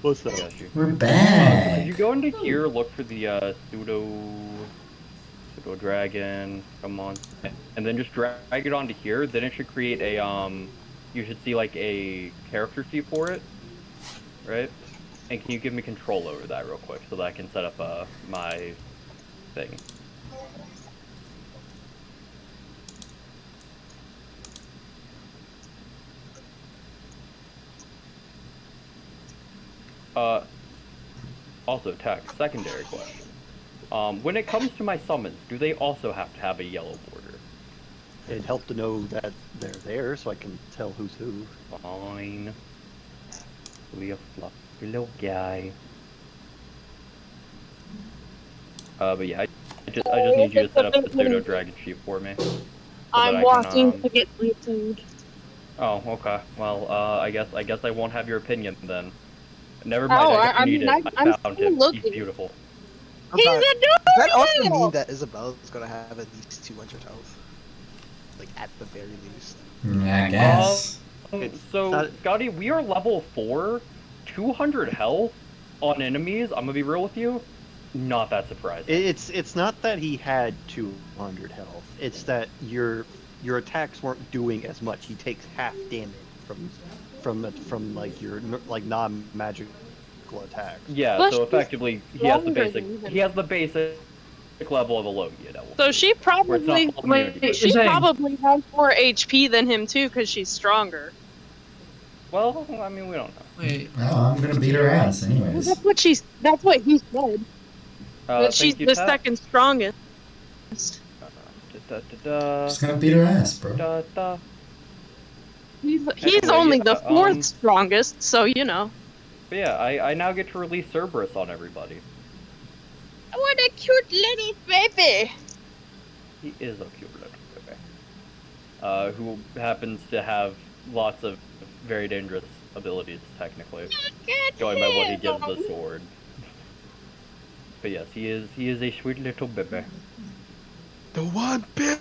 What's I up? got you. We're Could back. you go into here, look for the pseudo dragon? Come on, and then just drag it onto here. Then it should create a You should see like a character sheet for it, right? And can you give me control over that real quick so that I can set up my thing? Uh, Also, text, secondary question. When it comes to my summons, do they also have to have a yellow border? It'd help to know that they're there so I can tell who's who. Fine. Be a fluffy little guy. But yeah, I just need you to set up the pseudo dragon sheep for me, so that I'm I can walking to get my food. Oh, okay. Well, I guess I won't have your opinion then. Never mind. Oh, I don't I need mean, it. I I'm found still him. He's looking. beautiful. He's Does that also mean adorable! that Isabella's gonna have at least 200 health? Like, at the very least. I guess. So, not- Scotty, we are level 4, 200 health on enemies. I'm gonna be real with you. Not that surprising. It's not that he had 200 health. It's that your attacks weren't doing as much. He takes half damage from like your like non-magical attacks. Yeah. Plus, So she's effectively, he has the stronger basic. than him. He has the basic level of a Logia devil. So she Where it's not probably full immunity. she probably has more HP than him too, because she's stronger. Well, I mean, we don't know. Wait. Oh, I'm gonna beat her ass Well, anyways. that's what he said. That she's Thank you, the Pat. second strongest. Just gonna beat her ass, bro. He's Anyway, only yeah, the fourth strongest, so you know. But yeah, I now get to release Cerberus on everybody. What a cute little baby! He is a cute little baby. Who happens to have lots of very dangerous abilities, technically. Going by what he gives the sword. But yes, he is a sweet little baby. The one piece!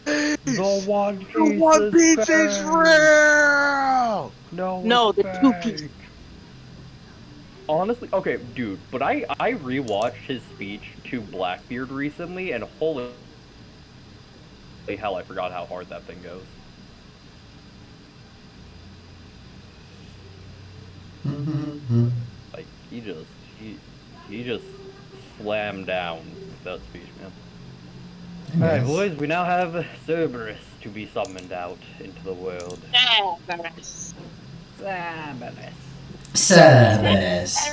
The one piece, The one piece is fake. real! No, it's the two fake. piece. Honestly, okay, dude, but I rewatched his speech to Blackbeard recently, and holy hell, I forgot how hard that thing goes. Like, he just slammed down with that speech, man. Alright, boys, we now have Cerberus to be summoned out into the world. Cerberus. Cerberus. Service.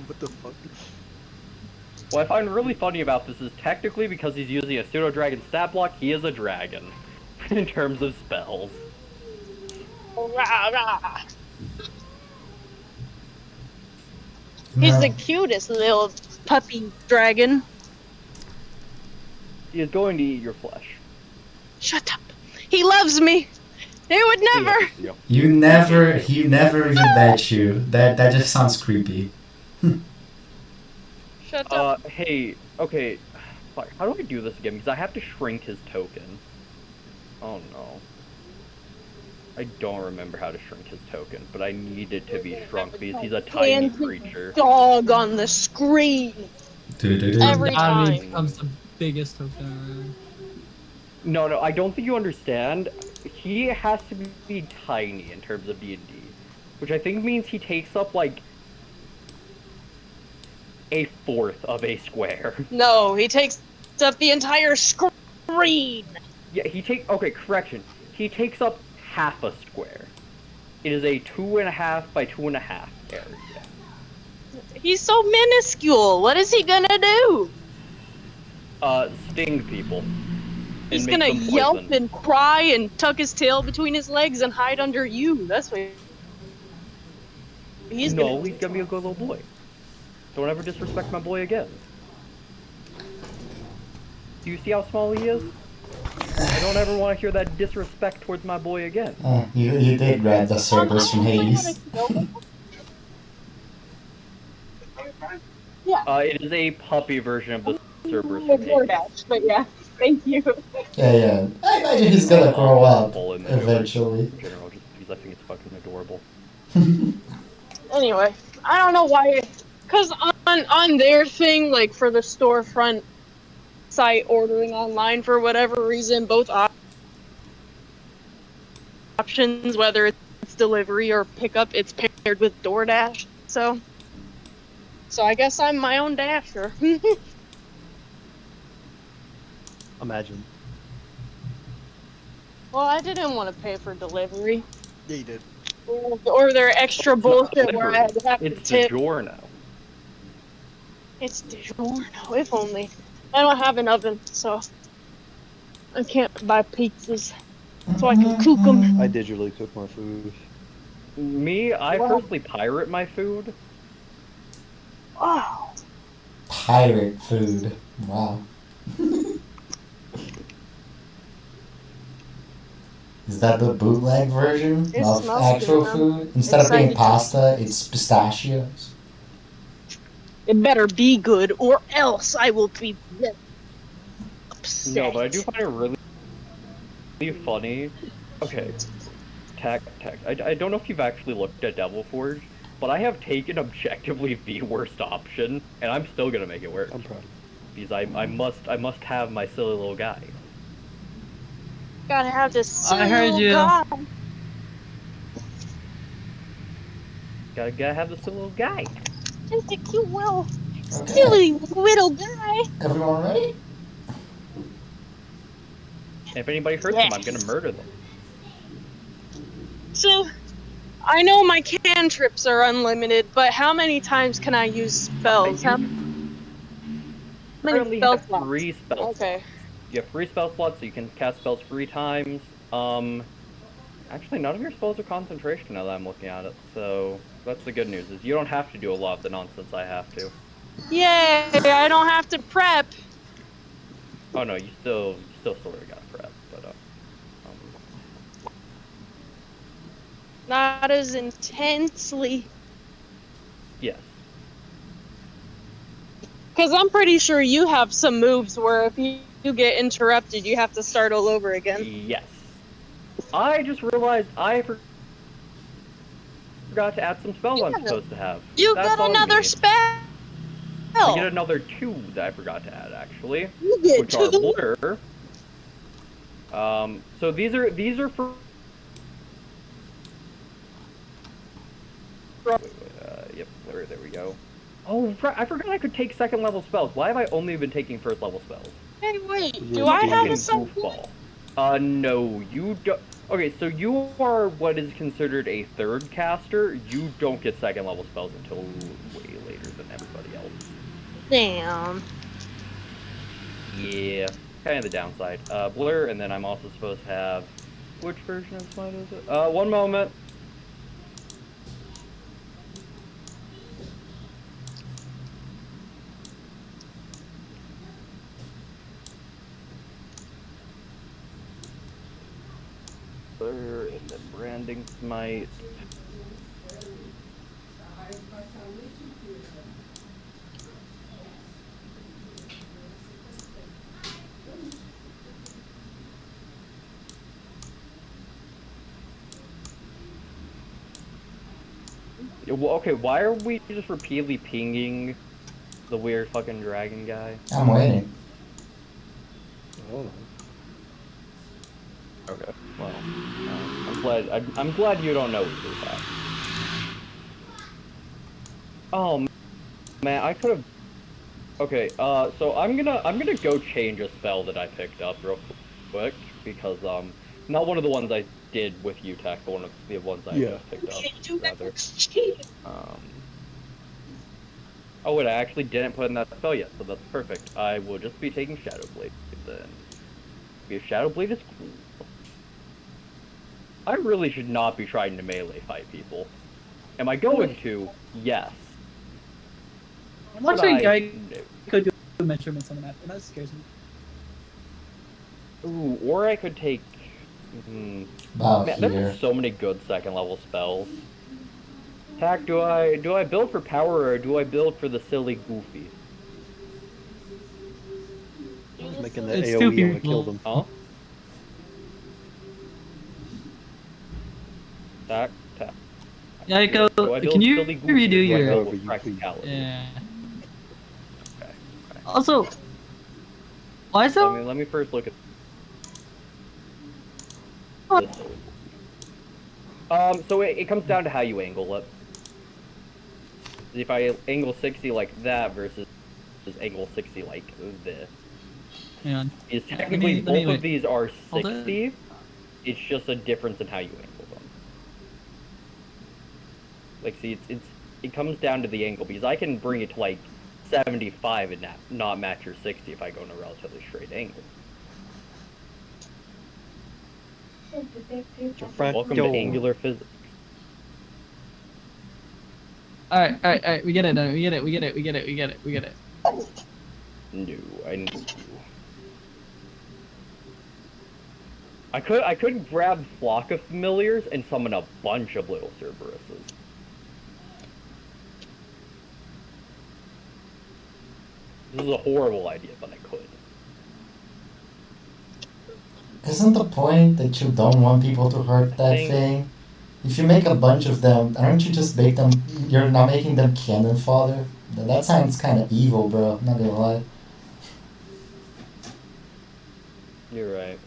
What the fuck? What I find really funny about this is technically because he's using a pseudo-dragon stat block, he is a dragon. In terms of spells. Rah, rah. He's the cutest little puppy dragon. He is going to eat your flesh. Shut up. He loves me. He would never. You never, he never even met you. That just sounds creepy. Shut up. Hey, okay. Fuck, how do I do this again? Because I have to shrink his token. Oh no. I don't remember how to shrink his token, but I need it to be shrunk because he's a tiny creature. Dog on the screen. Every Now he time. becomes the biggest token around. No, I don't think you understand. He has to be tiny in terms of D&D, which I think means he takes up like a fourth of a square. No, he takes up the entire screen. Yeah, okay, correction. He takes up half a square. It is a 2.5 by 2.5 area. He's so minuscule. What is he gonna do? Sting people. He's and make gonna them yelp poison. and cry and tuck his tail between his legs and hide under you. That's what he's No, gonna he's gonna be a good little boy. Don't ever disrespect my boy again. Do you see how small he is? I don't ever want to hear that disrespect towards my boy again. Oh, you did grab the Cerberus from Hades. Yeah. It is a puppy version of the Cerberus from Hades. But yeah, thank you. Yeah. I imagine he's gonna grow up Full in the eventually. in general, just because I think it's fucking adorable. Anyway, I don't know why. Because on their thing, like for the storefront site ordering online for whatever reason, both options, whether it's delivery or pickup, it's paired with DoorDash. So I guess I'm my own dasher. Imagine. Well, I didn't want to pay for delivery Yeah, you did. or their extra It's not bullshit where I had to have to It's tip. DiGiorno. It's DiGiorno, if only. I don't have an oven, so I can't buy pizzas, so I can cook them. I digitally cook my food. Me, I Wow. personally pirate my food. Wow. Pirate food. Wow. Is that the bootleg version It of smells actual good. food? Instead of being Excited. pasta, it's pistachios. It better be good, or else I will be very upset. No, but I do find it really funny. Okay, tech. I don't know if you've actually looked at Devil Forge, but I have taken objectively the worst option, and I'm still gonna make it work. I'm proud of Because I must have my silly little guy. Gotta have this I heard silly you. guy. Gotta have this silly little guy. Just a cute little, Okay. silly little guy. Everyone ready? And if anybody hurts them, I'm gonna murder them. So, I know my cantrips are unlimited, but how many times can I use spells? How many Currently spell have slots? 3 spell Okay. slots. You have 3 spell slots, so you can cast spells 3 times. Actually, none of your spells are concentration now that I'm looking at it, so that's the good news, is you don't have to do a lot of the nonsense I have to. Yay! I don't have to prep. Oh no, you still sort of got prep, but Not as intensely. yes. Because I'm pretty sure you have some moves where if you get interrupted, you have to start all over again. Yes. I just realized I forgot to add some spells I'm supposed to have. You That's got on another me. spell. I get another 2 that I forgot to add, actually. You get Which are 2. Blur. So these are for... Yep, there we go. Oh, I forgot I could take second level spells. Why have I only been taking first level spells? Hey, wait. You Do I have Fucking a second? goofball. No, you don't. Okay, so you are what is considered a third caster. You don't get second level spells until way later than everybody else. Damn. Yeah, kind of the downside. Blur, and then I'm also supposed to have... Which version of Smite is it? One moment. Blur, and then Branding Smite. Well, okay, why are we just repeatedly pinging the weird fucking dragon guy? I'm waiting. Hold on. Okay, well, I'm glad you don't know either that. Oh man, I could have. Okay, so I'm gonna go change a spell that I picked up real quick because not one of the ones I did with you, Tech, but one of the ones I just picked up rather. Oh wait, I actually didn't put in that spell yet, so that's perfect. I will just be taking Shadow Blade then. Because Shadow Blade is cool. I really should not be trying to melee fight people. Am I going to? Yes. I'm watching a guy No. could do measurements on the map, and that scares me. Ooh, or I could take... About Man, here. there's so many good second level spells. Tack, do I build for power or do I build for the silly goofy? He's making the It's AoE two want to people. kill them. Huh? Tack, tack. Yeah, go. Do I build Can you silly goofy or redo do I your? build Over with you, practicality? Yeah. Okay. Also, why is that? Let me first look at this. So it comes down to how you angle it. If I angle 60 like that versus angle 60 like this. Hang on. Is Let technically me both wait. of these are Hold it. 60. It's just a difference in how you angle them. Like, see, it comes down to the angle because I can bring it to like 75 and not match your 60 if I go in a relatively straight angle. Your front Welcome door. to angular physics. All right. We get it. We get it. No, I know you. I could grab Flock of Familiars and summon a bunch of little Cerberuses. This is a horrible idea, but I could. Isn't the point that you don't want people to hurt that thing? If you make a bunch of them, aren't you just make them? You're not making them cannon fodder. That sounds kind of evil, bro. Not gonna lie. You're right.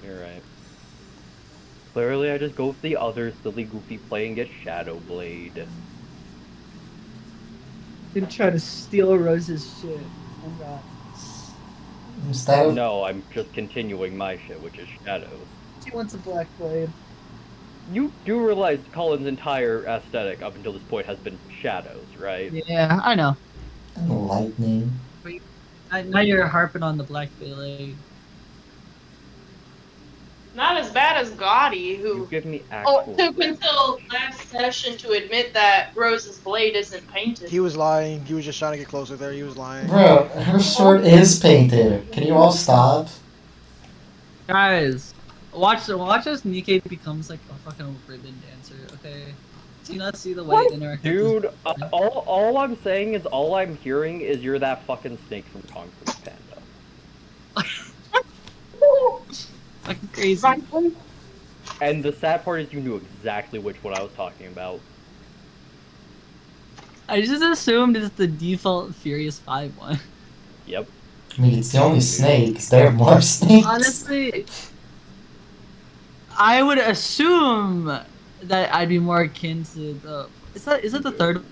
Clearly, I just go with the other silly goofy play and get Shadow Blade. Gonna try to steal Rose's shit. Oh god. Instead of No, I'm just continuing my shit, which is Shadows. She wants a black blade. You do realize Colin's entire aesthetic up until this point has been Shadows, right? Yeah, I know. lightning. Now you're harping on the black blade. Not as bad as Gotti, You who give me actual. took until last session to admit that Rose's blade isn't painted. He was lying. He was just trying to get closer there. He was lying. Bro, her sword is painted. Can you all stop? Guys, watch as Nikkei becomes like a fucking ribbon dancer. Okay. Do you not see the white interact? Dude, all I'm saying is all I'm hearing is you're that fucking snake from Kung Fu Panda. Fucking crazy. And the sad part is you knew exactly which one I was talking about. I just assumed it's the default Furious 5 one. Yep. I mean, it's the only snakes. There are more snakes. Honestly, I would assume that I'd be more akin to the. Is it the third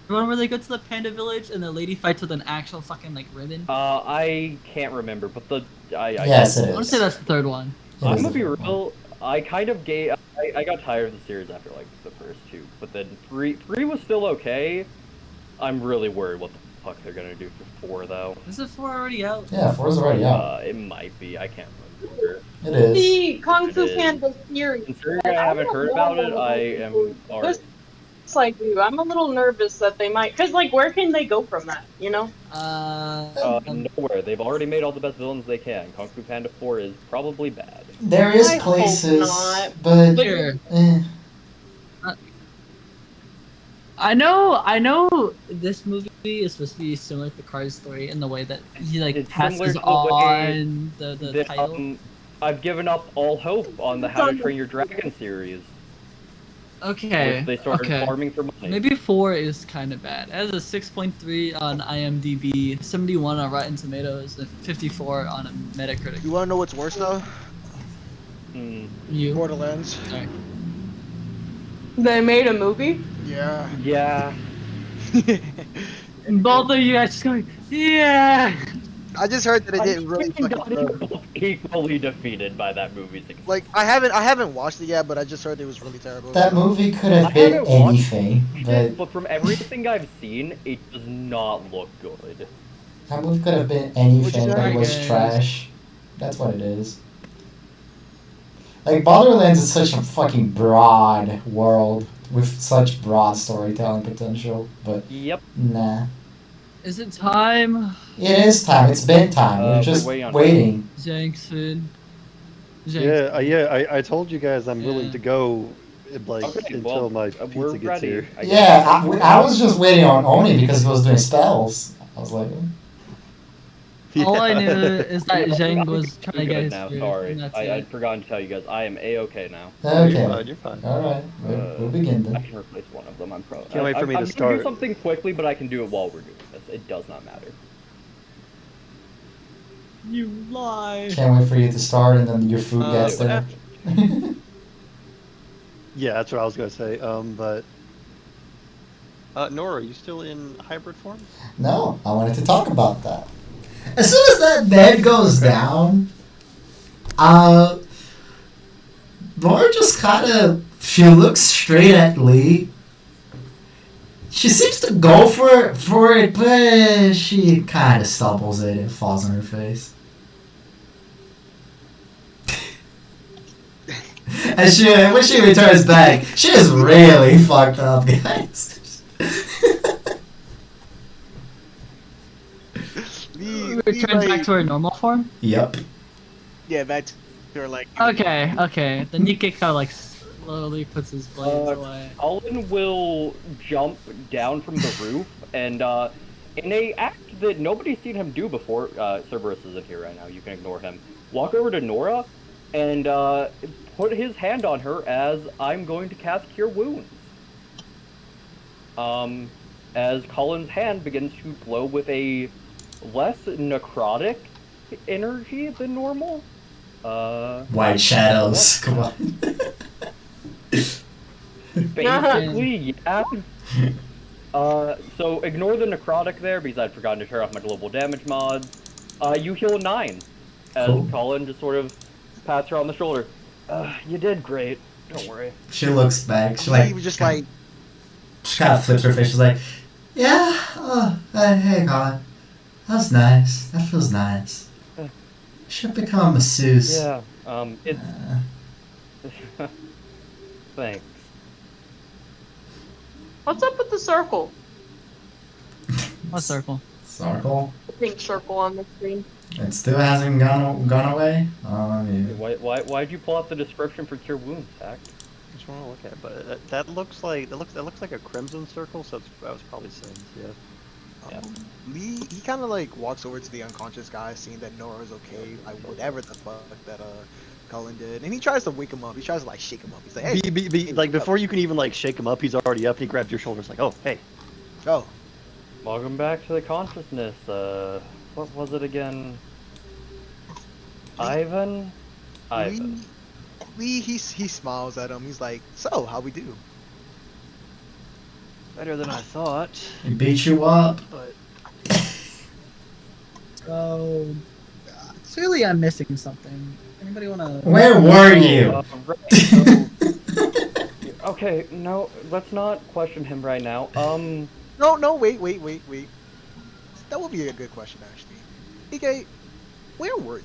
one where they go to the panda village and the lady fights with an actual fucking like ribbon? I can't remember, but Yes, it I want is. to say that's the third one. I'm gonna be real. I kind of I got tired of the series after like the first two, but then three was still okay. I'm really worried what the fuck they're gonna do for 4 though. Is 4 already out? Yeah, 4's already out. It might be. I can't remember. It is. The Kung Fu It is. Panda series. Considering I haven't heard about it, I am sorry. Just like you, I'm a little nervous that they might, cause like, where can they go from that? You know? Nowhere. They've already made all the best villains they can. Kung Fu Panda 4 is probably bad. There is I hope places, not. but Here. eh. I know this movie is supposed to be similar to Cars story in the way that he like It's passes similar to the way on the title. I've given up all hope on the How to Train Your Dragon series. Okay. Which they started farming for money. Maybe 4 is kind of bad. It has a 6.3 on IMDb, 71 on Rotten Tomatoes, and 54 on a Metacritic. You wanna know what's worse though? You. Borderlands. Sorry. They made a movie? Yeah. Yeah. And both of you guys just going, yeah. I just heard that it didn't really fucking got equally defeated by that movie's success. like I haven't watched it yet, but I just heard it was really terrible. That movie could have I been haven't watched anything, but but from everything I've seen, it does not look good. that movie could have been anything, but it was Guys. trash. That's what it is. Like, Borderlands is such a fucking broad world with such broad storytelling potential, but Yep. nah. Is it time? It is time. It's been time. We're just waiting on- waiting. Jankson. Yeah, I told you guys I'm willing Yeah. to go, like, Okay, until well, my we're pizza gets ready. here. I guess. Yeah, I was just waiting on Oni because he was doing spells. I was like, All I Yeah. knew is that Zhang was trying to I'm get good his now. food, Sorry, and that's I'd it. forgotten to tell you guys. I am a-okay now. Okay. You're fine. You're fine. Alright, we'll begin I then. can replace one of them. I'm pro. Can't wait for me to I'm gonna start. do something quickly, but I can do it while we're doing this. It does not matter. You lie. Can't wait for you to start and then your food gets but there. Yeah, that's what I was gonna say. But Nora, are you still in hybrid form? No, I wanted to talk about that. As soon as that bed goes down, Laura just kind of, she looks straight at Lee. She seems to go for it, but she kind of stumbles it and falls on her face. And when she returns back, she is really fucked up, guys. Returns back to her normal form? Yep. Yeah, back to her like. Okay. Then Nikkei kind of like slowly puts his blades away. Colin will jump down from the roof and in a act that nobody's seen him do before, Cerberus isn't here right now, you can ignore him. Walk over to Nora and put his hand on her as I'm going to cast Cure Wounds. As Colin's hand begins to glow with a less necrotic energy than normal. White shadows. Come on. Basically, yeah. So ignore the necrotic there because I'd forgotten to turn off my global damage mods. You heal 9 as Cool. Colin just sort of pats her on the shoulder. You did great. Don't worry. She looks back. She He was just like, she kind of flips her face. She's like, yeah. Oh, hey, Colin. That's nice. That feels nice. Should become a masseuse. Yeah. It's. Thanks. What's up with the circle? What circle? Circle. The pink circle on the screen. It still hasn't gone away. Yeah. Why'd you pull up the description for Cure Wounds, Tact? I just want to look at it, but that looks like a crimson circle, so that was probably sins. Yeah. Lee, he kind of like walks over to the unconscious guy, seeing that Nora's okay, like whatever the fuck that Cullen did, and he tries to wake him up. He tries to like shake him up. He's like, hey, Like before you can even like shake him up, he's already up. And he grabs your shoulders like, oh, hey. oh, Welcome back to the consciousness. What was it again? Ivan? Ivan. Lee, he smiles at him. He's like, so how we do? Better than I thought. He beat you up. But So clearly I'm missing something. Anybody wanna? Where were you? Right, so- okay, no, let's not question him right now. No, wait. That would be a good question, actually. EK, where were you?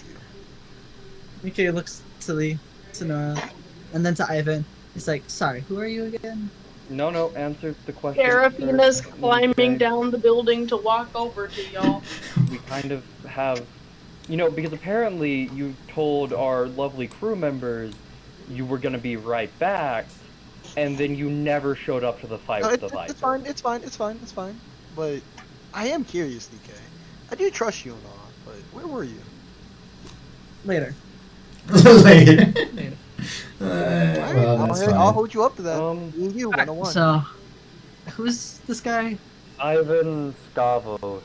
Nikkei looks to Lee, to Nora, and then to Ivan. He's like, sorry, who are you again? no, answer the question. Serafina's first. climbing Okay. down the building to walk over to y'all. We kind of have, because apparently you told our lovely crew members you were gonna be right back, and then you never showed up to the fight No, with the Viper. it's fine. But I am curious, DK. I do trust you and all, but where were you? Later. Later. Later. Alright, Well, that's I'll fine. hold you up to that. Me and you, Alright, 101. so, who's this guy? Ivan Skavos.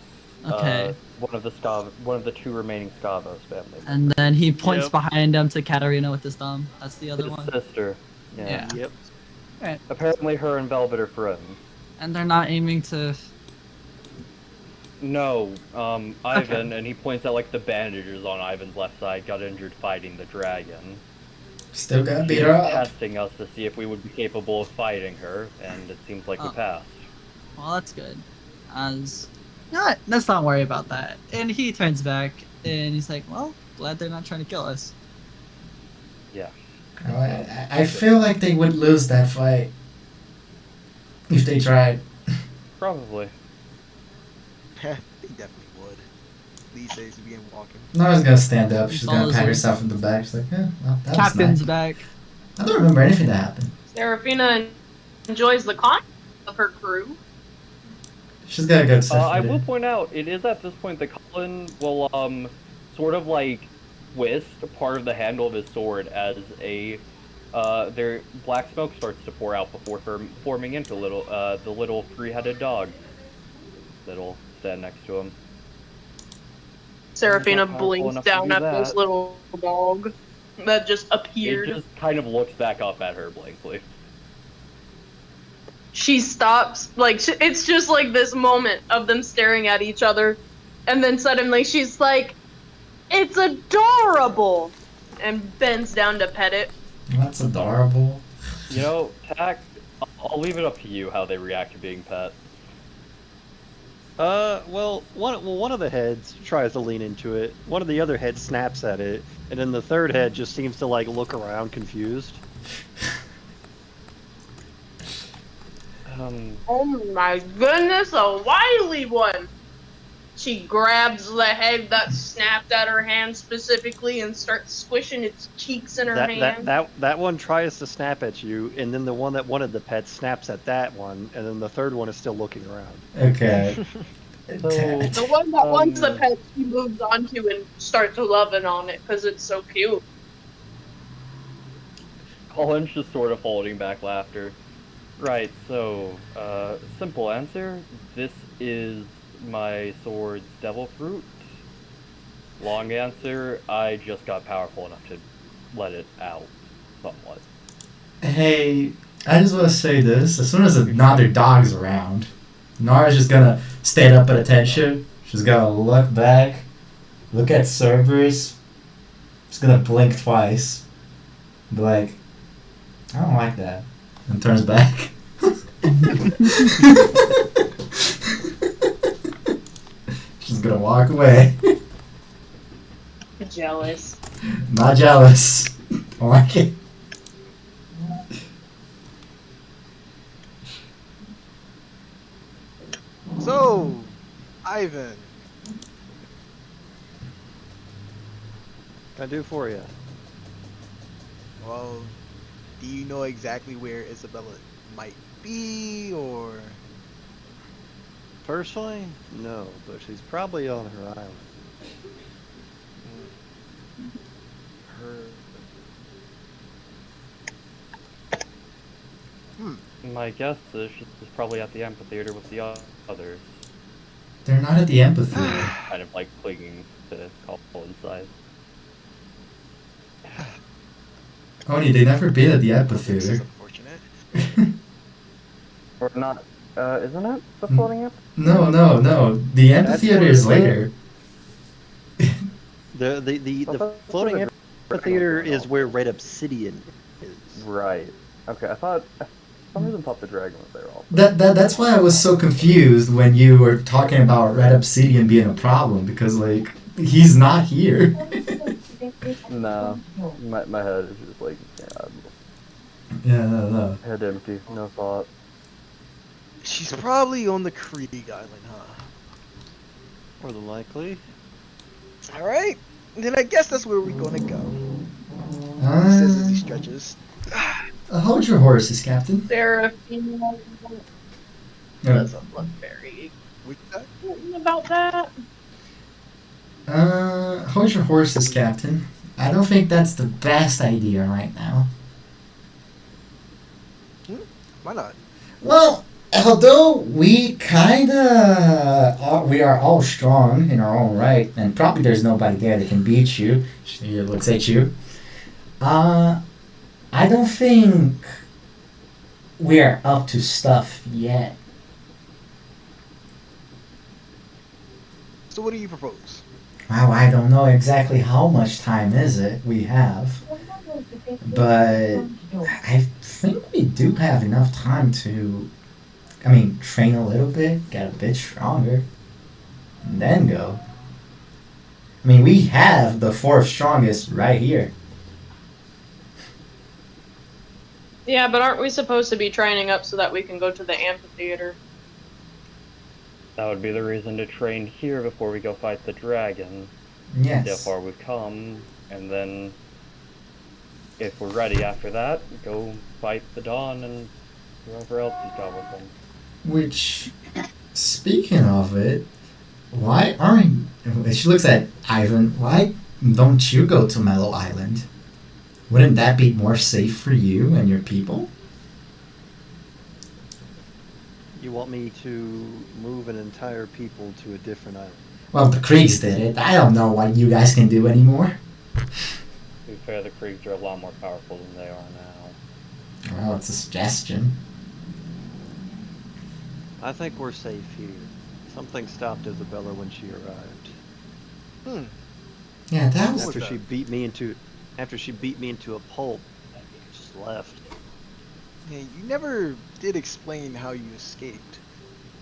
Okay. One of the 2 remaining Skavos family. And then he points Yep. behind him to Katarina with his thumb. That's the other His one. sister. Yeah. Yeah. yep. Apparently her and Velvet are friends. And they're not aiming to. No, Ivan, and he points out like the bandages on Ivan's left side got injured fighting the dragon. Still gotta beat He her was up. testing us to see if we would be capable of fighting her, and it seems like we Oh. passed. Well, that's good. As. You know what? Let's not worry about that. And he turns back and he's like, well, glad they're not trying to kill us. Yeah. I feel like they would lose that fight if they tried. Probably. They definitely would. These days to begin walking. Nora's gonna stand up. He She's gonna follows pat her. herself in the back. She's like, yeah, well, that was Captain's nice. back. I don't remember anything that happened. Serafina enjoys the content of her crew. She's got a good stuff. I will point out, it is at this point that Colin will sort of like twist part of the handle of his sword as their black smoke starts to pour out before forming into the little three-headed dog that'll stand next to him. Serafina Powerful blinks enough to down do at this that. little dog that just It appeared. just kind of looks back up at her blankly. She stops, like, it's just like this moment of them staring at each other, and then suddenly she's like, "It's adorable!" and bends down to pet it. That's adorable. You know, Tack, I'll leave it up to you how they react to being pet. Well, one of the heads tries to lean into it. One of the other heads snaps at it, and then the third head just seems to like look around confused. Oh my goodness, a wily one! She grabs the head that snapped at her hand specifically and starts squishing its cheeks in her hand. That one tries to snap at you, and then the one that wanted the pet snaps at that one, and then the third one is still looking around. Okay. The one that wants the pet, she moves onto and starts loving on it because it's so cute. Colin's just sort of holding back laughter. Right, so, simple answer. This is my sword's devil fruit. Long answer, I just got powerful enough to let it out somewhat. Hey, I just want to say this. As soon as another dog's around, Nara's just gonna stand up at attention. She's gonna look back, look at Cerberus. She's gonna blink twice. Be like, I don't like that. And turns back. She's gonna walk away. Jealous. Not jealous. I like it. So, Ivan, What can I do for you? well, do you know exactly where Isabella might be, or? Personally, no, but she's probably on her island. Her. My guess is she's probably at the amphitheater with the others, They're not at the amphitheater. kind of like clinging to Colin's side. Oni, they never been at the This is amphitheater. unfortunate. Or not, isn't it the floating amphitheater? No. The amphitheater is later. The floating amphitheater is where Red Obsidian is. Right. Okay, I thought, for some reason thought the dragon was there also. That's why I was so confused when you were talking about Red Obsidian being a problem, because like he's not here. No, my head is just like, Yeah, no. head empty, no thought. She's probably on the Krieg Island, huh? More than likely. Alright, then I guess that's where we're gonna go. He says as he stretches. Hold your horses, Captain. Serafina Yeah. doesn't look very What's that? certain about that. Hold your horses, Captain. I don't think that's the best idea right now. Why not? Well, although we we are all strong in our own right, and probably there's nobody there that can beat you. She looks at you. I don't think we are up to stuff yet. So what do you propose? Wow, I don't know exactly how much time is it we have, but I think we do have enough time to, train a little bit, get a bit stronger, and then go. We have the fourth strongest right here. Yeah, but aren't we supposed to be training up so that we can go to the amphitheater? That would be the reason to train here before we go fight the dragon. See how Yes. far we've come, and then if we're ready after that, go fight the Dawn and whoever else he's got with them. Which Speaking of it, why aren't... She looks at Ivan. Why don't you go to Mellow Island? Wouldn't that be more safe for you and your people? You want me to move an entire people to a different island? Well, the Kriegs did it. I don't know what you guys can do anymore. To be fair, the Kriegs are a lot more powerful than they are now. Well, it's a suggestion. I think we're safe here. Something stopped Isabella when she arrived. Hmm. Yeah, that was... was After that? she beat me into a pulp, just left. Yeah, you never did explain how you escaped.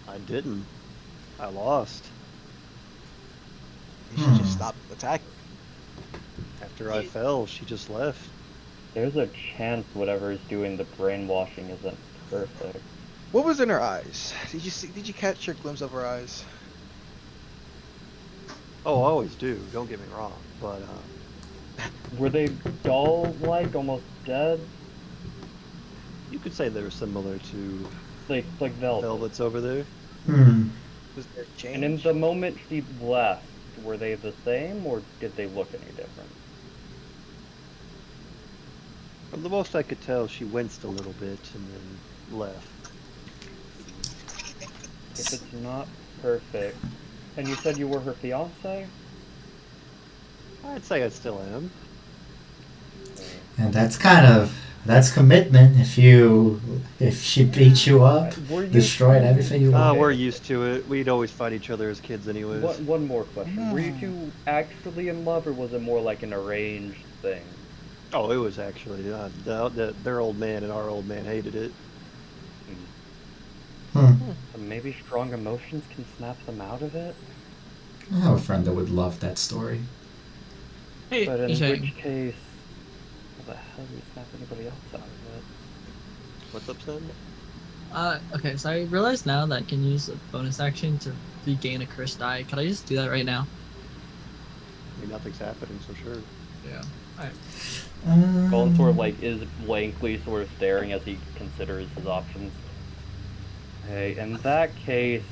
I didn't. I lost. You should just stop attacking. After I fell, she just left. There's a chance whatever is doing the brainwashing isn't perfect. What was in her eyes? Did you see? Did you catch your glimpse of her eyes? Oh, I always do. Don't get me wrong, but Were they doll-like, almost dead? you could say they're similar to Like velvet. Velvet's over there. Hmm. Was there change? And in the moment she left, were they the same, or did they look any different? From the most I could tell, she winced a little bit and then left. If it's not perfect... And you said you were her fiance? I'd say I still am. And that's commitment. If she beat you up, Were you- destroyed everything you Ah, want. we're used to it. We'd always fight each other as kids anyways. One more question. Were you two actually in love, or was it more like an arranged thing? Oh, it was actually. Their old man and our old man hated it. Hmm. So maybe strong emotions can snap them out of it? I have a friend that would love that story. Hey, But in Shane. which case, how the hell do we snap anybody else out of it? What's up, son? Okay, so I realize now that I can use a bonus action to regain a cursed die. Could I just do that right now? I mean, nothing's happening, so sure. Yeah. Alright. Colin sort of like is blankly sort of staring as he considers his options. Hey, in that case,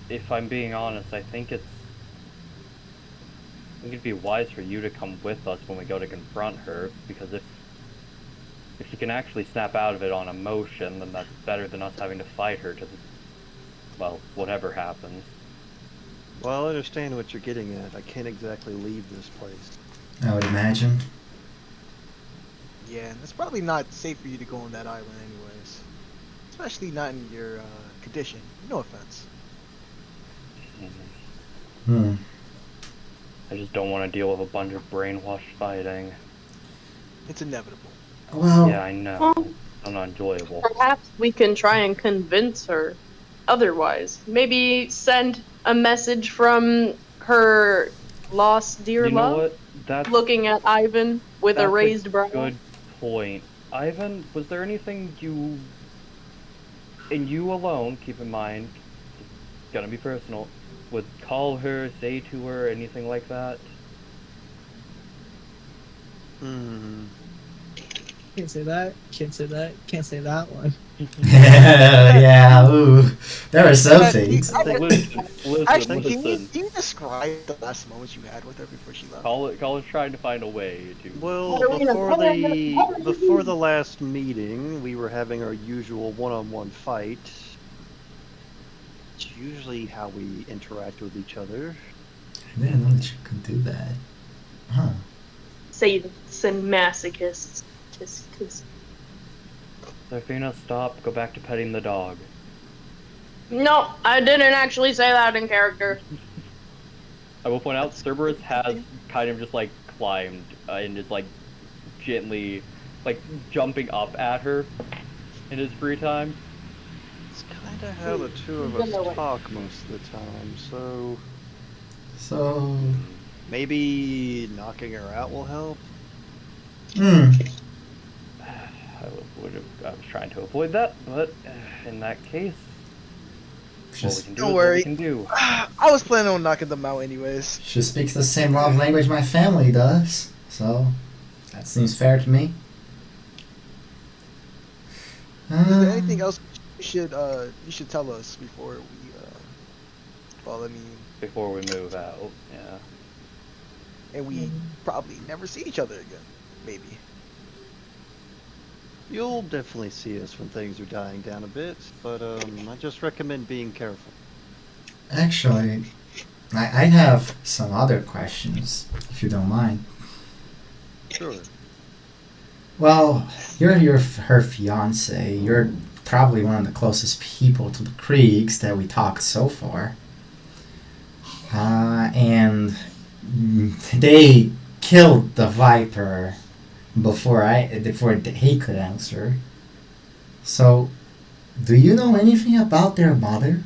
if I'm being honest, I think it'd be wise for you to come with us when we go to confront her, because if she can actually snap out of it on emotion, then that's better than us having to fight her to, well, whatever happens. Well, I understand what you're getting at. I can't exactly leave this place. I would imagine. Yeah, and it's probably not safe for you to go on that island anyways. Especially not in your condition. No offense. Hmm. I just don't want to deal with a bunch of brainwashed fighting. It's inevitable. Well, Yeah, I know. Well, It's not enjoyable. perhaps we can try and convince her otherwise. Maybe send a message from her lost dear You know love, what? That's looking at Ivan with a That's raised brow. good point. Ivan, was there anything you, and you alone, keep in mind, it's gonna be personal, would call her, say to her, anything like that? Hmm. Can't say that. Can't say that. Can't say that one. yeah, ooh. There are some Yeah, things. Listen, Actually, listen. can you describe the last moments you had with her before she left? Colin's trying to find a way to... Well, before the last meeting, we were having our usual one-on-one fight. It's usually how we interact with each other. I didn't know that you could do that. Huh. Sadists and masochists. Kiss. Zafina, stop. Go back to petting the dog. No, I didn't actually say that in character. I will point out, Cerberus has kind of just like climbed and is like gently like jumping up at her in his free time. It's kind of how the two of us talk most of the time, so So, maybe knocking her out will help. I was trying to avoid that, but in that case, what we Just, can do Don't is worry. what we can do. I was planning on knocking them out anyways. she speaks the same love language my family does, so that seems fair to me. Is there anything else you should tell us before we Well, I mean, before we move out. Yeah. and we probably never see each other again. Maybe. You'll definitely see us when things are dying down a bit, but I just recommend being careful. Actually, I have some other questions, if you don't mind. Sure. Well, you're her fiance. You're probably one of the closest people to the Kriegs that we talked so far. And they killed the Viper before he could answer. So, do you know anything about their mother?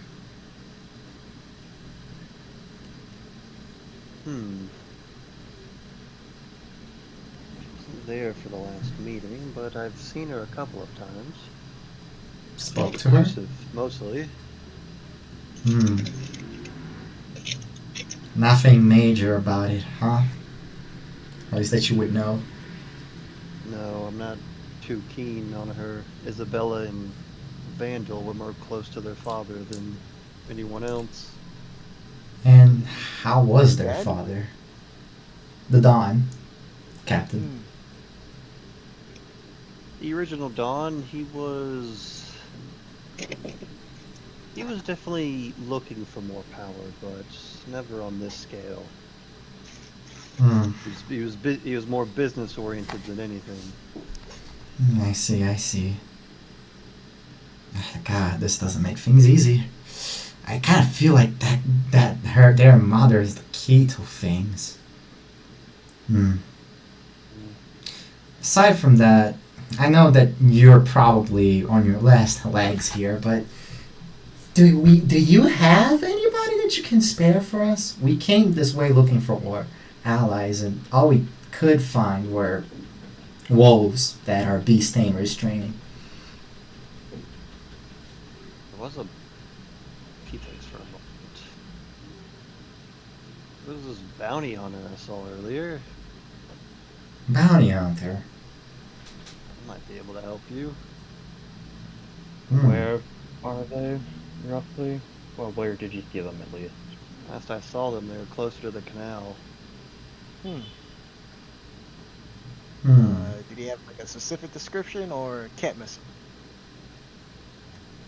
She wasn't there for the last meeting, but I've seen her a couple of times. Spoke to her? Exclusive, mostly. Hmm. Nothing major about it, huh? At least that you would know. No, I'm not too keen on her. Isabella and Vandal were more close to their father than anyone else. And how was their Dad? father? The Don, Captain. Hmm. The original Dawn, he was definitely looking for more power, but never on this scale. Hmm. He was more business oriented than anything. I see, I see. God, this doesn't make things easy. I kind of feel like their mother is the key to things. Hmm. Aside from that, I know that you're probably on your last legs here, but do you have anybody that you can spare for us? We came this way looking for war allies, and all we could find were wolves that our beast tamers training. There was a few things for a moment. There was this bounty hunter I saw earlier. Bounty hunter. I might be able to help you. Hmm. Where are they, roughly? Well, where did you see them, at least? Last I saw them, they were closer to the canal. Hmm. Hmm. Did he have like a specific description or can't miss him?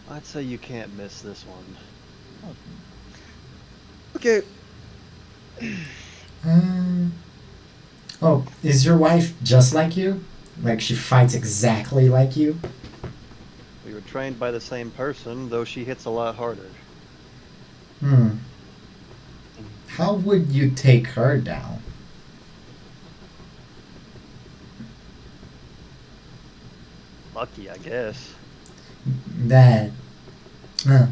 I'd say you can't miss this one. Okay. Oh, is your wife just like you? Like she fights exactly like you? We were trained by the same person, though she hits a lot harder. Hmm. How would you take her down? Lucky, I guess. That. Huh.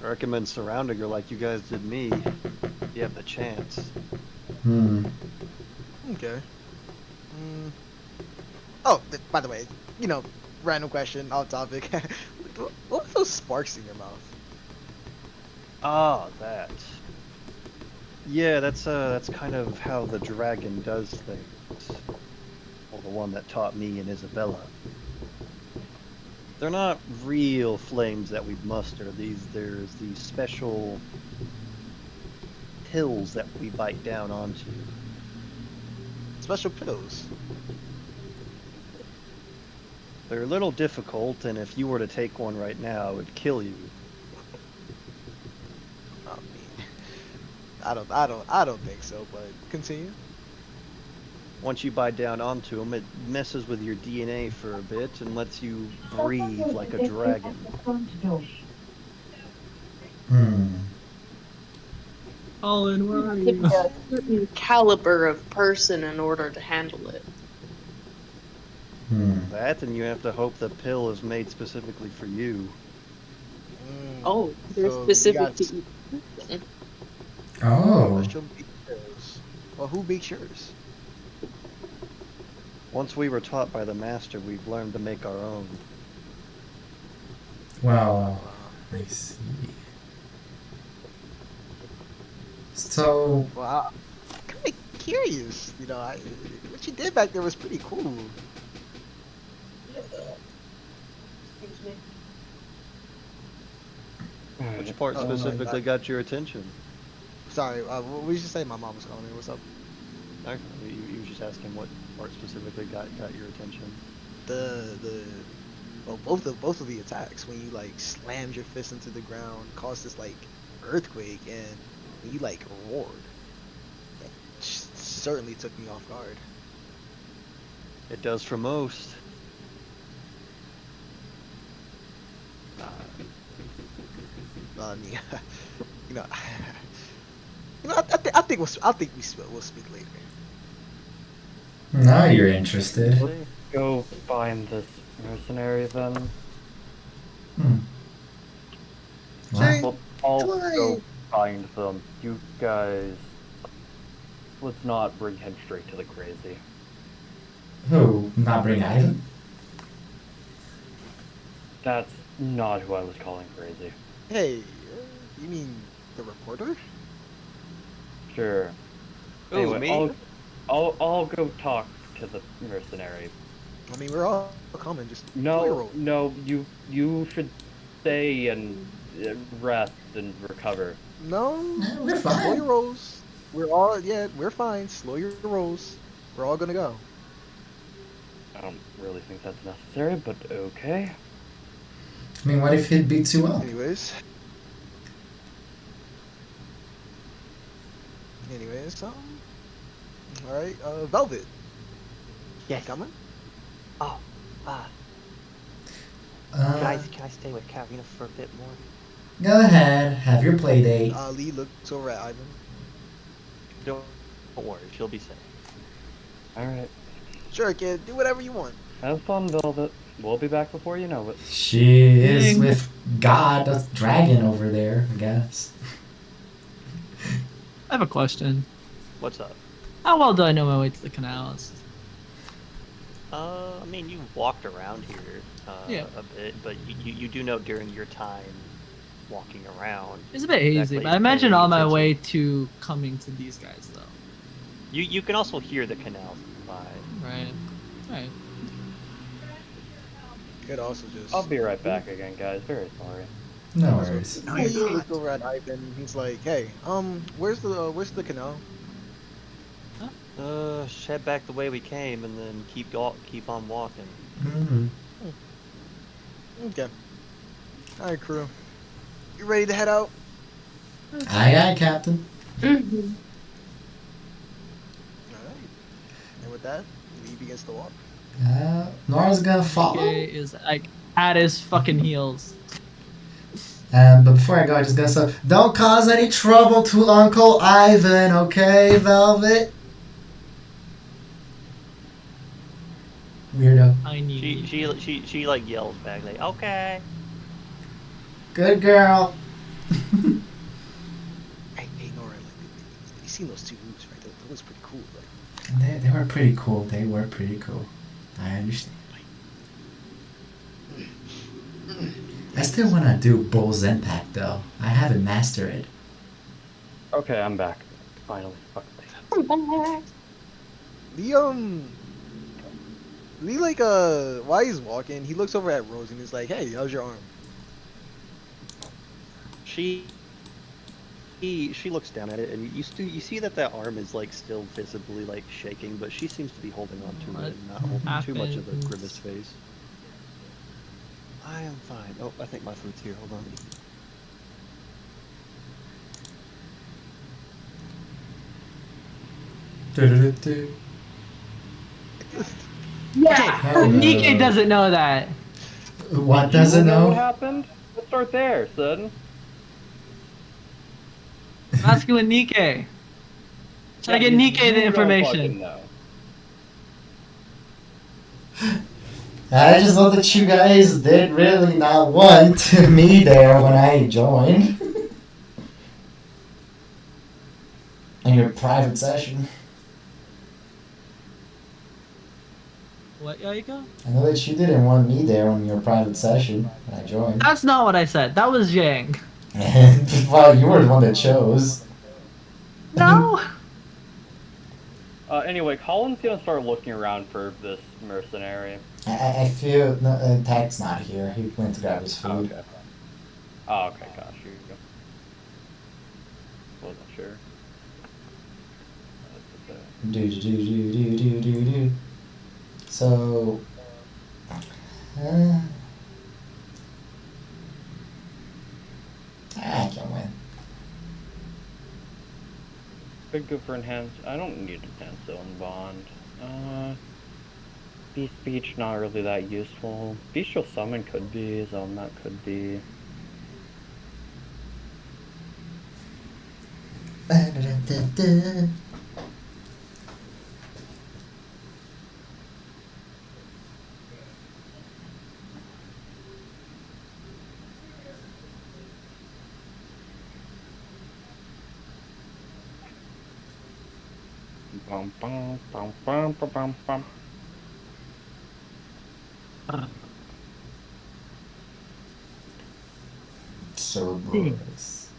I recommend surrounding her like you guys did me. You have the chance. Hmm. Okay. Oh, by the way, random question, off topic. What were those sparks in your mouth? Ah, that. Yeah, that's kind of how the dragon does things. Well, the one that taught me and Isabella. They're not real flames that we muster. There's these special pills that we bite down onto. Special pills. They're a little difficult, and if you were to take one right now, it would kill you. I mean, I don't think so. But continue. Once you bite down onto them, it messes with your DNA for a bit and lets you breathe like a dragon. Hmm. Colin, where are To be you? a certain caliber of person in order to handle it. Hmm. That, and you have to hope the pill is made specifically for you. Oh, they're So you specific got to each. Oh. special baked pills. Well, who bakes yours? Once we were taught by the master, we've learned to make our own. Well, I see. So, Well, I'm kind of curious. What you did back there was pretty cool. Which part Oh, specifically got your attention? Sorry, what did you say? My mom was calling me. What's up? Okay, you were just asking what part specifically got your attention. Well, both of the attacks when you like slammed your fist into the ground caused this like earthquake, and when you like roared, that certainly took me off guard. It does for most. I mean, you know, I think we'll speak later. Now you're interested. See? Go find this mercenary then. Hmm. Sure. What? I'll Come on. go find them. You guys, let's not bring him straight to the crazy. Who? Not bring Ivan? That's not who I was calling crazy. Hey, you mean the reporter? Sure. Ooh, Anyway, me? I'll go talk to the mercenary. I mean, we're all coming. Just slow your roll. No, you should stay and rest and recover. No, Yeah, we're slow fine. your rolls. We're fine. Slow your rolls. We're all gonna go. I don't really think that's necessary, but okay. I mean, what if he'd beat you up? Anyways, all right. Velvet, Yes. coming? Oh, Uh, can I stay with Karina for a bit more? go ahead, have your play date. Lee looks over at Ivan. Don't worry, she'll be safe. Alright. Sure, kid. Do whatever you want. Have fun, Velvet. We'll be back before you know it. She is Ding. with God, a dragon over there, I guess. I have a question. What's up? How well do I know my way to the canals? I mean, you walked around here Yeah. a bit, but you do know during your time walking around. It's a bit hazy, exactly but I imagine on my attention. way to coming to these guys, though. You can also hear the canals by. Right. Right. Could also just. I'll be right back again, guys. Very sorry. No worries. No, he looks over at Ivan. He's like, "Hey, where's the canal?" Head back the way we came, and then keep on walking. Mm-hmm. Okay. All right, crew. You ready to head out? Aye, aye, Captain. Mhm. All right. And with that, Lee begins to walk. Nora's gonna follow. He is like at his fucking heels. But before I go, I just gotta say, don't cause any trouble to Uncle Ivan, okay, Velvet? Weirdo. I need. She like yells back like, okay. Good girl. Hey, Nora, like, you seen those two moves, right? That was pretty cool. Like, They were pretty cool. They were pretty cool. I understand. I still wanna do Bull's Impact though. I haven't mastered it. Okay, I'm back. Finally. Fuck. Lee, like, while he's walking, he looks over at Rose and he's like, "Hey, how's your arm?" She looks down at it, and you see that arm is like still visibly like shaking, but she seems to be holding on to it and not holding too much of a happens? grimace face. I am fine. Oh, I think my food's here. Hold on. Do-do-do-do. Yeah. Hello. Nike doesn't know that. What You doesn't know what know? happened? Let's start there, son. I'm asking with Nike. Trying to get Nike the information. No. I just thought that you guys did really not want me there when I joined. In your private session. What, Yaiko? I know that you didn't want me there in your private session when I joined. That's not what I said. That was Yang. Well, you were the one that chose. No. Anyway, Colin's gonna start looking around for this mercenary. I feel no, Tag's not here. He went to grab his food. Okay. Oh, okay, gosh, here you go. Wasn't sure. Do. So, I can win. Could go for enhance. I don't need enhance zone bond. Beast speech not really that useful. Bestial summon could be. Zone that could be. Bum, bum, bum, bum, bum, bum, bum. Cerberus.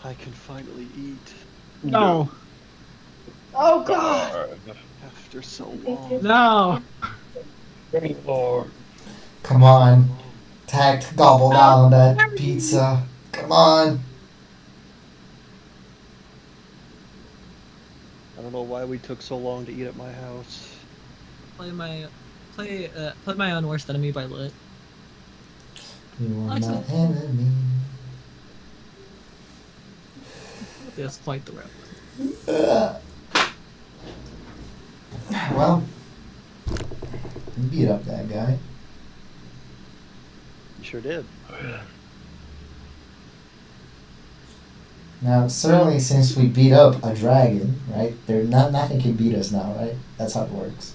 I can finally eat No. Oh god. after so long. No. Lord. Come on. Tact, gobble down on that pizza. Come on. I don't know why we took so long to eat at my house. Play my own worst enemy by Lit. You are Actually- my enemy. That's quite the route. Well, you beat up that guy. You sure did. Now, certainly since we beat up a dragon, right? Nothing can beat us now, right? That's how it works.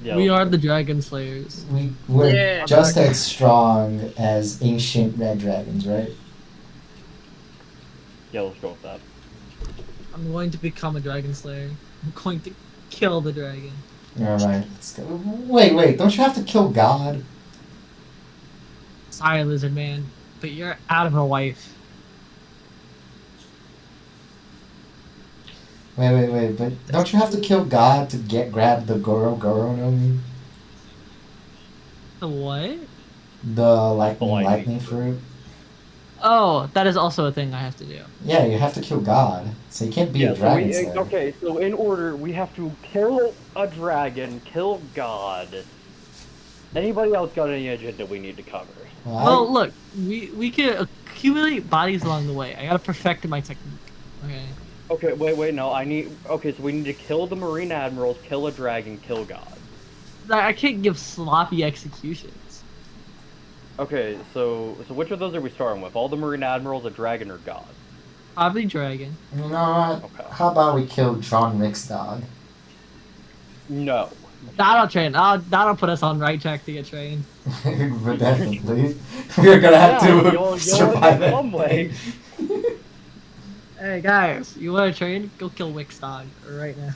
Yeah, We are the Dragon Slayers. We're Yeah. just as strong as ancient red dragons, right? Yeah, let's go with that. I'm going to become a Dragon Slayer. I'm going to kill the dragon. Alright, let's go. Wait, don't you have to kill God? Sorry, Lizard Man, but you're out of a wife. Wait, but don't you have to kill God to grab the Goro no Mi? The what? The lightning fruit? Oh, that is also a thing I have to do. Yeah, you have to kill God. So you can't be a dragon slayer. Okay, so in order, we have to kill a dragon, kill God. Anybody else got any agenda we need to cover? Well, look, we can accumulate bodies along the way. I gotta perfect my technique. Okay. Okay, wait, no, okay, so we need to kill the Marine Admirals, kill a dragon, kill God. I can't give sloppy executions. Okay, so which of those are we starting with? All the Marine Admirals, a dragon, or God? Probably dragon. You know what? Okay. How about we kill John Wick's dog? No. That'll train. That'll put us on right track to get trained. But definitely. We're gonna have to survive it. Some way. Hey guys, you want to train? Go kill Wick's dog right now.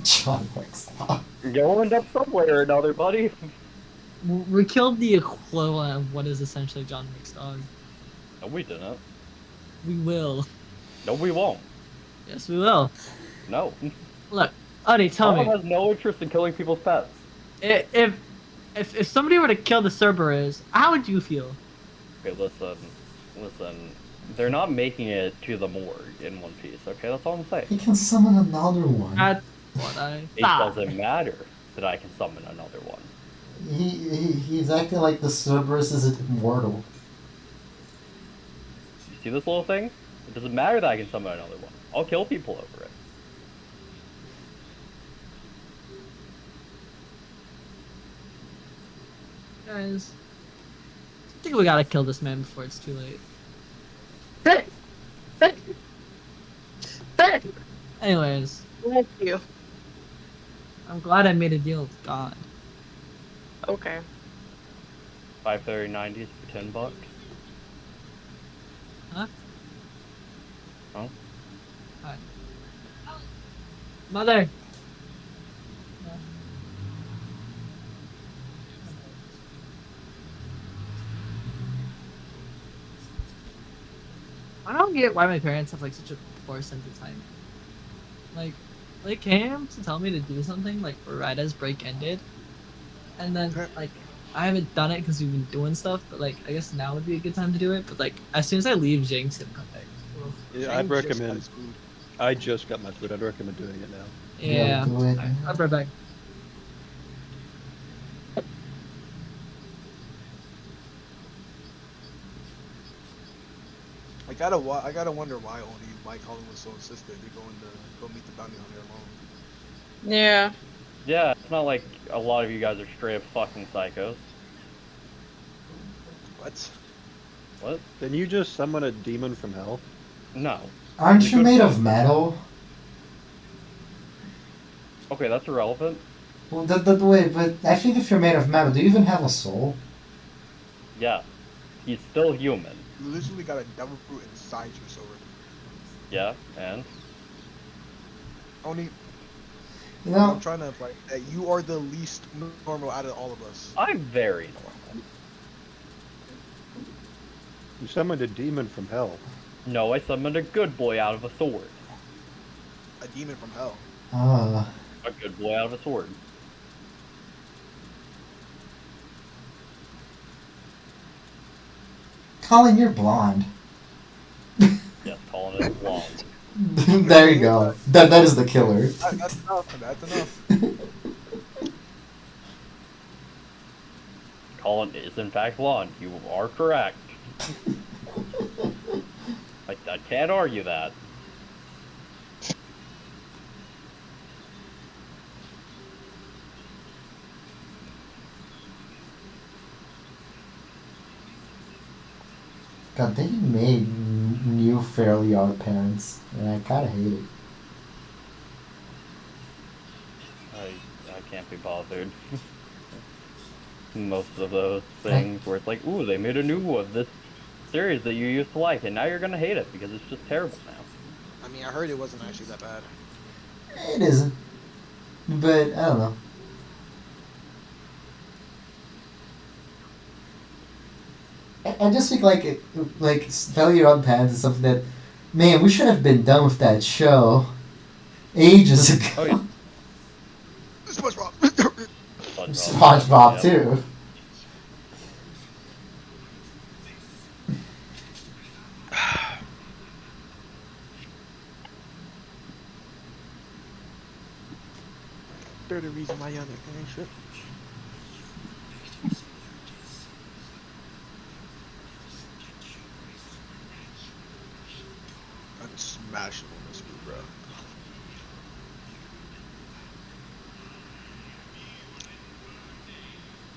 John Wick's dog. You'll end up somewhere or another, buddy. We killed the equivalent of what is essentially John Wick's dog. No, we didn't. We will. No, we won't. Yes, we will. No. Look, Uddy, tell Someone me. has no interest in killing people's pets. If somebody were to kill the Cerberus, how would you feel? Okay, listen. They're not making it to the morgue in One Piece, okay? That's all I'm saying. He can summon another one. That's what I It thought. doesn't matter that I can summon another one. He's acting like the Cerberus is immortal. You see this little thing? It doesn't matter that I can summon another one. I'll kill people over it. Guys, I think we gotta kill this man before it's too late. Anyways, Thank you. I'm glad I made a deal with God. Okay. 530/90s for $10. Huh? Oh. Alright. Mother. I don't get why my parents have like such a poor sense of timing. Like, they came to tell me to do something like right as break ended, and then like I haven't done it because we've been doing stuff. But like, I guess now would be a good time to do it. But like, as soon as I leave, Jake's gonna come back. So, Yeah, Shang I'd just got recommend. his food. I just got my food. I'd recommend doing it now. yeah, do it. I'll be right back. I gotta wonder why only Mike Holland was so insistent to go meet the bounty hunter alone. Yeah. Yeah, it's not like a lot of you guys are straight up fucking psychos. What? What? Didn't you just summon a demon from hell? No. Aren't He's a you good made boy. of metal? Okay, that's irrelevant. Well, wait, but I think if you're made of metal, do you even have a soul? Yeah. He's still human. You literally got a devil fruit inside your sword. Yeah, and? Only You what I'm know, trying to imply that you are the least normal out of all of us. I'm very normal. You summoned a demon from hell. No, I summoned a good boy out of a sword. A demon from hell. A good boy out of a sword. Colin, you're blonde. Yes, calling it blonde. There you go. That is the killer. That's enough. That's enough. Colin is in fact blonde. You are correct. I can't argue that. God, they made new Fairly Odd Parents, and I kinda hate it. I can't be bothered. Most of those things where it's like, ooh, they made a new one of this series that you used to like, and now you're gonna hate it because it's just terrible now. I mean, I heard it wasn't actually that bad. It isn't. But, I don't know. I just think like Fairly Odd Parents is something that, man, we should have been done with that show ages ago. Oh, yeah. SpongeBob. SpongeBob Yep. too. They're the reason why y'all ain't shit. I'm smashing on this food, bro.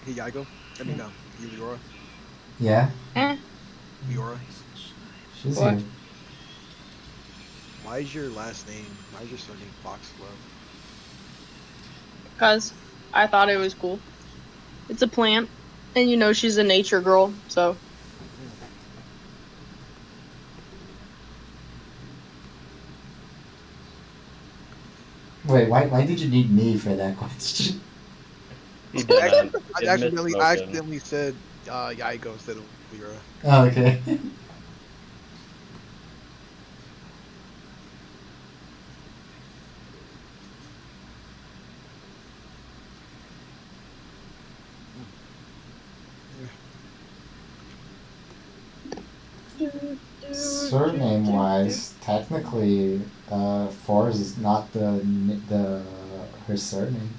Hey, Yaigo. I mean, you, Leora. Yeah, Leora. she's What? here. Why is your surname Foxglove? Because I thought it was cool. It's a plant. And you know she's a nature girl, so. Wait, why did you need me for that question? He didn't. I It accidentally misspoken. said Yaigo instead of Leora. Oh, okay. Surname wise, technically, Forrest is not her surname.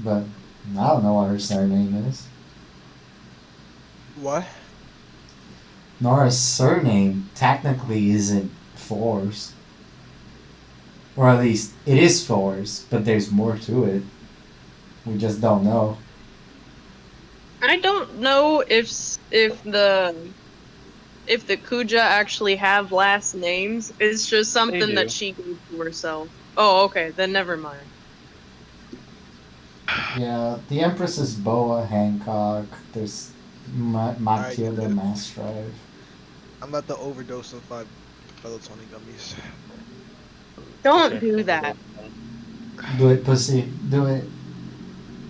But I don't know what her surname is. What? Nora's surname technically isn't Forrest. Or at least it is Forrest, but there's more to it. We just don't know. I don't know if the Kuja actually have last names. It's just something do. that she gave to herself. Oh, okay, then never mind. Yeah, the Empress is Boa Hancock. There's Alright, Matilda Mastrive. I'm about to overdose on 5 melatonin gummies. Don't Okay, do overdose that. then. Do it, pussy. Do it.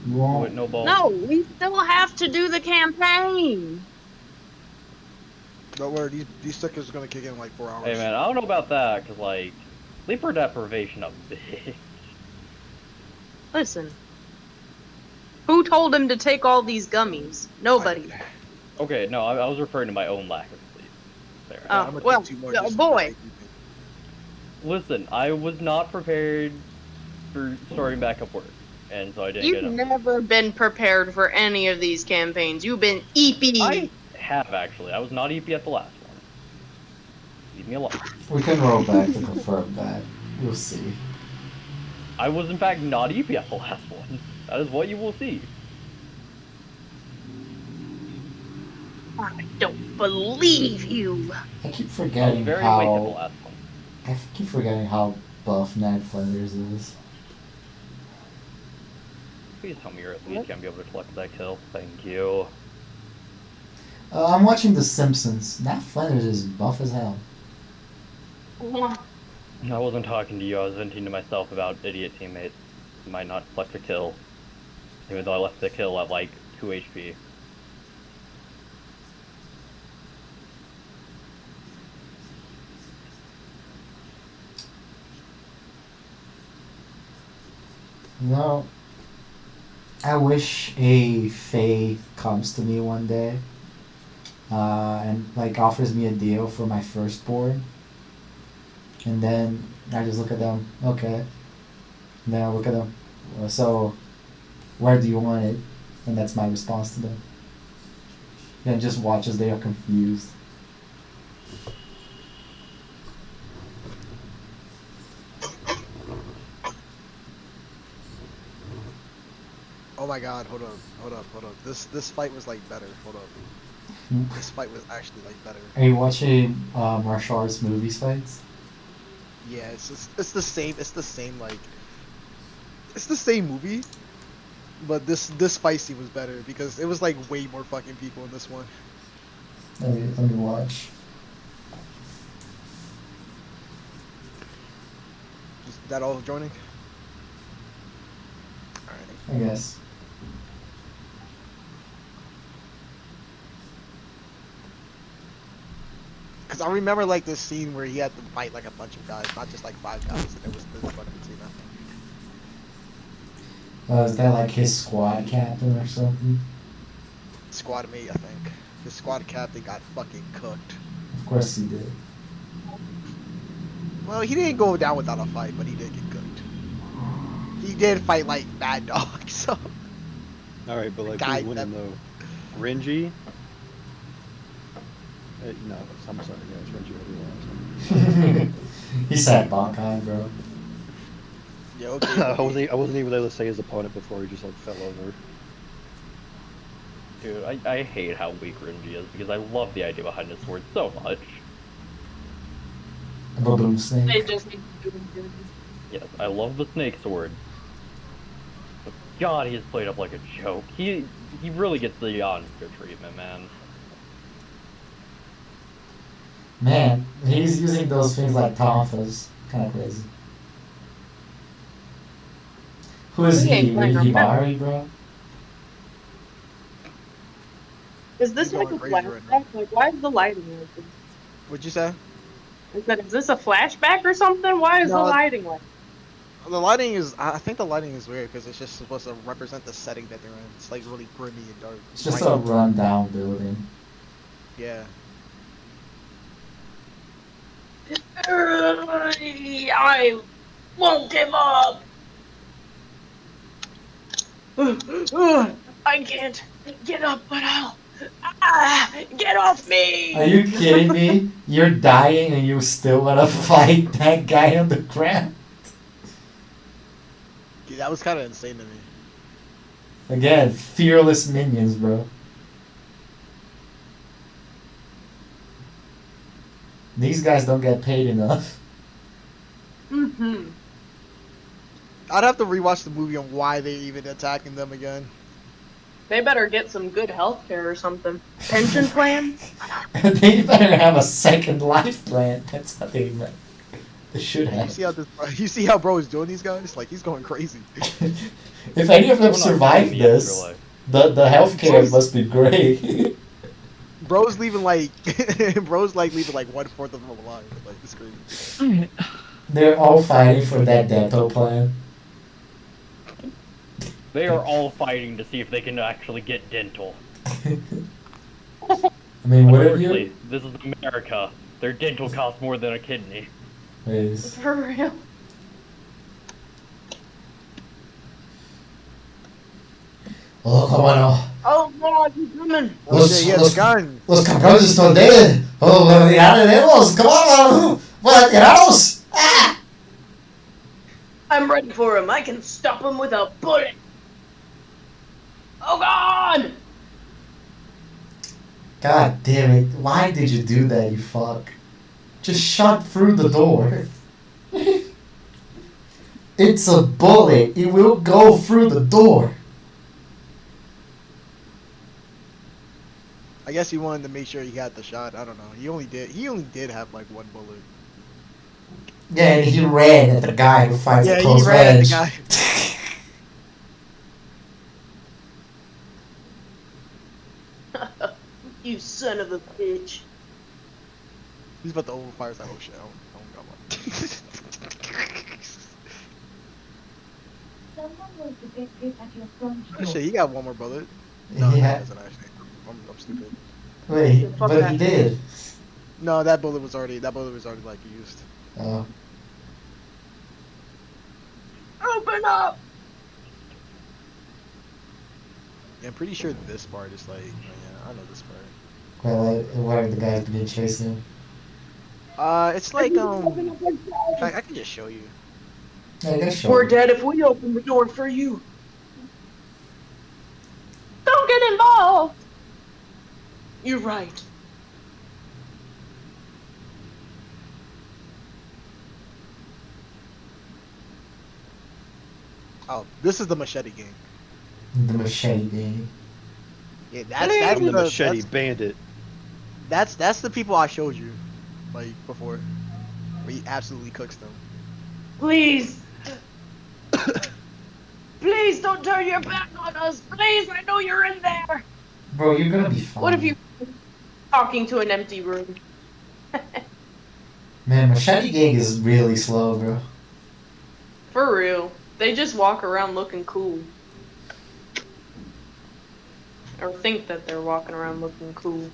You Do won't. it, no balls. No, we still have to do the campaign. Don't worry, these stickers are gonna kick in like 4 hours. Hey man, I don't know about that, cause like sleeper deprivation a bitch. Listen, who told him to take all these gummies? Nobody. Okay, no, I was referring to my own lack of sleep. There. I'm Oh, gonna well, take 2 more just boy. to keep it. Listen, I was not prepared for starting back up work, and so I didn't You've get enough. never been prepared for any of these campaigns. You've been EP. I have actually. I was not EP at the last one. Leave me alone. We can roll back to confirm that. You'll see. I was in fact not EP at the last one. That is what you will see. I don't believe you. I keep I was forgetting very awake at the how. last one. I keep forgetting how buff Ned Flanders is. Please tell me you're at least gonna be able to collect that kill. Thank you. I'm watching The Simpsons. Ned Flanders is buff as hell. I wasn't talking to you. I was venting to myself about idiot teammates who might not collect a kill, even though I left the kill at like 2 HP. No. I wish a Fae comes to me one day, and like offers me a deal for my firstborn, and then I just look at them. Okay. And then I look at them. So, where do you want it? And that's my response to them. And just watch as they are confused. Oh my god, hold up. This fight was like better. Hold up. This fight was actually like better. Are you watching martial arts movies fights? Yeah, it's the same like it's the same movie, but this fight scene was better because it was like way more fucking people in this one. Let me watch. Is that all joining? Alright. I guess. Cause I remember like this scene where he had to fight like a bunch of guys, not just like 5 guys, and it was this fucking scene. Is that like his squad captain or something? Squad mate, I think. His squad captain got fucking cooked. Of course he did. Well, he didn't go down without a fight, but he did get cooked. He did fight like Mad Dog, so. All right, but like Guy who's winning that- though? Renji? No, I'm sorry. Yeah, it's Renji. He said Bankai, bro. Yeah, okay. I wasn't even able to say his opponent before he just like fell over. Dude, I hate how weak Renji is because I love the idea behind his sword so much. Baboon They snake. just need to do it. Yes, I love the snake sword. But God, he is played up like a joke. He really gets the Yonska treatment, man. Man, he's using those things like tonfas. Kind of crazy. Who is He he? ain't playing around. Hibari, bro? Is this He's like a going crazy right flashback? Like, why is the lighting like this? What'd you say? Is this a flashback or something? Why is the No. lighting like? The lighting is, I think the lighting is weird because it's just supposed to represent the setting that they're in. It's like really gritty and dark. It's just Right. a rundown building. Yeah. I won't give up. I can't get up, but I'll. Get off me! Are you kidding me? You're dying and you still wanna fight that guy on the ground? Dude, that was kind of insane to me. Again, fearless minions, bro. These guys don't get paid enough. Mm-hmm. I'd have to rewatch the movie on why they even attacking them again. They better get some good health care or something. Pension plan? They better have a second life plan. That's what they meant. They should You have. see how you see how bro is doing these guys? Like he's going crazy. If any of them We're not survive getting the this, afterlife. the healthcare must be great. Bro's leaving like bro's like leaving like 1/4 of them alive. Like it's crazy. They're all fighting for that dental plan. They are all fighting to see if they can actually get dental. I mean, what have Unfortunately, you? this is America. Their dental costs more than a kidney. Is For real. oh, cómo no. Oh god, he's coming. Oh shit, he has a gun. Los cabrones están dead. Oh, ya tenemos. Come on, para tiranos. Ah! I'm ready for him. I can stop him with a bullet. Oh god! God damn it! Why did you do that, you fuck? Just shot through the door. It's a bullet. It will go through the door. I guess he wanted to make sure he got the shot. I don't know. He only did have like one bullet. Yeah, and he ran at the guy who fights Yeah, at he close ran at range. the guy. You son of a bitch. He's about to open fire. Like, oh shit, I don't got one. Someone was depicted at your front Oh door. shit, he got one more bullet. No, He he had- doesn't actually. I'm stupid. Wait, Fuck but that. he did. No, that bullet was already like used. Oh. Open up! Yeah, I'm pretty sure this part is like, oh, yeah, I know this part. Well, why are the guys being chasing him? It's like in fact, I can just show you. Yeah, guess so. We're dead if we open the door for you. Don't get involved! You're right. Oh, this is the machete gang. The machete gang. Yeah, I'm the machete bandit. that's the people I showed you, like before. Where he absolutely cooks them. Please. Please don't turn your back on us. Please, I know you're in there. Bro, you're gonna be fine. What if you talking to an empty room? Man, machete gang is really slow, bro. For real. They just walk around looking cool. Or think that they're walking around looking cool.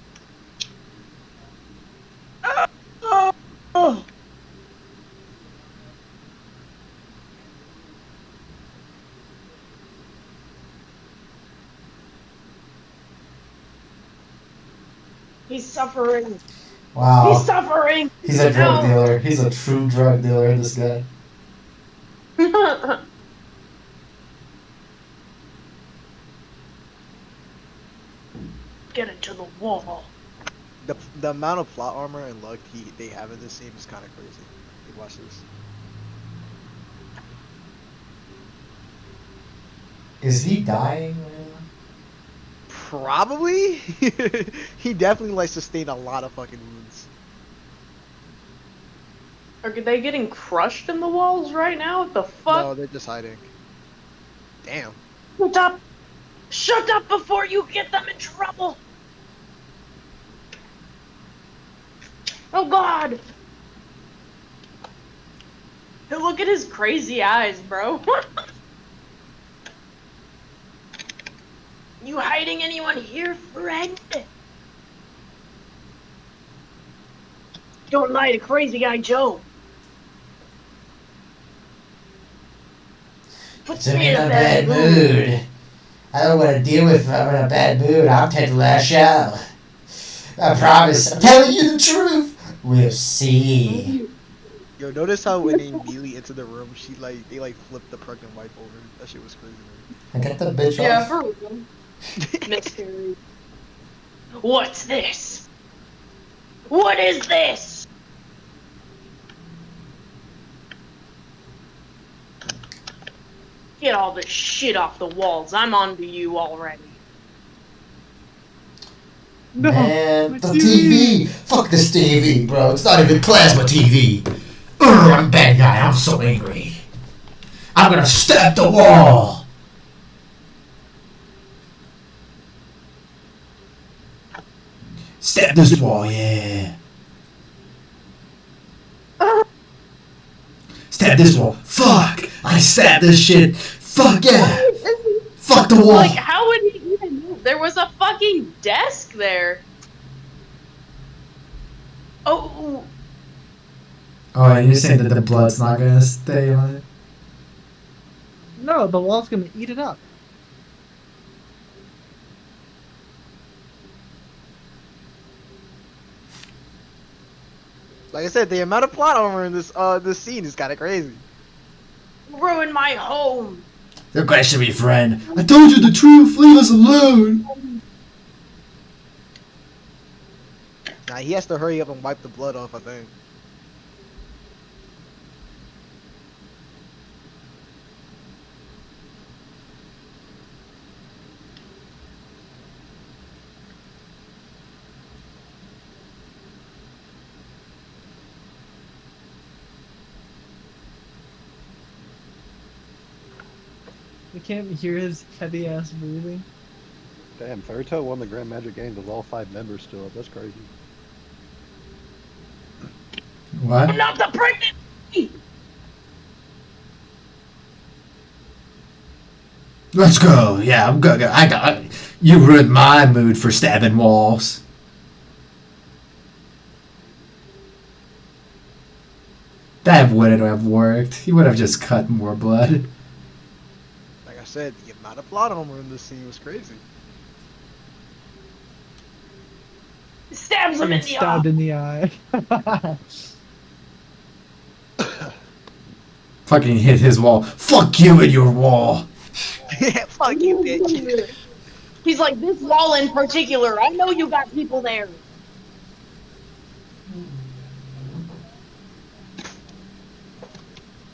He's suffering. Wow. He's suffering. He's a drug No. dealer. He's a true drug dealer, this guy. Get into the wall. The amount of plot armor and luck they have in this game is kind of crazy. Like, watch this. Is he dying right now? Probably. He definitely like sustained a lot of fucking wounds. Are they getting crushed in the walls right now? What the fuck? No, they're just hiding. Damn. Shut up! Shut up before you get them in trouble! Oh god! Hey, look at his crazy eyes, bro. You hiding anyone here, friend? Don't lie to crazy guy Joe. Puts I'm in a bad mood. I don't want to deal with if I'm in a bad mood. I'll take the last out. I promise. I'm telling you the truth. We'll see. Yo, notice how when they immediately enter the room, they flipped the pregnant wife over. That shit was crazy. I get the bitch Yeah, off. for real. Mystery. What's this? What is this? Get all this shit off the walls. I'm onto you already. No, Man, my the TV! Fuck this TV, bro. It's not even plasma TV. I'm a bad guy. I'm so angry. I'm gonna stab the wall. Stab this wall, yeah. Stab this wall. Fuck! I stabbed this shit. Fuck yeah! Fuck the wall. Like, how would he even move? There was a fucking desk there. Oh, Oh, and you're saying that the blood's not gonna stay on it? No, the wall's gonna eat it up. Like I said, the amount of plot armor in this scene is kind of crazy. ruin my home. Don't question me, friend. I told you the truth. Leave us alone. Nah, he has to hurry up and wipe the blood off, I think. You can't hear his heavy ass breathing. Damn, Fairytale won the Grand Magic Games with all 5 members still up. That's crazy. What? Not the pregnant. Let's go. Yeah, I'm good. I got. You ruined my mood for stabbing walls. That wouldn't have worked. He would have just cut more blood. Like I said, the amount of plot armor in this scene was crazy. Stabs him in the eye. Stabbed in the eye. Fucking hit his wall. Fuck you and your wall. Yeah, fuck you, bitch. He's like, this wall in particular. I know you got people there.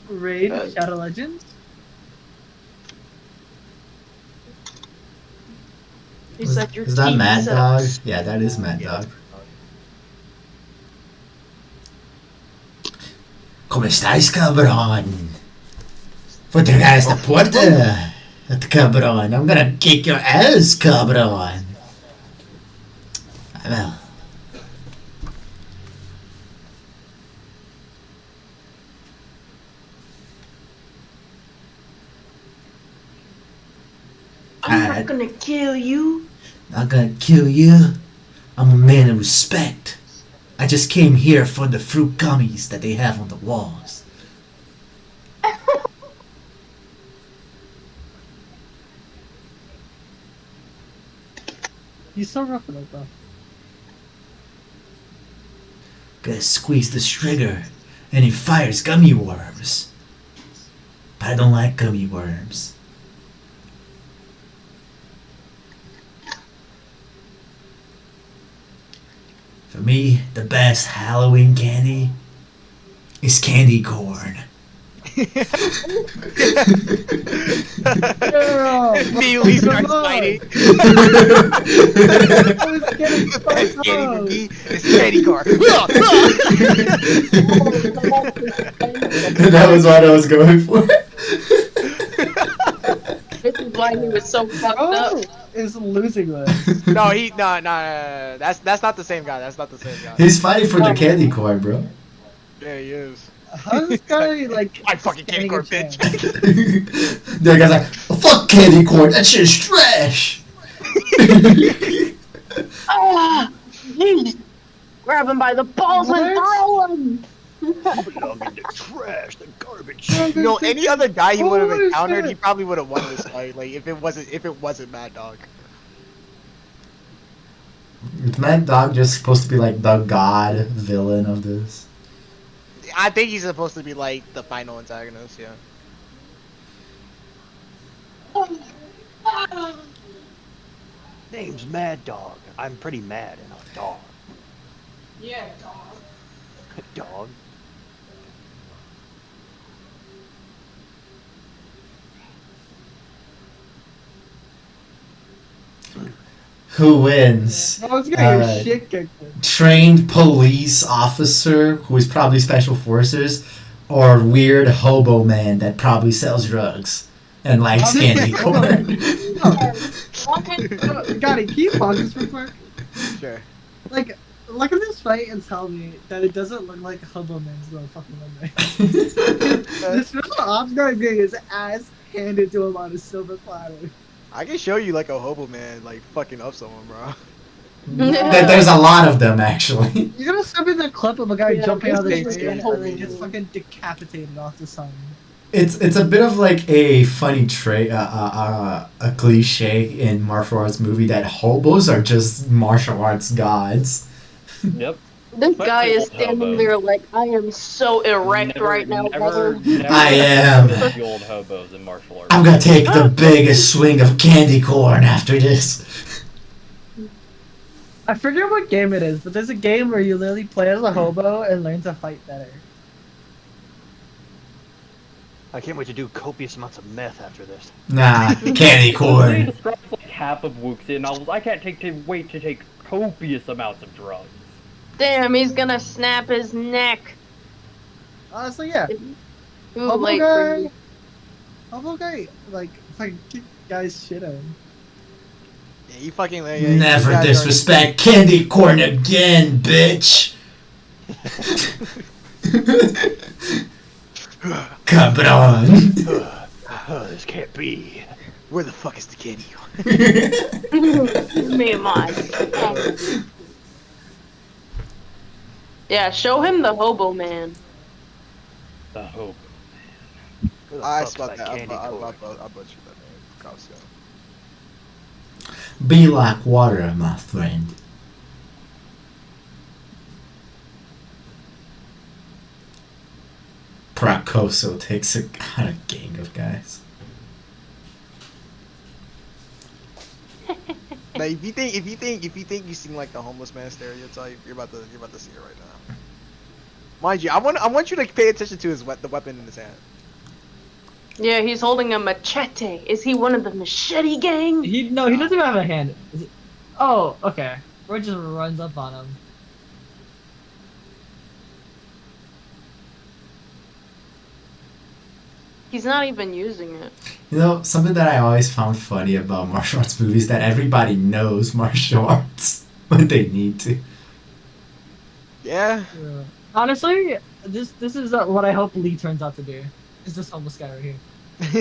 Raid Shadow Legends. He said your Is that team Mad Dog? sucks. Yeah, that is Mad Dog. ¿Cómo estáis, cabrón? Futuras la puerta. Cabrón, I'm gonna kick your ass, cabrón. I know. I'm not gonna kill you. Not gonna kill you. I'm a man of respect. I just came here for the fruit gummies that they have on the walls. He's so rough about that. Gotta squeeze the trigger, and he fires gummy worms. But I don't like gummy worms. For me, the best Halloween candy is candy corn. Immediately starts fighting. The best candy for me is candy corn. That was what I was going for. This is why he was so fucked up. Is losing this. No, no. That's not the same guy. That's not the same guy. He's fighting for the candy corn, bro. Yeah, he is. How's this guy like? I fucking candy corn, bitch. The guy's like, fuck candy corn, that shit's trash. Ah, jeez. Grab him by the balls and throw him. Belong in the trash, the garbage. You know, any other guy he would have Holy encountered, shit. he probably would have won this fight. Like if it wasn't Mad Dog. Is Mad Dog just supposed to be like the god villain of this? I think he's supposed to be like the final antagonist. Yeah. Name's Mad Dog. I'm pretty mad and a dog. Yeah, dog. Dog. Who wins? I was gonna Uh, get shit kicked. Trained police officer who is probably special forces, or weird hobo man that probably sells drugs and likes candy corn. Got it. Can you pause this real quick? Sure. Like, look at this fight and tell me that it doesn't look like Hobo Man's gonna fucking win. This special ops guy is getting his ass handed to him on a silver platter. I can show you like a hobo man like fucking up someone, bro. There's a lot of them actually. You're gonna send me the clip of a guy Yeah, jumping out of the this tree is and he gets fucking decapitated off the sun. It's a bit of like a funny a cliche in martial arts movie that hobos are just martial arts gods. Yep. This guy is Old standing hobos. there like, I am so erect right now, brother. I am. The old hobos in martial arts. I'm gonna take the biggest swing of candy corn after this. I forget what game it is, but there's a game where you literally play as a hobo and learn to fight better. I can't wait to do copious amounts of meth after this. Nah, candy He corn. describes like half of Wuxia novels. I can't wait to take copious amounts of drugs. Damn, he's gonna snap his neck. Honestly, yeah. Too Hobo late for guy. you. Hobo guy, like kick guys shit out of him. Yeah, you fucking Never disrespect candy corn again, bitch. Cabron. This can't be. Where the fuck is the candy? Me and mine. Yeah, show him the hobo man. The hope. Where the I fuck's spot that. candy I corn? butchered that name. Costco. Be like water, my friend. Pracoso takes out a gang of guys. Now, if you think you seem like the homeless man stereotype, you're about to see it right now. Mind you, I want you to pay attention to the weapon in his hand. Yeah, he's holding a machete. Is he one of the machete gang? He doesn't even have a hand. Oh, okay. Roy just runs up on him. He's not even using it. You know, something that I always found funny about martial arts movies is that everybody knows martial arts when they need to. Yeah. Honestly, this is what I hope Lee turns out to do. Is this homeless guy right here?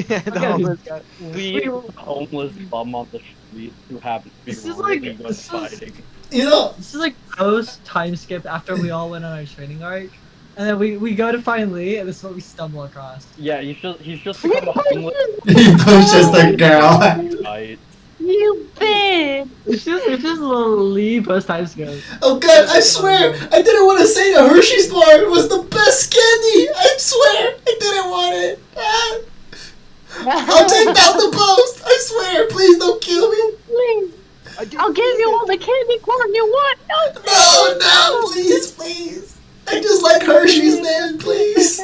Yeah, the Okay. homeless guy. We homeless bum on the street who happens to be This is really like- good this is- fighting. You know, This is like post time skip after we all went on our training arc, and then we go to find Lee, and this is what we stumble across. Yeah, he's just become a homeless he pushes the girl. guy. You bitch! It's just little Lee post time skip. Oh god, I swear, I didn't want to say the Hershey's bar was the best candy. I swear, I didn't want it. Ah. I'll take down the post. I swear, please don't kill me. Please, I'll give you all the candy corn you want. No, please, please. I just like Hershey's, man, please.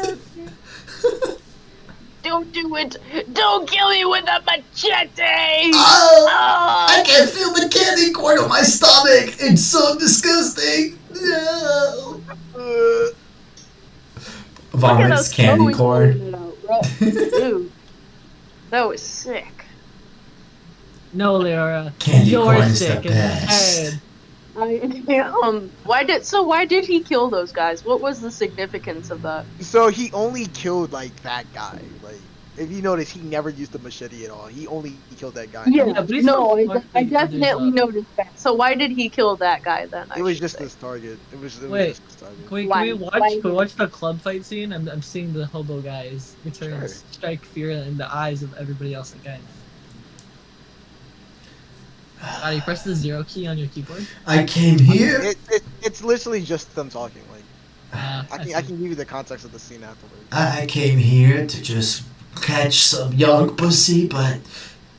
Don't do it! Don't kill me with a machete! Oh, Ah! I can feel the candy corn on my stomach. It's so disgusting. No. Look at Vomits us candy totally corn. clearing it out, bro. Dude, that was sick. No, Leora. Candy You're corn is the sick in the best. head. Why did he kill those guys? What was the significance of that? So he only killed like that guy. Like if you notice, he never used the machete at all. He only killed that guy. Yeah, but he's no, so I fucking definitely others up. noticed that. So why did he kill that guy then? It was just his target. It was Wait. just his target. Can we Why? watch the club fight scene? I'm seeing the hobo guys return Sure. strike fear in the eyes of everybody else again. You press the 0 key on your keyboard. I came here. It's literally just them talking. Like I see. can give you the context of the scene afterwards. I came here to just catch some young pussy, but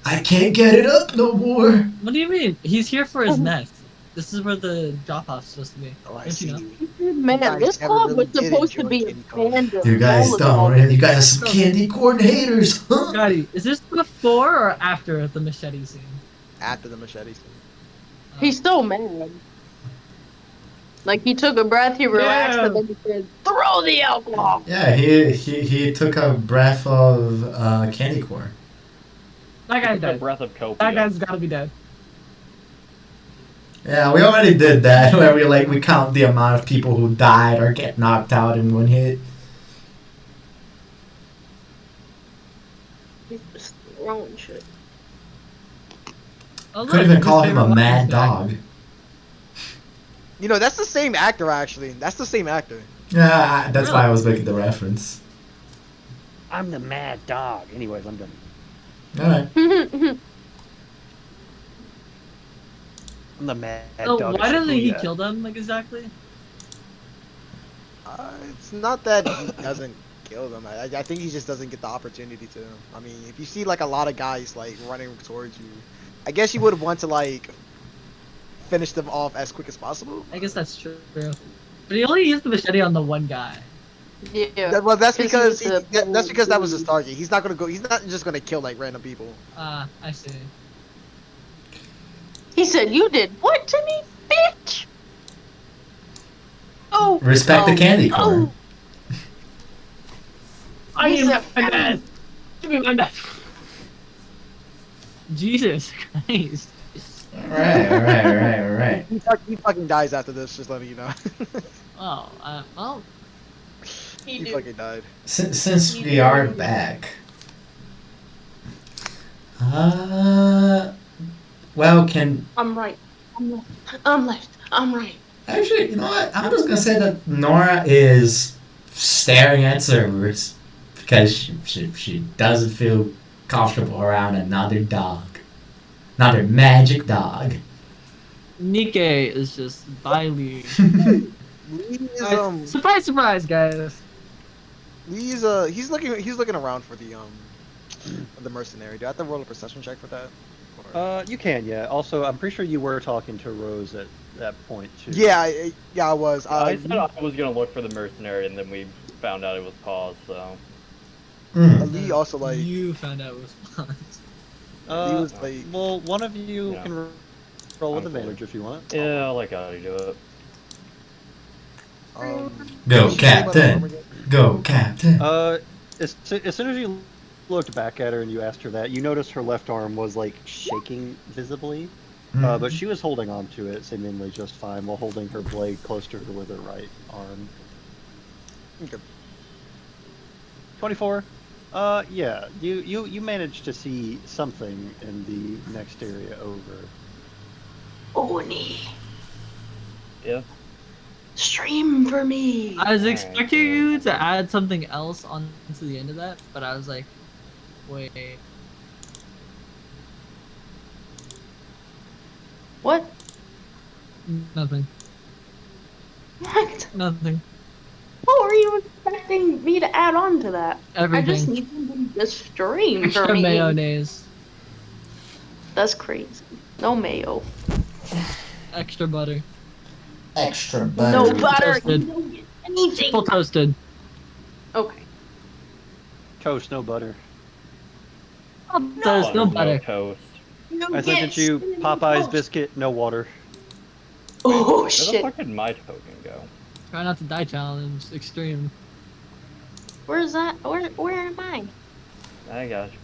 I can't get it up no more. What do you mean? He's here for his nest. This is where the drop-off's supposed to be. Oh, I Don't see. you know? Man, guys this never club really was did supposed to enjoy be candy corn. abandoned. You guys don't. You guys are some candy corn haters, huh? Scotty, is this before or after the machete scene? After the machete scene. He's so mad. Like he took a breath, he relaxed, and then he said, "Throw the alcohol." Yeah, he took a breath of candy corn. That guy's A dead. breath of That copium. guy's gotta be dead. Yeah, we already did that where we count the amount of people who died or get knocked out in one hit. He's just throwing shit. Oh, Could look, even his call him a favorite mad weapon's back. dog. You know, that's the same actor actually. That's the same actor. Yeah, that's why I was making the reference. I'm the mad dog. Anyways, I'm done. Alright. I'm the mad So dog. why doesn't he Shibuya. kill them, like, exactly? It's not that he doesn't kill them. I think he just doesn't get the opportunity to. I mean, if you see like a lot of guys like running towards you, I guess you would want to like finish them off as quick as possible. I guess that's true. But he only used the machete on the one guy. Yeah. Well, that's Because because he's a that's because that was his target. He's not gonna go. He's not just gonna kill like random people. Ah, I see. He said, "You did what to me, bitch?" Oh. Respect the candy corn. I He's need a my bed. Give me my bed. Jesus Christ. Alright. He fucking dies after this. Just letting you know. Oh, well, He fucking died. Since we are back. Well, can... I'm right. I'm left. I'm left. I'm right. Actually, you know what? I'm just gonna say that Nora is staring at servers because she doesn't feel comfortable around another dog. Another magic dog. Nikkei is just Bailey. Lee is Surprise, surprise, guys. he's looking around for the mercenary. Do I have to roll a perception check for that? Or- You can, yeah. Also, I'm pretty sure you were talking to Rose at that point too. Yeah, I was. I said I was gonna look for the mercenary, and then we found out it was paused. So Lee also like You found out it was Pons. Lee was like well, one of you Yeah. can roll with I'm advantage if you want. yeah, I'll let Gotti do it. Go, what'd she say about the Captain. armor again? Go, Captain. As soon as you looked back at her and you asked her that, you noticed her left arm was like shaking visibly, but she was holding on to it seemingly just fine while holding her blade close to her with her right arm. Okay. 24. Yeah, you managed to see something in the next area over. Oni. Yeah. Stream for me. I was expecting you to add something else on to the end of that, but I was like, wait. What? Nothing. What? Nothing. What were you expecting me to add on to that? Everything. I just need something to stream for Extra me. mayonnaise. That's crazy. No mayo. Extra butter. Extra No butter. butter. Toasted. You don't get anything. Triple toasted. Okay. Toast, no butter. Toast, no butter. toast. You I get sent you cinnamon Popeye's toast. biscuit, no water. Oh Where the shit. fuck did my token go? Try not to die challenge. Extreme. Where's that? Where am I? I got you.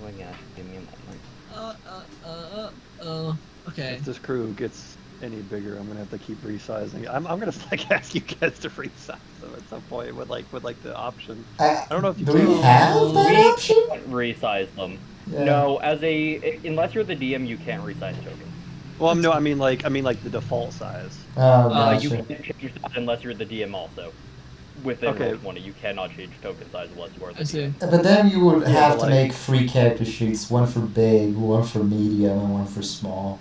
Give me a moment. Okay. If this crew gets any bigger, I'm gonna have to keep resizing. I'm gonna like ask you guys to resize them at some point with like the option. I don't know if you Do we can. have that We option? can't resize them. Yeah. No, unless you're the DM, you can't resize tokens. Well, no, I mean like the default size. Oh, You gotcha. can't change that unless you're the DM also. Within Okay. Roll20, you cannot change token size unless you are the I see. DM. But then you would Yeah, have to like- make 3 character sheets, one for big, one for medium, and one for small.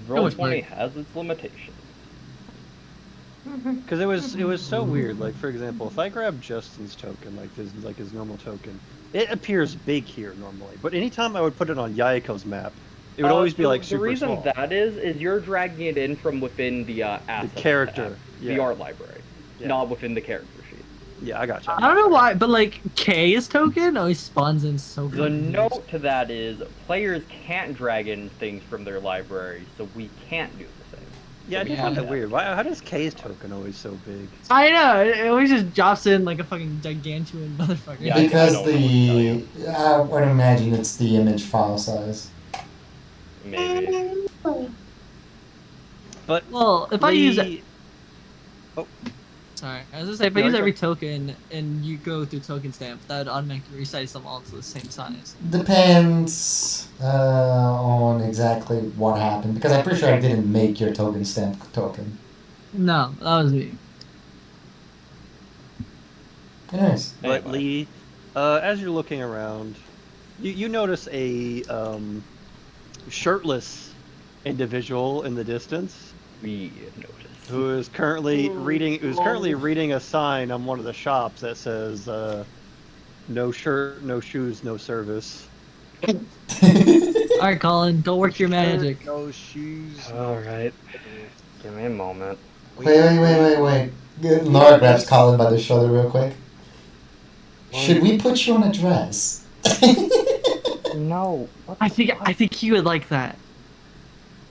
Roll20 has its limitations. Because it was so weird. Like for example, if I grab Justin's token, like his normal token, it appears big here normally. But anytime I would put it on Yaiko's map, it would always be like super The reason small. that is you're dragging it in from within the assets character, tab, yeah. the art library, Yeah. not within the character sheet. Yeah, I got you. I don't know why, but like K's token always spawns in so. The fucking note to that is players can't drag in things from their library, so we can't do the same. Yeah, I So do we find have that to weird. have Why? How does K's token always so big? I know, it always just drops in like a fucking gigantuan motherfucker. Yeah, I Because don't know what to tell you. I would imagine it's the image file size. Maybe. But Well, if I use it. Lee- Sorry, I was gonna say, if I No, use you're every token and you go through token stamp, that would automatically resize them all to the same size. Depends on exactly what happened. Because I'm pretty sure I didn't make your token stamp token. No, that was me. Anyways. But Anyway. Lee, as you're looking around, you notice a shirtless individual in the distance We noticed. who is currently reading a sign on one of the shops that says "No shirt, no shoes, no service." Alright, Colin, go work your magic. No shoes. Alright. Give me a moment. Wait. Nora grabs Colin by the shoulder real quick. Should we put you on a dress? No. What I the think fuck? he would like that.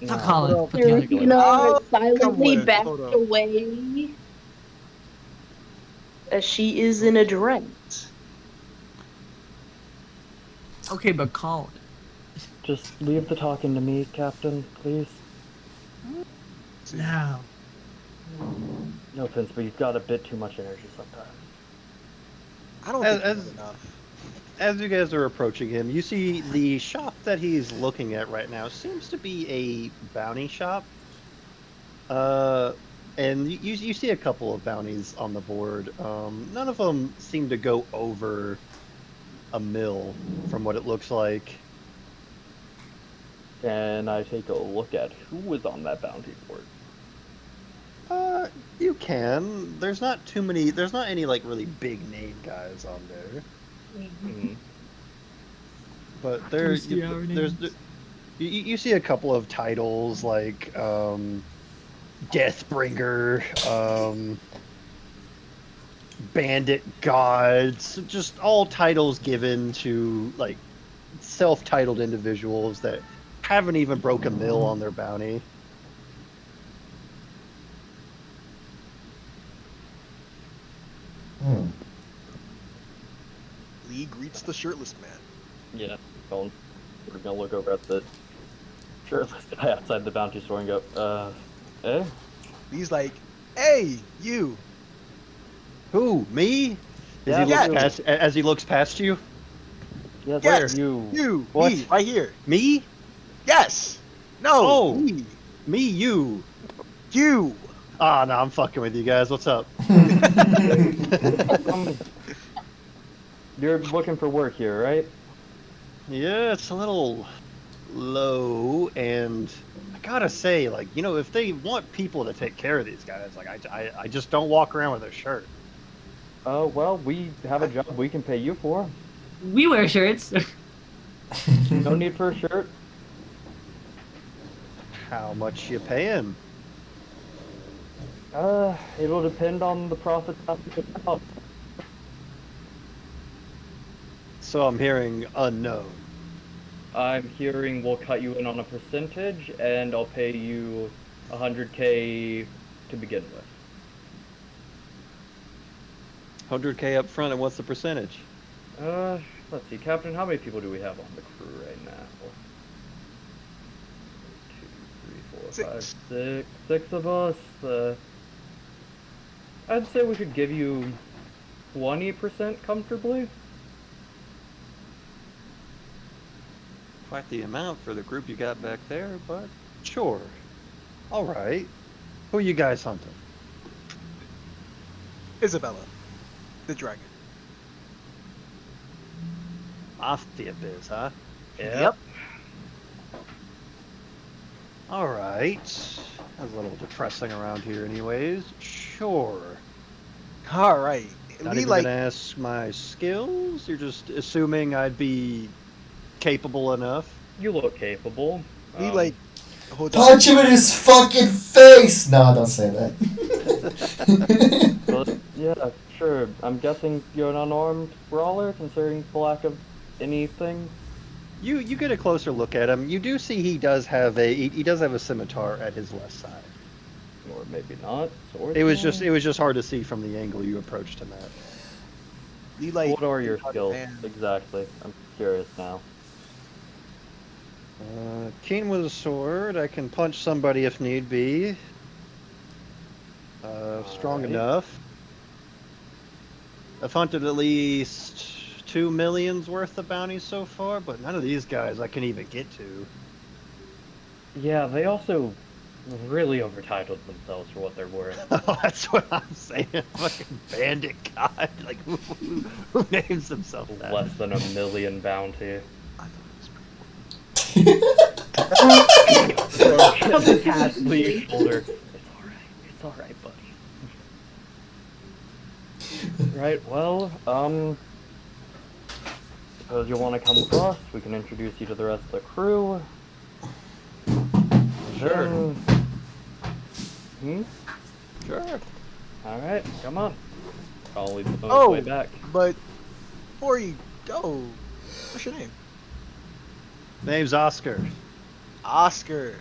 Not No. Colin, Well, but the other you guy. Nora come silently with, backed hold up. away as she is in a dress. Okay, but Colin. Just leave the talking to me, Captain, please. No. No offense, but you've got a bit too much energy sometimes. I don't think As- you have enough. As you guys are approaching him, you see the shop that he's looking at right now seems to be a bounty shop. And you see a couple of bounties on the board. None of them seem to go over a mil, from what it looks like. Can I take a look at who was on that bounty board? You can. There's not too many. There's not any like really big name guys on there. Mm-hmm. But there's see our names? you see a couple of titles like Deathbringer, Bandit Gods, just all titles given to like self-titled individuals that haven't even broke a mill on their bounty. Hmm. Lee greets the shirtless man. Yeah, we're gonna look over at the shirtless guy outside the bounty store and go, eh? He's like, "Hey, you." Who? Me? Yeah, As he looks past you? Yes, Yes, you. You. What? Me, right here. Me? Yes. No. Oh. Me. Me? You? You. Ah, no, I'm fucking with you guys. What's up? You're looking for work here, right? Yeah, it's a little low, and I gotta say, like, you know, if they want people to take care of these guys, like, I just don't walk around with a shirt. Well, we have a job we can pay you for. We wear shirts. No need for a shirt. How much you paying? It'll depend on the profit after the job. So I'm hearing unknown. I'm hearing we'll cut you in on a percentage, and I'll pay you 100K to begin with. 100K up front, and what's the percentage? Let's see, Captain, how many people do we have on the crew right now? 1, 2, 3, 4, 5, 6. 6 of us. I'd say we could give you 20% comfortably. Quite the amount for the group you got back there, but sure. All right. Who are you guys hunting? Isabella, the dragon. Mafia biz, huh? Yep. All right. That's a little depressing around here, anyways. Sure. All right. Not Lee even like gonna ask my skills. You're just assuming I'd be capable enough. You look capable. Lee like hold on. Punch him in his fucking face! No, don't say that. Yeah, sure. I'm guessing you're an unarmed brawler, considering the lack of anything. You get a closer look at him. You do see he does have a scimitar at his left side. Or maybe not. It was Swordsman? just hard to see from the angle you approached him at. Lee like What are your takes out his skills hand. exactly? I'm curious now. Keen with a sword. I can punch somebody if need be. Strong Alright. enough. I've hunted at least 2 millions worth of bounties so far, but none of these guys I can even get to. Yeah, they also really overtitled themselves for what they're worth. That's what I'm saying. Fucking bandit god. Like, who names themselves that? Less than 1 million bounty. Past Lee's shoulder. It's alright, buddy. Right, well, suppose you'll want to come with us. We can introduce you to the rest of the crew. Sure. Sure. Alright, come on. I'll lead the Oh, way back. but before you go, what's your name? Name's Oscar. Oscar.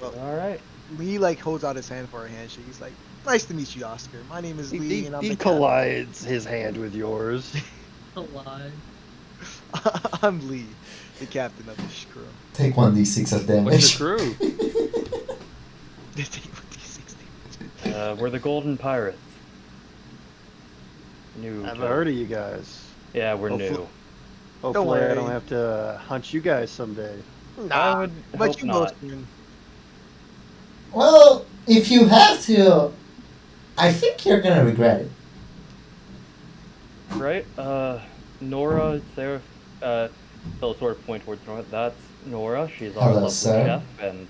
Well, Alright. Lee like holds out his hand for a handshake. He's like, "Nice to meet you, Oscar. My name is Lee, and I'm He the captain." collides his hand with yours. A lie. I'm Lee, the captain of this crew. Take 1d6 of damage. What's your crew? We're the Golden Pirates. New. I've heard of you guys. Yeah, we're Hopefully- new. Hopefully I don't worry. have to hunt you guys someday. Nah, would but hope you not. both win. Well, if you have to, I think you're gonna regret it. Right? Nora, Sarah, they'll sort of point towards Nora. That's Nora. She's our Hello, lovely sir. chef and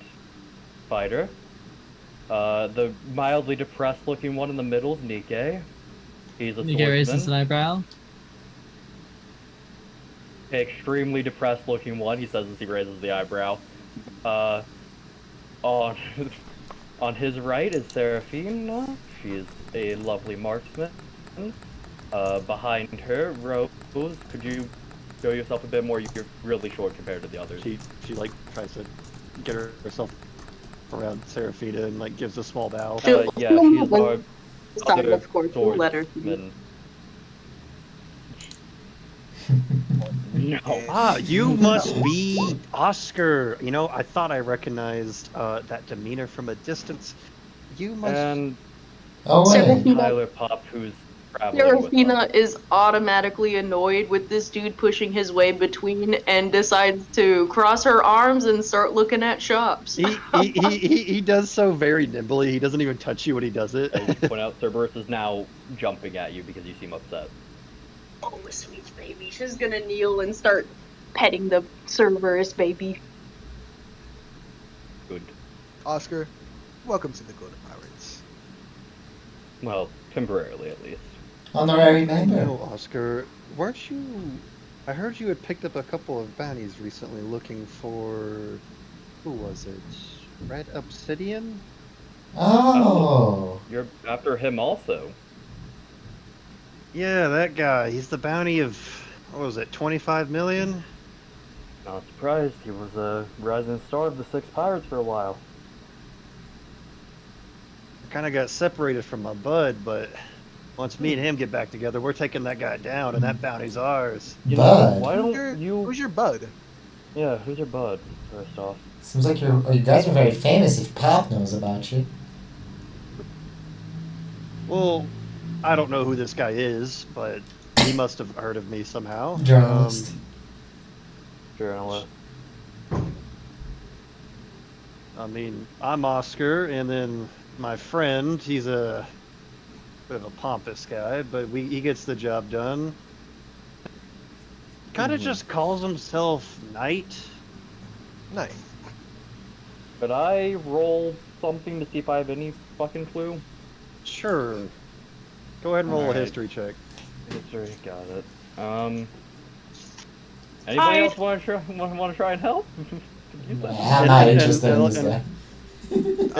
fighter. The mildly depressed looking one in the middle is Nikkei. He's a You get racist an swordsman. eyebrow? Extremely depressed looking one, he says as he raises the eyebrow. On on his right is Seraphina. She is a lovely marksman. Behind her, Rose. Could you show yourself a bit more? You're really short compared to the others. She like tries to get herself around Seraphina and like gives a small bow. Yeah, she's our Sorry, other of course, we'll let her. swordsman. No. Ah, you must be Oscar. You know, I thought I recognized that demeanor from a distance. You must. And Oh wait. Seraphina- Tyler Pop, who's traveling with Seraphina us. is automatically annoyed with this dude pushing his way between and decides to cross her arms and start looking at shops. He does so very nimbly. He doesn't even touch you when he does it. As you point out, Cerberus is now jumping at you because you seem upset. Oh, sweet baby. She's gonna kneel and start petting the Cerberus baby. Good. Oscar, welcome to the Golden Pirates. Well, temporarily at least. Honorary member. No, Oscar, weren't you? I heard you had picked up a couple of bounties recently looking for. Who was it? Red Obsidian? Oh. You're after him also. Yeah, that guy. He's the bounty of. What was it? 25 million? Not surprised. He was a rising star of the Six Pirates for a while. I kind of got separated from my bud, but once me and him get back together, we're taking that guy down, and that bounty's ours. You Bud. know, why Who's your, don't you? who's your bud? Yeah, who's your bud? First off. Seems like you guys are very famous if Pop knows about you. Well, I don't know who this guy is, but he must have heard of me somehow. Journalist. Journalist. I mean, I'm Oscar, and then my friend, he's a bit of a pompous guy, but he gets the job done. Kind of just calls himself Knight. Nice. Could I roll something to see if I have any fucking clue? Sure. Go ahead and roll a Alright. history check. History, got it. Anybody else want to try and help? Use that. I'm not And- interested in and- this and- guy.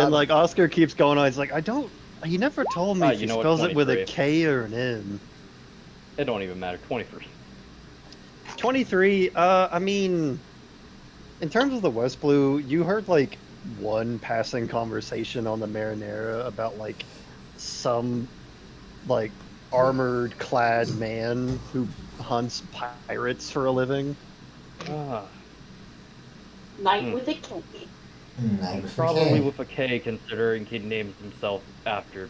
And like Oscar keeps going on, he's like, I He never told me if you he know what, spells it with a 23. K or an N. It don't even matter. 23. 23, I mean, in terms of the West Blue, you heard like one passing conversation on the Marinera about like some like armored clad man who hunts pirates for a living. Ah, Night Hmm. with a K. Night with a probably K. with a K, considering he names himself after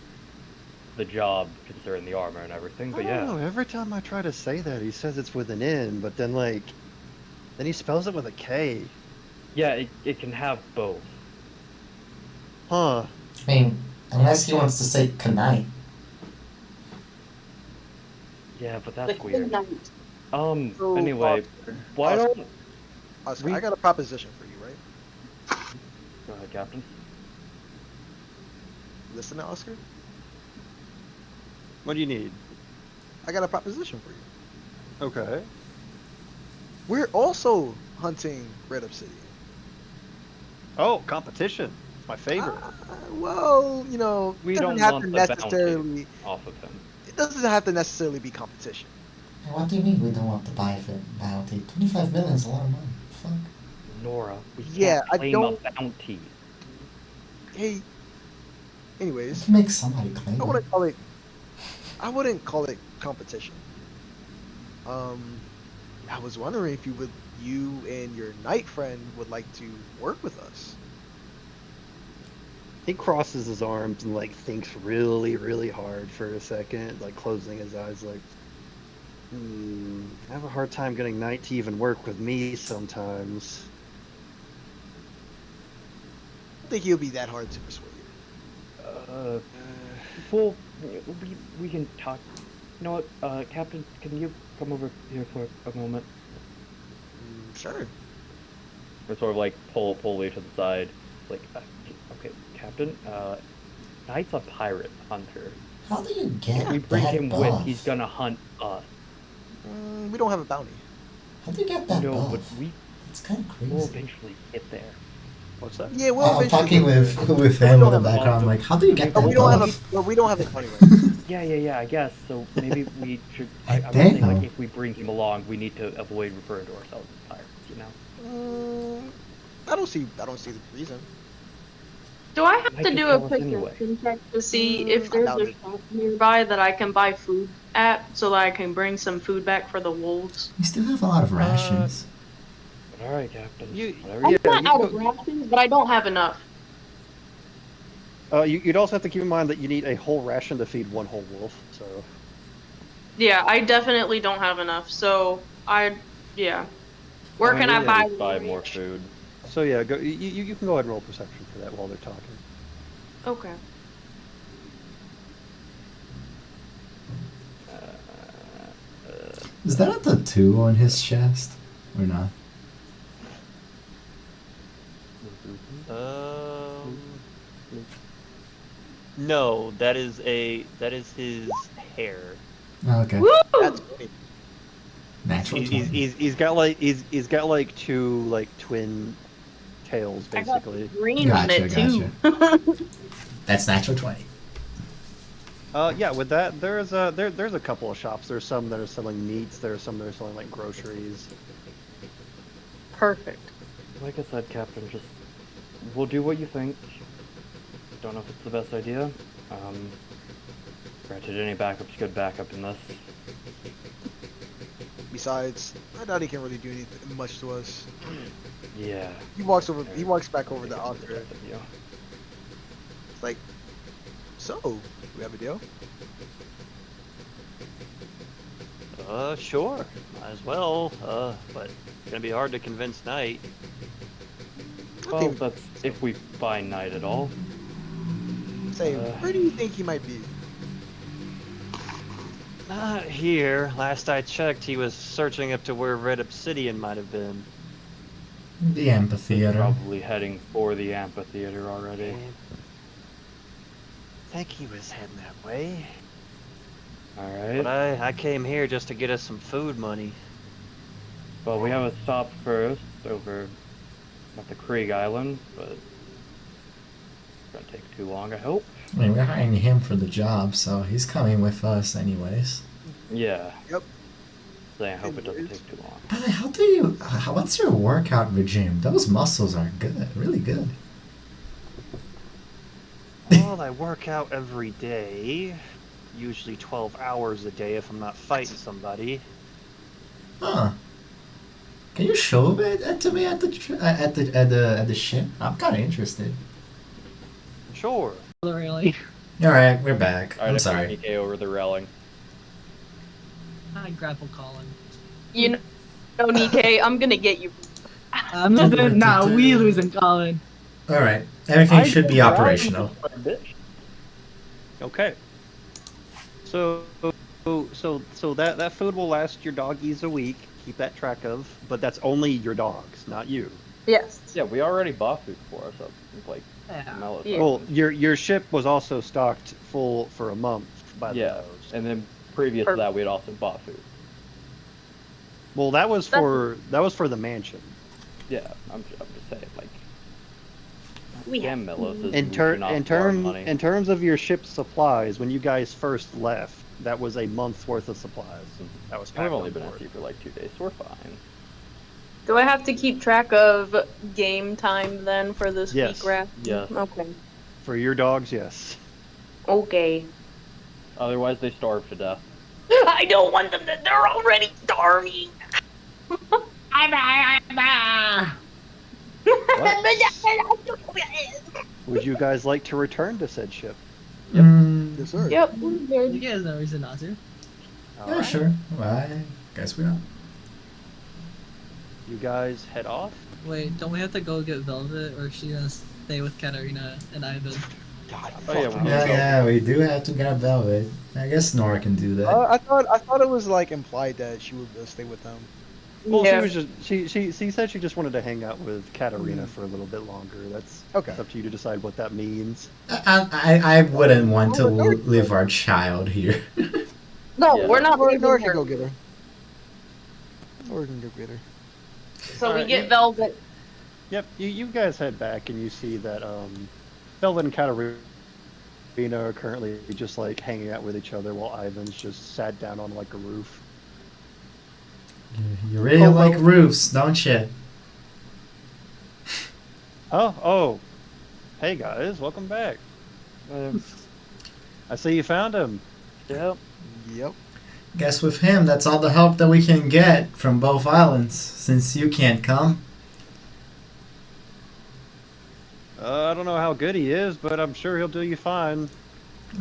the job, considering the armor and everything. I But don't yeah, know. Every time I try to say that, he says it's with an N, but then then he spells it with a K. yeah, it can have both. Huh. I mean, unless he wants to say Knight. Yeah, but The that's weird. Knight. Anyway, why Oscar. don't Oscar, we- I got a proposition for you, right? go ahead, Captain? Listen to Oscar. What do you need? I got a proposition for you. Okay. We're also hunting Red Obsidian. Oh, competition. It's my favorite. Well, you know, We it doesn't don't have want to the necessarily. bounty off of him. It doesn't have to necessarily be competition. What do you mean we don't want to buy the bounty? 25 million is a lot of money. Fuck. Nora, we Yeah, can't I claim don't- a bounty. Hey. We Anyways, can make somebody claim I it. wouldn't call it. I wouldn't call it competition. I was wondering if you and your knight friend would like to work with us. He crosses his arms and like thinks really, really hard for a second, like closing his eyes, like, I have a hard time getting Knight to even work with me sometimes. I don't think he'll be that hard to persuade. Well, we can talk. You know what, Captain, can you come over here for a moment? Sure. Or sort of like pull Lee to the side. Like, okay, Captain, Knight's a pirate hunter. How do you get If we bring that him buff? with, he's gonna hunt us. We don't have a bounty. How do you get that No, buff? but It's kind of crazy. we'll eventually get there. What's that? Yeah, we'll I'm eventually talking get there. with We him don't in the have a background. bounty. Like, how do you get But that We don't have buff? a. Well, we don't have a bounty right Yeah, I guess. So maybe we should. I would Damn. say, like, if we bring him along, we need to avoid referring to ourselves as pirates. You know. now. I don't see the reason. Do I have Might to just do a tell us anyway. perception check to see if I there's doubt a it. shop nearby that I can buy food at so that I can bring some food back for the wolves? We still have a lot of rations. But all right, Captain. You- Whatever. I'm Yeah, not you out go- of rations, but I don't have enough. You'd also have to keep in mind that you need a whole ration to feed one whole wolf. So Yeah, I definitely don't have enough. So yeah. Where I mean, can I we buy? can buy more food? yeah, go. You can go ahead and roll perception for that while they're talking. Okay. Is that a tattoo on his chest? Or not? No, that is his hair. Oh, okay. Woo! That's great. Natural 20. He's got like two like twin tails I got basically. green on Gotcha, it too. That's natural 20. Yeah, with that there's a couple of shops. There's some that are selling meats. There's some that are selling like groceries. Perfect. Like I said, Captain, just we'll do what you think. Don't know if it's the best idea. Granted, any backup's good backup in this. Besides, I doubt he can really do anything much to us. Yeah. He walks back over to Oscar. Yeah. It's like, so we have a deal. Sure, might as well. But it's gonna be hard to convince Knight. Well, that's if we find Knight at all. Say, where do you think he might be? Not here. Last I checked, he was searching up to where Red Obsidian might have been. The amphitheater. Probably heading for the amphitheater already. I think he was heading that way. Alright. But I came here just to get us some food money. Well, we have a stop first over at the Krieg Island, but gonna take too long, I hope. I mean, we're hiring him for the job, so he's coming with us anyways. Yeah. Yep. So I hope it doesn't Anyways. take too long. But how do you? What's your workout regime? Those muscles are good, really good. Well, I work out every day, usually 12 hours a day if I'm not fighting somebody. Huh? Can you show it to me at the ship? I'm kind of interested. Sure. Really. All right, we're back. Alright, I'm I sorry. put Nikkei over the railing. I grapple Colin. You know, Nikkei, I'm gonna get you. I'm losing. Nah, we losing Colin. All right, everything should be I- operational. Bitch. Okay. So that food will last your doggies a week. Keep that track of, but that's only your dogs, not you. Yes. Yeah, we already bought food for us. So, like, Yeah. Mellow Yeah. Well, your ship was also stocked full for a month by the Yeah, nose. and then previous to that, we had also bought food. Well, that was for the mansion. Yeah, I'm just saying, like, We damn Mellows is In money. terms of your ship's supplies, when you guys first left, that was a month's worth of supplies. That was We've packed only on been board. at sea for like 2 days, so we're fine. Do I have to keep track of game time then for this Yes. week, Raph? Yes. Okay. For your dogs, yes. Okay. Otherwise, they starve to death. I don't want them to. They're already starving. Would you guys like to return to said ship? Yep. Yes, sir. Yep. You guys no reason not to. Yeah, Alright. sure. Well, I guess we are. You guys head off. Wait, don't we have to go get Velvet, or is she gonna stay with Katarina and Ivan? God, Oh, yeah, fuck. we Yeah, we do have to get Velvet. I guess Nora can do that. I thought it was like implied that she would stay with them. Well, Yeah. she was just she said she just wanted to hang out with Katarina for a little bit longer. That's Okay. up to you to decide what that means. I wouldn't want to leave our child here. No, Yeah. we're not Nora leaving can her. go get her. Nora can go get her. So we Alright, get you- Velvet. Yep, you guys head back and you see that Velvet and Katarina are currently just like hanging out with each other while Ivan's just sat down on like a roof. You really like roofs, don't you? Oh, hey guys, welcome back. I see you found him. Yep. Yep. Guess with him, that's all the help that we can get from both islands, since you can't come. I don't know how good he is, but I'm sure he'll do you fine.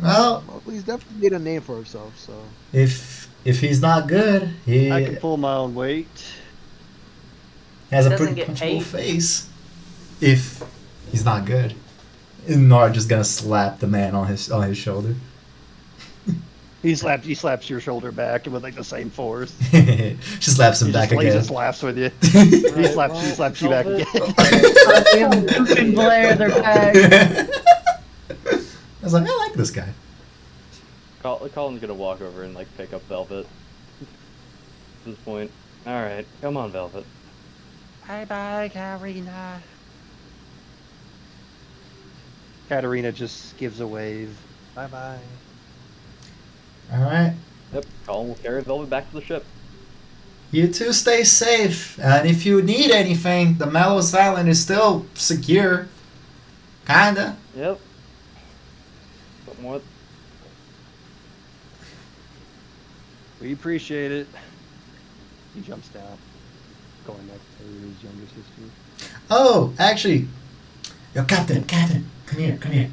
Well, Well, he's definitely made a name for himself. So if he's not good, he I can pull my own weight. has a Doesn't pretty get punchable paid. face. If he's not good, and Nora just gonna slap the man on his shoulder. He slaps your shoulder back with like the same force. She slaps him He back just, he again. just laughs with you. He slaps you back again. Fucking Blair, they're back. I was like, I like this guy. Colin's gonna walk over and like pick up Velvet. At this point. Alright, come on, Velvet. Bye, Katarina. Katarina just gives a wave. Bye. All right. Yep, Colin will carry Velvet back to the ship. You two stay safe, and if you need anything, the Mallows Island is still secure. Kinda. Yep. Somewhat. We appreciate it. He jumps down, going next to his younger sister. Oh, actually, yo, Captain, come here. Come here.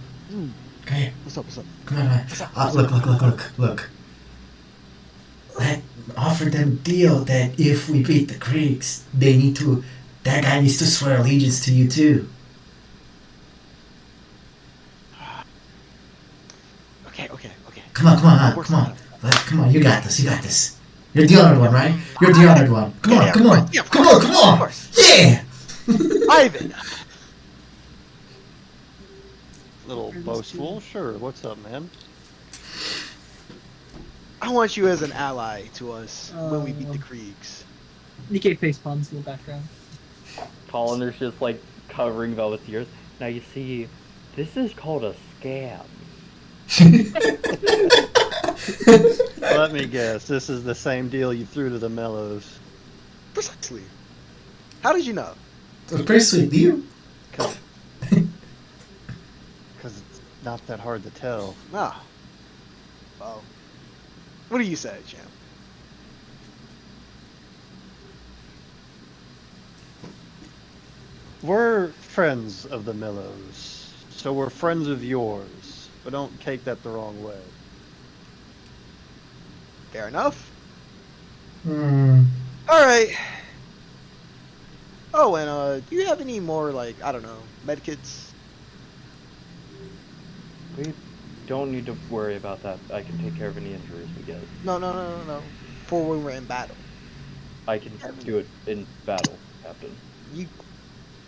what's up? Come on. Look. I offered them a deal that if we beat the Creeks, that guy needs to swear allegiance to you too. Okay. Come on, you got this. You're the honored one, right? You're the honored one. Come on. Yeah, Come on. Of course. Yeah! Ivan. Little boastful, sure. What's up, man? I want you as an ally to us when we beat the Kriegs. Nikkei face palms in the background. Colin is just like covering Velvet's ears. Now you see, This is called a scam. Let me guess. This is the same deal you threw to the Mellows. Precisely. How did you know? It's a pretty sweet deal. Because it's not that hard to tell. Ah. Well, what do you say, champ? We're friends of the Mellows, so we're friends of yours. But don't take that the wrong way. Fair enough. Hmm. All right. Oh, and do you have any more, like, I don't know, medkits? We don't need to worry about that. I can take care of any injuries we get. No. For when we're in battle. I can do it in battle, Captain.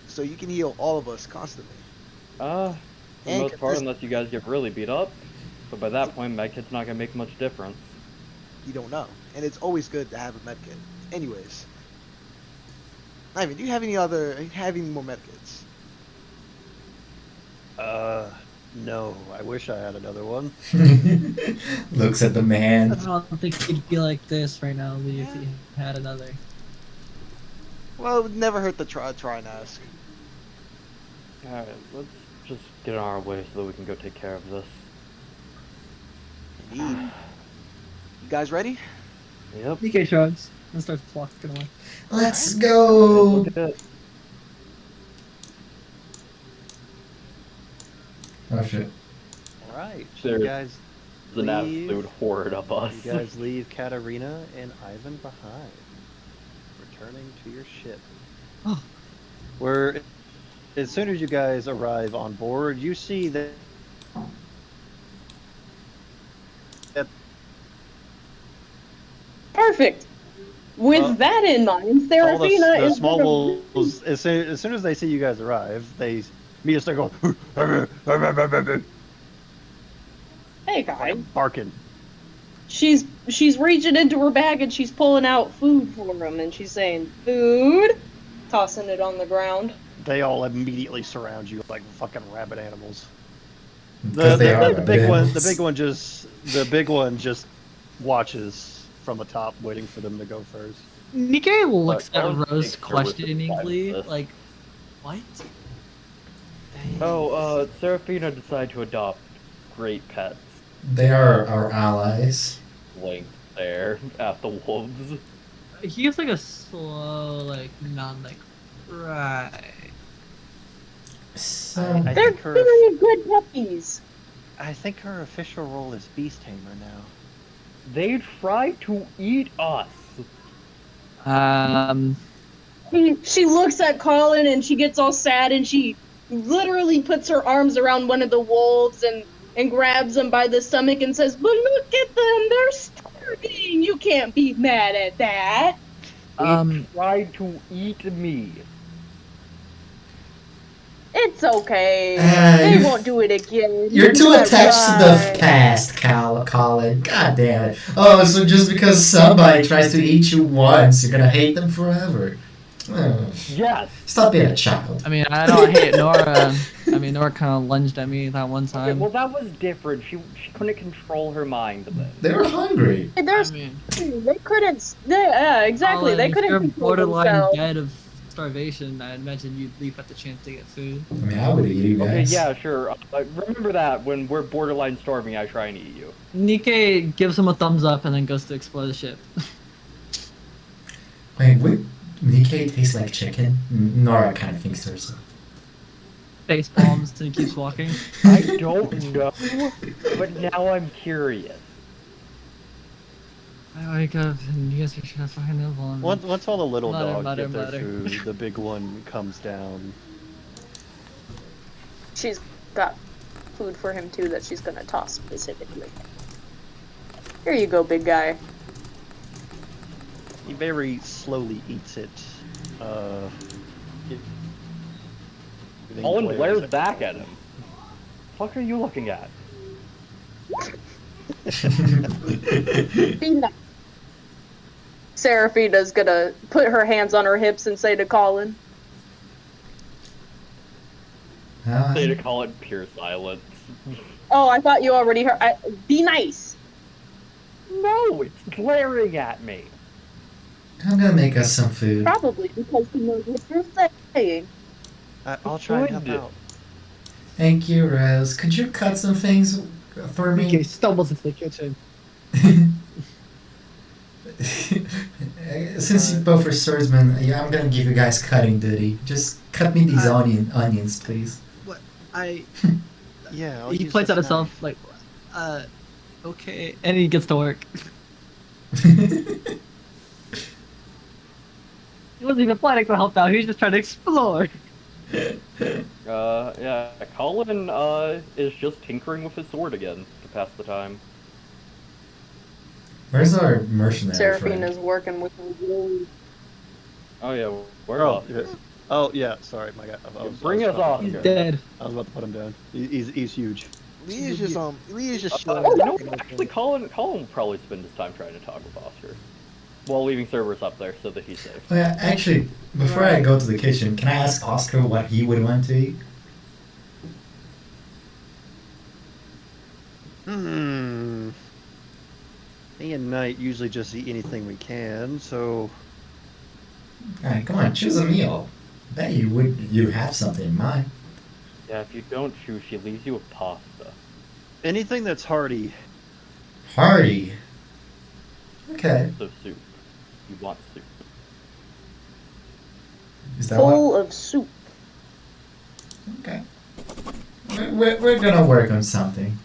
So you can heal all of us constantly. For the And most part, unless you guys get really beat up. But by that point, medkit's not gonna make much difference. You don't know, and it's always good to have a medkit. Anyways, Ivan, do you have any more medkits? No. I wish I had another one. Looks at the I man. don't think he'd be like this right now, Lee, if he had another. Well, it would never hurt to try and ask. Alright, let's just get on our way so that we can go take care of this. Indeed. You guys ready? Yep. DK shrugs and starts walking away. Let's go. Look at it. Oh shit. All right. So There's you guys an leave. absolute horde of us. You guys leave Katarina and Ivan behind, returning to your ship. Oh. Where, as soon as you guys arrive on board, you see that Perfect. With that in mind, all Serafina the is small gonna- wolves, as soon as they see you guys arrive, they immediately start going, Hey guys. barking. She's reaching into her bag and she's pulling out food for him and she's saying, "Food," tossing it on the ground. They all immediately surround you like fucking rabid animals. Because they are The big one, animals. the big one just watches from the top, waiting for them to go first. Nikkei looks But I at don't Rose think there was a questioningly, plan for this. like, what? Oh, Serafina decided to adopt great pets. They are our allies. Link there at the wolves. He gives like a slow, like, non, like, right. So I They're think her, very good puppies. I think her official role is beast tamer now. They tried to eat us. She looks at Colin and she gets all sad and she literally puts her arms around one of the wolves and grabs him by the stomach and says, "But look at them, they're starving. You can't be mad at that." They tried to eat me. It's okay. They They won't do it again. You're too That's attached to the right. past, Colin. God damn it. Oh, so just because somebody tries to eat you once, you're gonna hate them forever. Oh, Yes. stop being a child. I mean, I don't hate Nora. I mean, Nora kind of lunged at me that one Okay, time. well, that was different. She couldn't control her mind then. They were hungry. There's, I mean, they couldn't. Yeah, exactly. Colin, They if couldn't you're control borderline themselves. dead of starvation, I imagine you'd leap at the chance to get food. I mean, I would eat you Okay, guys. yeah, sure. Remember that when we're borderline starving, I try and eat you. Nikkei gives him a thumbs up and then goes to explore the ship. Wait, would Nikkei taste like chicken? Nora kind of thinks to herself. Face palms and he keeps walking. I don't know, but now I'm curious. I wake up and you guys are trying to fucking live on. Once all the little Mutter, dogs mutter, get their mutter. food, the big one comes down. She's got food for him too that she's gonna toss specifically. Here you go, big guy. He very slowly eats it. Colin glares back at him. Fuck are you looking at? Be nice. Serafina's gonna put her hands on her hips and say to Colin, Say to call it pure silence. Oh, I thought you already heard. Be nice. No, it's glaring at me. I'm gonna make us some food. Probably because he knows what you're saying. I'll try and help Good. out. Thank you, Rose. Could you cut some things for Okay, me? stumbles into the kitchen. Since you both are swordsmen, yeah, I'm gonna give you guys cutting duty. Just cut me these onions, please. What? I. Yeah, I'll He use points this at himself knife. like, okay, and he gets to work. He wasn't even planning to help out. He was just trying to explore. Yeah, Colin, is just tinkering with his sword again to pass the time. Where's our mercenary Seraphine friend? is working with me. Oh yeah, where Oh, off? yeah. Oh yeah, sorry, my guy. Bring us off. He's Okay. dead. I was about to put him down. He's huge. Lee is just showing. You know what? Actually, Colin will probably spend his time trying to talk with Oscar while leaving servers up there so that he's safe. Oh, yeah, actually, before I go to the kitchen, can I ask Oscar what he would want to eat? Me and Knight usually just eat anything we can, so Alright, come on, choose a meal. Bet you have something in mind. Yeah, if you don't choose, she leaves you with pasta. anything that's hearty. Hearty. Okay. So soup. You want soup. Is that what? Full of soup. Okay. We're gonna work on something.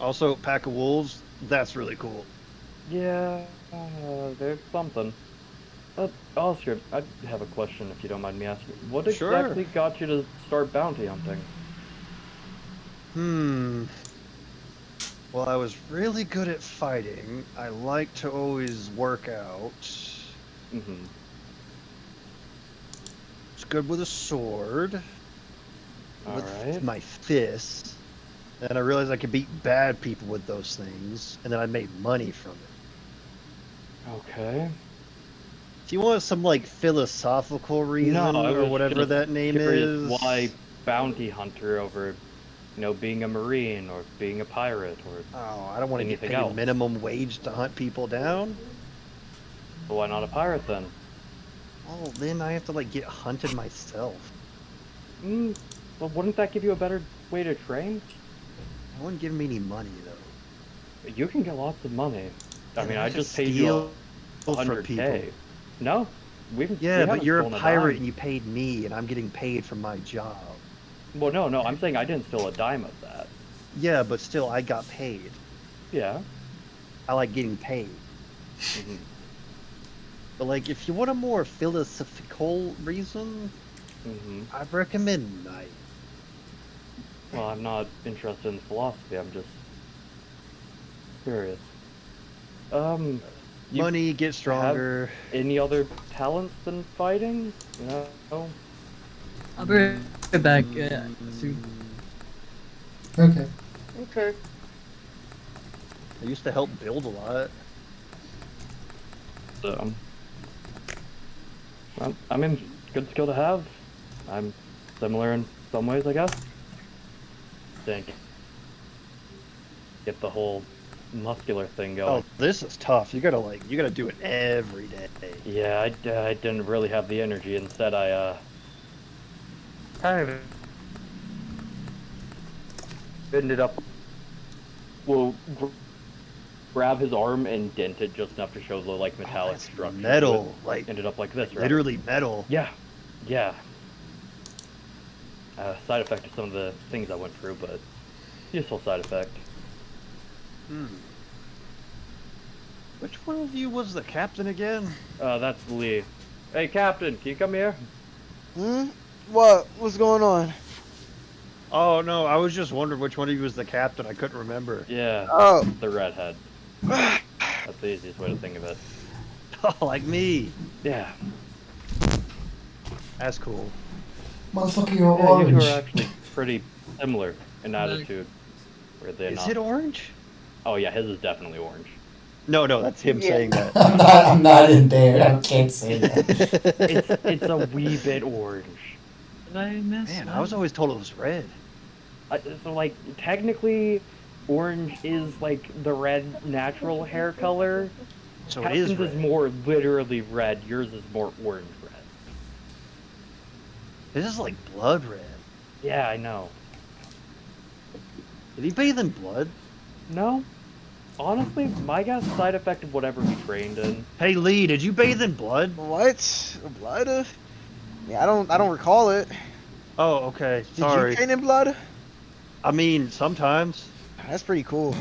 Also, pack of wolves. That's really cool. Yeah, there's something. Oscar, I have a question if you don't mind me asking. What Sure. exactly got you to start bounty hunting? Well, I was really good at fighting. I like to always work out. Mm-hmm. It's good with a sword. With Alright. my fists. And I realized I could beat bad people with those things. And then I made money from it. Okay. If you want some, like, philosophical reason I or was whatever just that name curious is. why bounty hunter over, being a marine or being a pirate or Oh, I don't want to get anything paid else. minimum wage to hunt people down. But why not a pirate then? Oh, then I have to, like, get hunted myself. Well, wouldn't that give you a better way to train? It wouldn't give me any money, though. You can get lots of money. I Yeah, mean, I I could just paid you steal from 100K. people. No, we Yeah, but haven't you're a stolen pirate dime. and you paid me, and I'm getting paid for my job. Well, no, I'm saying I didn't steal a dime of that. Yeah, but still, I got paid. Yeah. I like getting paid. Mhm. But, like, if you want a more philosophical reason, Mhm. I'd recommend Knight. Well, I'm not interested in philosophy. I'm just curious. You Money, get stronger. any other talents than fighting? No. I'll be right back. Soon. Okay. Okay. I used to help build a lot. So, I mean, good skill to have. I'm similar in some ways, I guess. Didn't get the whole muscular thing going. Oh, this is tough. You gotta do it every day. Yeah, I didn't really have the energy. Instead, I kind of ended up grab his arm and dent it just enough to show the metallic That's structure. metal, So it ended up like this, right? Literally metal. Yeah. Side effect of some of the things I went through, but useful side effect. Which one of you was the captain again? That's Lee. Hey, Captain, can you come here? What? What's going on? Oh no, I was just wondering which one of you was the captain. I couldn't remember. Yeah. Oh. The redhead. That's the easiest way to think of it. Oh, like me. Yeah. That's cool. Motherfucker, you're Yeah, you orange. two are actually pretty similar in attitude. Weirdly Is enough. it orange? Oh yeah, his is definitely orange. No, that's him Yeah. saying that. I'm not in there. I can't say that. It's a wee bit orange. Did I miss? Man, I one? was always told it was red. So like technically, orange is like the red natural hair color. So it is Captain's red. is more literally red. Yours is more orange red. This is like blood red. Yeah, I know. Did he bathe in blood? No, honestly, my guess side effect of whatever he trained in. Hey Lee, did you bathe in blood? What? Blood? Yeah, I don't recall it. Oh, okay. Did Sorry. you train in blood? I mean, sometimes. That's pretty cool.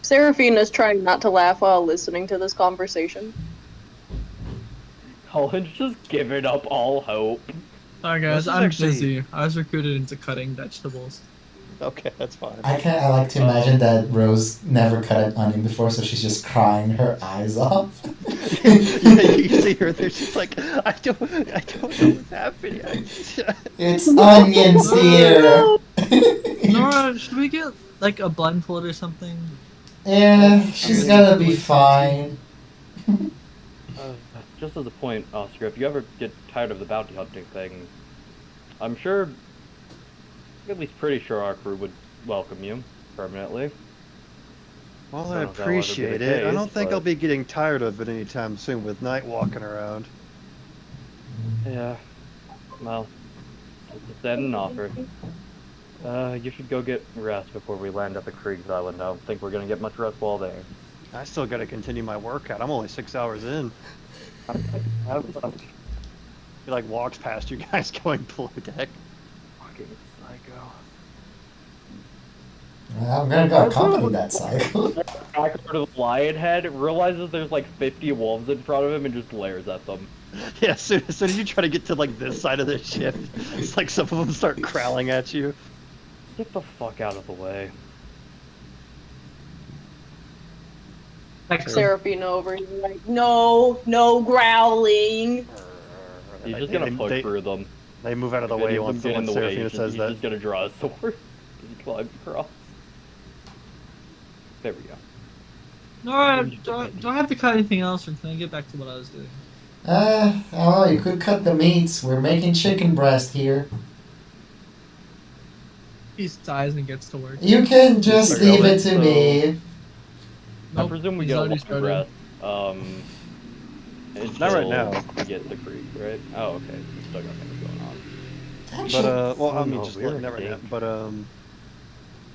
Seraphina's trying not to laugh while listening to this conversation. Colin's just giving up all hope. Sorry This guys, is I'm actually- busy. I was recruited into cutting vegetables. Okay, that's fine. I like to imagine that Rose never cut an onion before, so she's just crying her eyes off. Yeah, you see her there. She's like, I don't know what's happening. It's onions here. Nora, should we get like a blindfold or something? Yeah, she's gonna be fine. Just as a point, Oscar, if you ever get tired of the bounty hunting thing, I'm sure, at least pretty sure our crew would welcome you permanently. Well, So I that'll ever be the appreciate it. I don't case, think but- I'll be getting tired of it anytime soon with Night walking around. Yeah. Well, it's then an offer. You should go get rest before we land at the Kriegs Island. I don't think we're gonna get much rest while there. I still gotta continue my workout. I'm only 6 hours in. He like walks past you guys going below deck. Fucking psycho. I'm gonna go accompany that cycle. Back over to the lion head, realizes there's like 50 wolves in front of him and just glares at them. Yeah, as soon as you try to get to like this side of the ship, it's like some of them start growling at you. Get the fuck out of the way. Like Seraphina over here, like, no growling. He's They- just gonna they- poke they- through them. They move out of the If way any of them once get in the way, Seraphina he's says he's that. just gonna draw a sword as he climbs across. There we go. Nora, do I have to cut anything else, or can I get back to what I was doing? I don't know, you could cut the meats. We're making chicken breast here. He sighs and gets to work. You can just Okay, leave it to so- me. I Nope, presume we he's get a already long started. rest. Not right until now. We get the creek, right? Oh, okay. We still got things going on. But Actually, well, I Oh, mean, no, just we're like, not right now. big.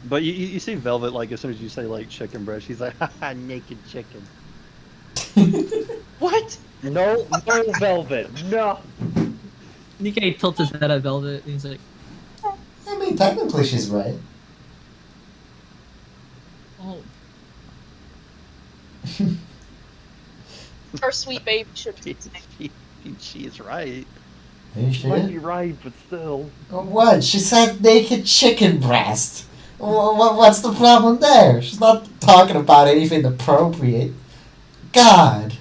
But you see Velvet like as soon as you say like chicken breast, she's like, haha, naked chicken. What? No, no velvet, no. Nikkei tilts his head at Velvet, and he's like, I mean, technically she's right. oh, Our sweet baby should be. She is right. Are you She might be sure? right, but still. What? She said naked chicken breast. What's the problem there? She's not talking about anything appropriate. God.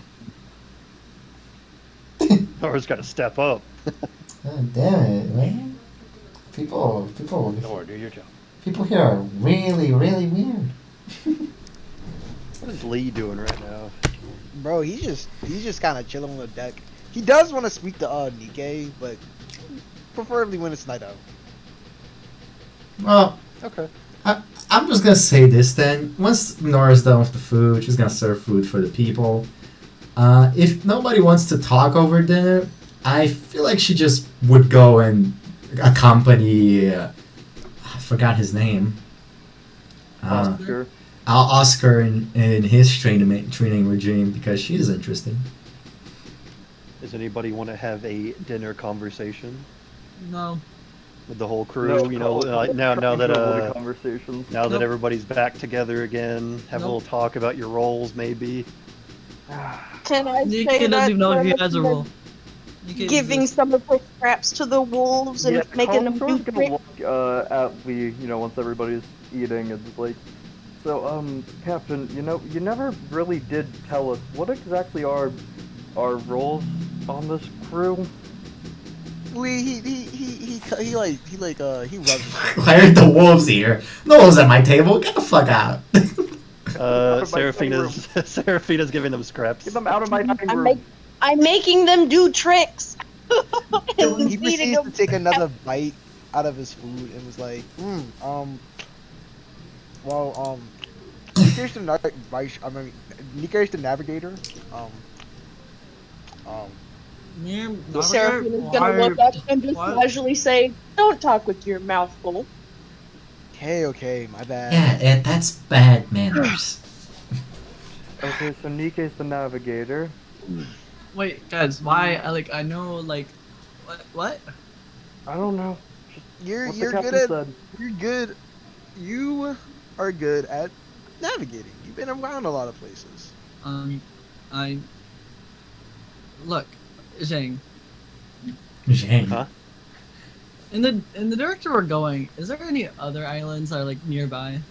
Nora's got to step up. Oh, damn it, man. People Nor do your job. people here are really, really weird. What is Lee doing right now? Bro, he's just kind of chilling on the deck. He does want to speak to Nikkei, but preferably when it's night out. Well, Okay. I'm just gonna say this then. Once Nora's done with the food, she's gonna serve food for the people. If nobody wants to talk over dinner, I feel like she just would go and accompany. I forgot his name. Oscar. Oscar in his training regime because she is interesting. Does anybody want to have a dinner conversation no. with the whole crew? No, you know, Colin, like, now that trouble with conversations. now that Nope. everybody's back together again, have a Nope. little talk about your roles, maybe. Can I say Nikkei doesn't even know he Seraphina has a role. Nikkei giving exists. some of her scraps to the wolves and making them do Colin's gonna tricks? look at Lee, once everybody's eating, and just like, so, Captain, you never really did tell us what exactly are our roles on this crew. He rubs his Why are the wolves here? No wolves at my table. Get the fuck out. Seraphina's Seraphina's giving them scraps. Get them out of my dining room. I'm making them do tricks. And He feeding proceeds them. to take another bite out of his food and was like, Nika's the Nika's the navigator. Seraphina's gonna look up and just casually say, "Don't talk with your mouth full." Okay, my bad. Yeah, that's bad manners. Okay, so Nike's the navigator. Wait, guys, why? I know, like, what? I don't know. You're What the good captain at said. you're good. You are good at navigating. You've been around a lot of places. I look, Zhang. Zhang. Huh? In the direction we're going, is there any other islands that are like nearby?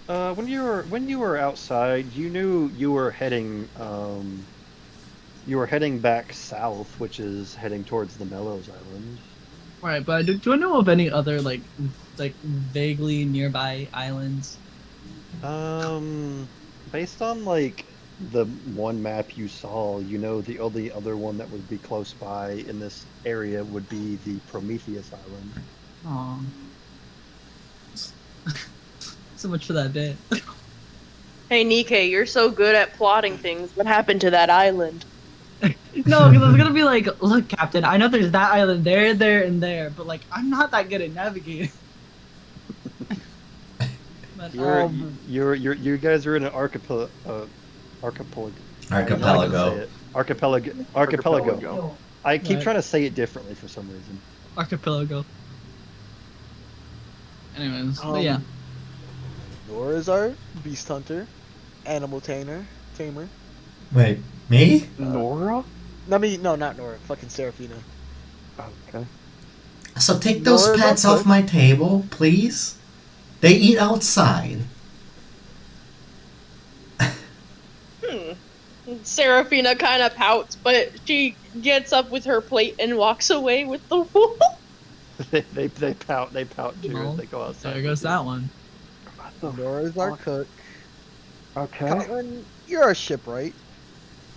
When you were outside, you knew you were heading back south, which is heading towards the Mellows Island. Right, but do I know of any other like vaguely nearby islands? Based on like the one map you saw, you know the only other one that would be close by in this area would be the Prometheus Island. Aw. So much for that bit. Hey, Nikkei, you're so good at plotting things. What happened to that island? No, because I was gonna be like, look, Captain, I know there's that island there, and there, but like, I'm not that good at navigating. But, You guys are in an archipelago. Archipelago. I keep Right. trying to say it differently for some reason. Archipelago. Anyways, but yeah. Nora is our beast hunter, animal tamer. Wait, me? Nora? No, not Nora. Fucking Seraphina. Okay. So take those Nora, pets that's off my table, please. They eat outside. Seraphina kind of pouts, but she gets up with her plate and walks away with the wolf. they pout too Well, as they go outside. There goes that one. Nora is our cook. Okay. Colin, you're a shipwright.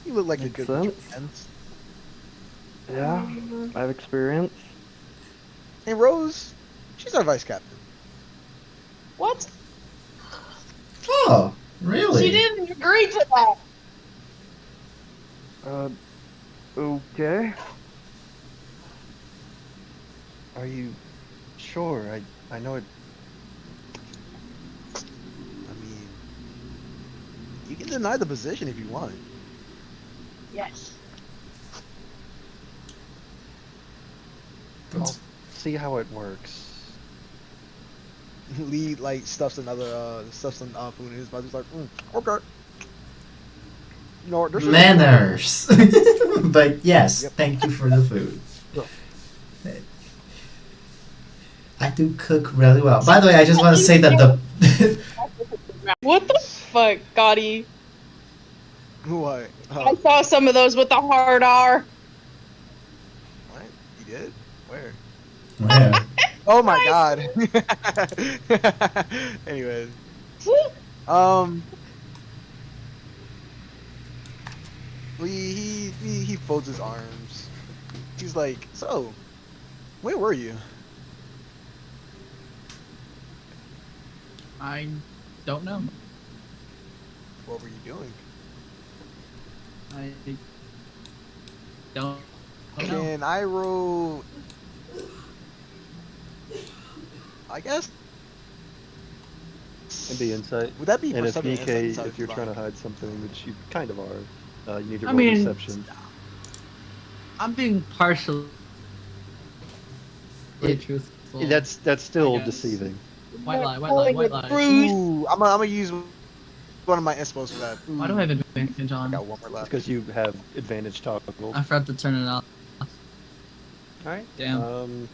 You look like Makes a good sense. hands. Yeah, I have experience. And Rose, she's our vice captain. What? Oh, really? She didn't agree to that. Okay. Are you sure? I know it. I mean, you can deny the position if you want. Yes. I'll see how it works. Lee stuffs some food in his mouth. He's like, okay. No, Manners. But yes, Yep. thank you for the food. I do cook really well. By the way, I just want to say that the What the fuck, Gotti? What? I saw some of those with the hard R. What? You did? Where? Where? Oh my god. Anyways. He folds his arms. He's like, so, where were you? I don't know. What were you doing? I don't know. Can I roll? I guess. And the insight. Would that be And if perception? Nikkei, Insight, if you're trying to combined? hide something, which you kind of are, you need to I roll mean, deception. I'm being partially truthful. That's I still guess. deceiving. White lie. Ooh, I'm gonna use one of my inspos for that. Why do I have advantage I on? got one more left. Because you have advantage toggle. I forgot to turn it off. Alright. Damn.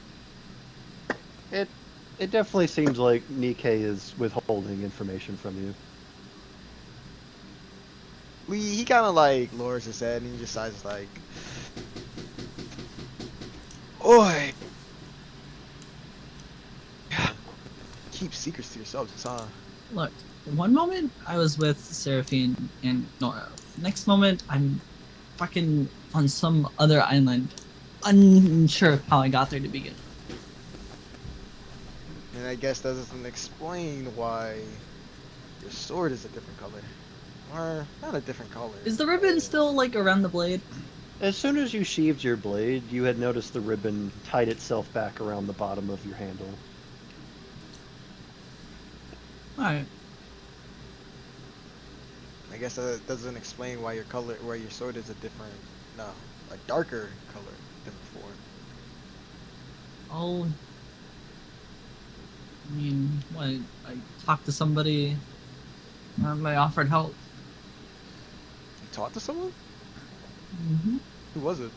It definitely seems like Nikkei is withholding information from you. He kind of like lowers his head and he just sighs like, "Oi, keep secrets to yourselves, huh?" Look, one moment I was with Seraphine and Nora. Next moment I'm fucking on some other island, unsure of how I got there to begin. And I guess that doesn't explain why your sword is a different color. Or, not a different color. Is the ribbon still like around the blade? As soon as you sheathed your blade, you had noticed the ribbon tied itself back around the bottom of your handle. Alright. I guess that doesn't explain why your sword is a darker color than before. Oh. I mean, what? I talked to somebody. I offered help. You talked to someone? Mm-hmm. Who was it?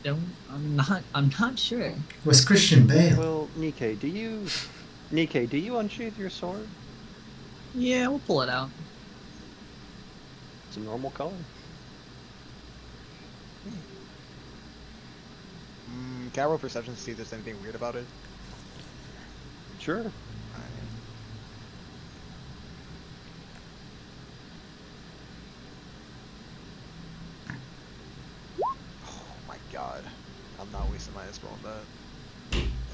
I'm not sure. It was Christian Bale. Well, Nikkei, do you unsheath your sword? Yeah, we'll pull it out. It's a normal color. Can I roll perception to see if there's anything weird about it? Sure. Oh my god. I'm not wasting my espo on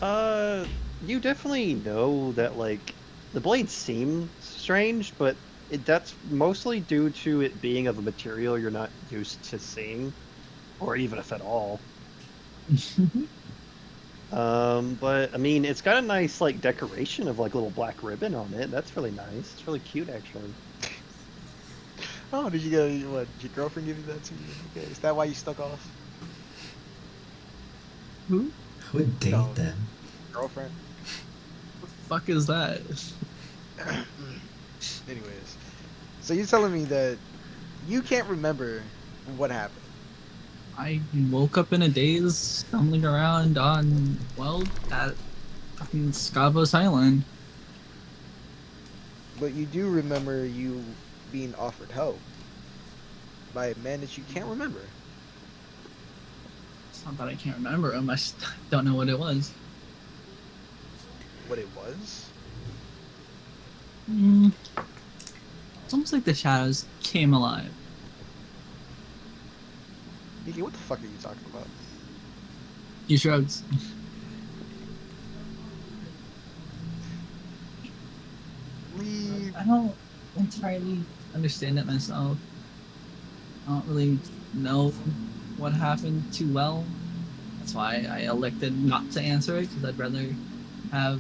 that. You definitely know that, like, the blade seems strange, but that's mostly due to it being of a material you're not used to seeing, or even if at all. But I mean, it's got a nice, like, decoration of, like, little black ribbon on it. That's really nice. It's really cute, actually. Oh, did your girlfriend give you that too? Okay, is that why you stuck off? Who? Who would date No. them? Girlfriend? What the fuck is that? Anyways. So you're telling me that you can't remember what happened? I woke up in a daze, stumbling around on, well, that fucking Scavos Island. But you do remember you being offered help by a man that you can't remember. It's not that I can't remember him, I just don't know what it was. What it was? It's almost like the shadows came alive. Nikki, what the fuck are you talking about? He shrugs. Leave. I don't entirely understand it myself. I don't really know what happened too well. That's why I elected not to answer it, because I'd rather have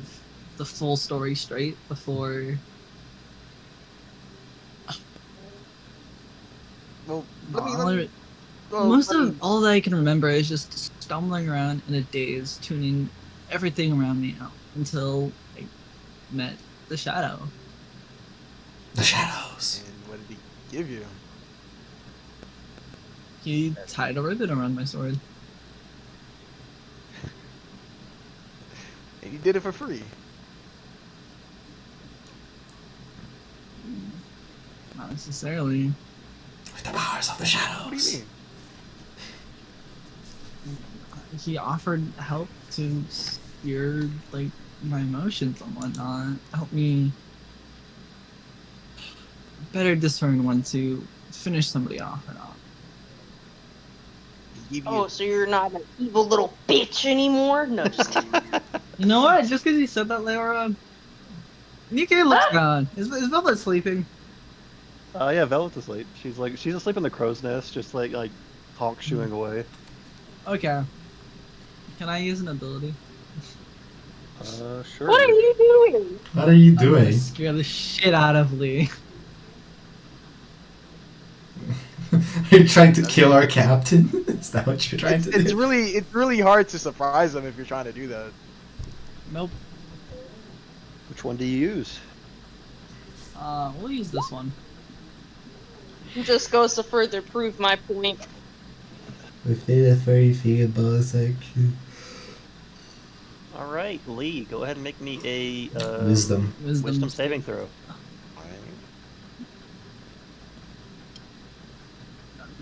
the full story straight before. Well, All that I can remember is just stumbling around in a daze, tuning everything around me out until I met the shadow. The shadows. And what did he give you? He tied a ribbon around my sword. And you did it for free. Not necessarily. With the powers of the What do shadows. you mean? He offered help to steer like my emotions and whatnot. Help me better discern when to finish somebody off or not. He gave you Oh, so you're not an evil little bitch anymore? No, just kidding. You know what? Just because you said that, Laura, Nikkei looks gone. Is Velvet sleeping? Yeah, Velvet's asleep. She's asleep in the crow's nest, just like honk shooing away. Okay. Can I use an ability? Sure. What are you doing? What are you I'm gonna doing? scare the shit out of Lee. Are you trying to kill our captain? Is that what you're trying to it's do? really hard to surprise him if you're trying to do that. Nope. Which one do you use? We'll use this one. It just goes to further prove my point. With it, a furry figure boss All right, Lee, go ahead and make me a Wisdom. Wisdom saving throw.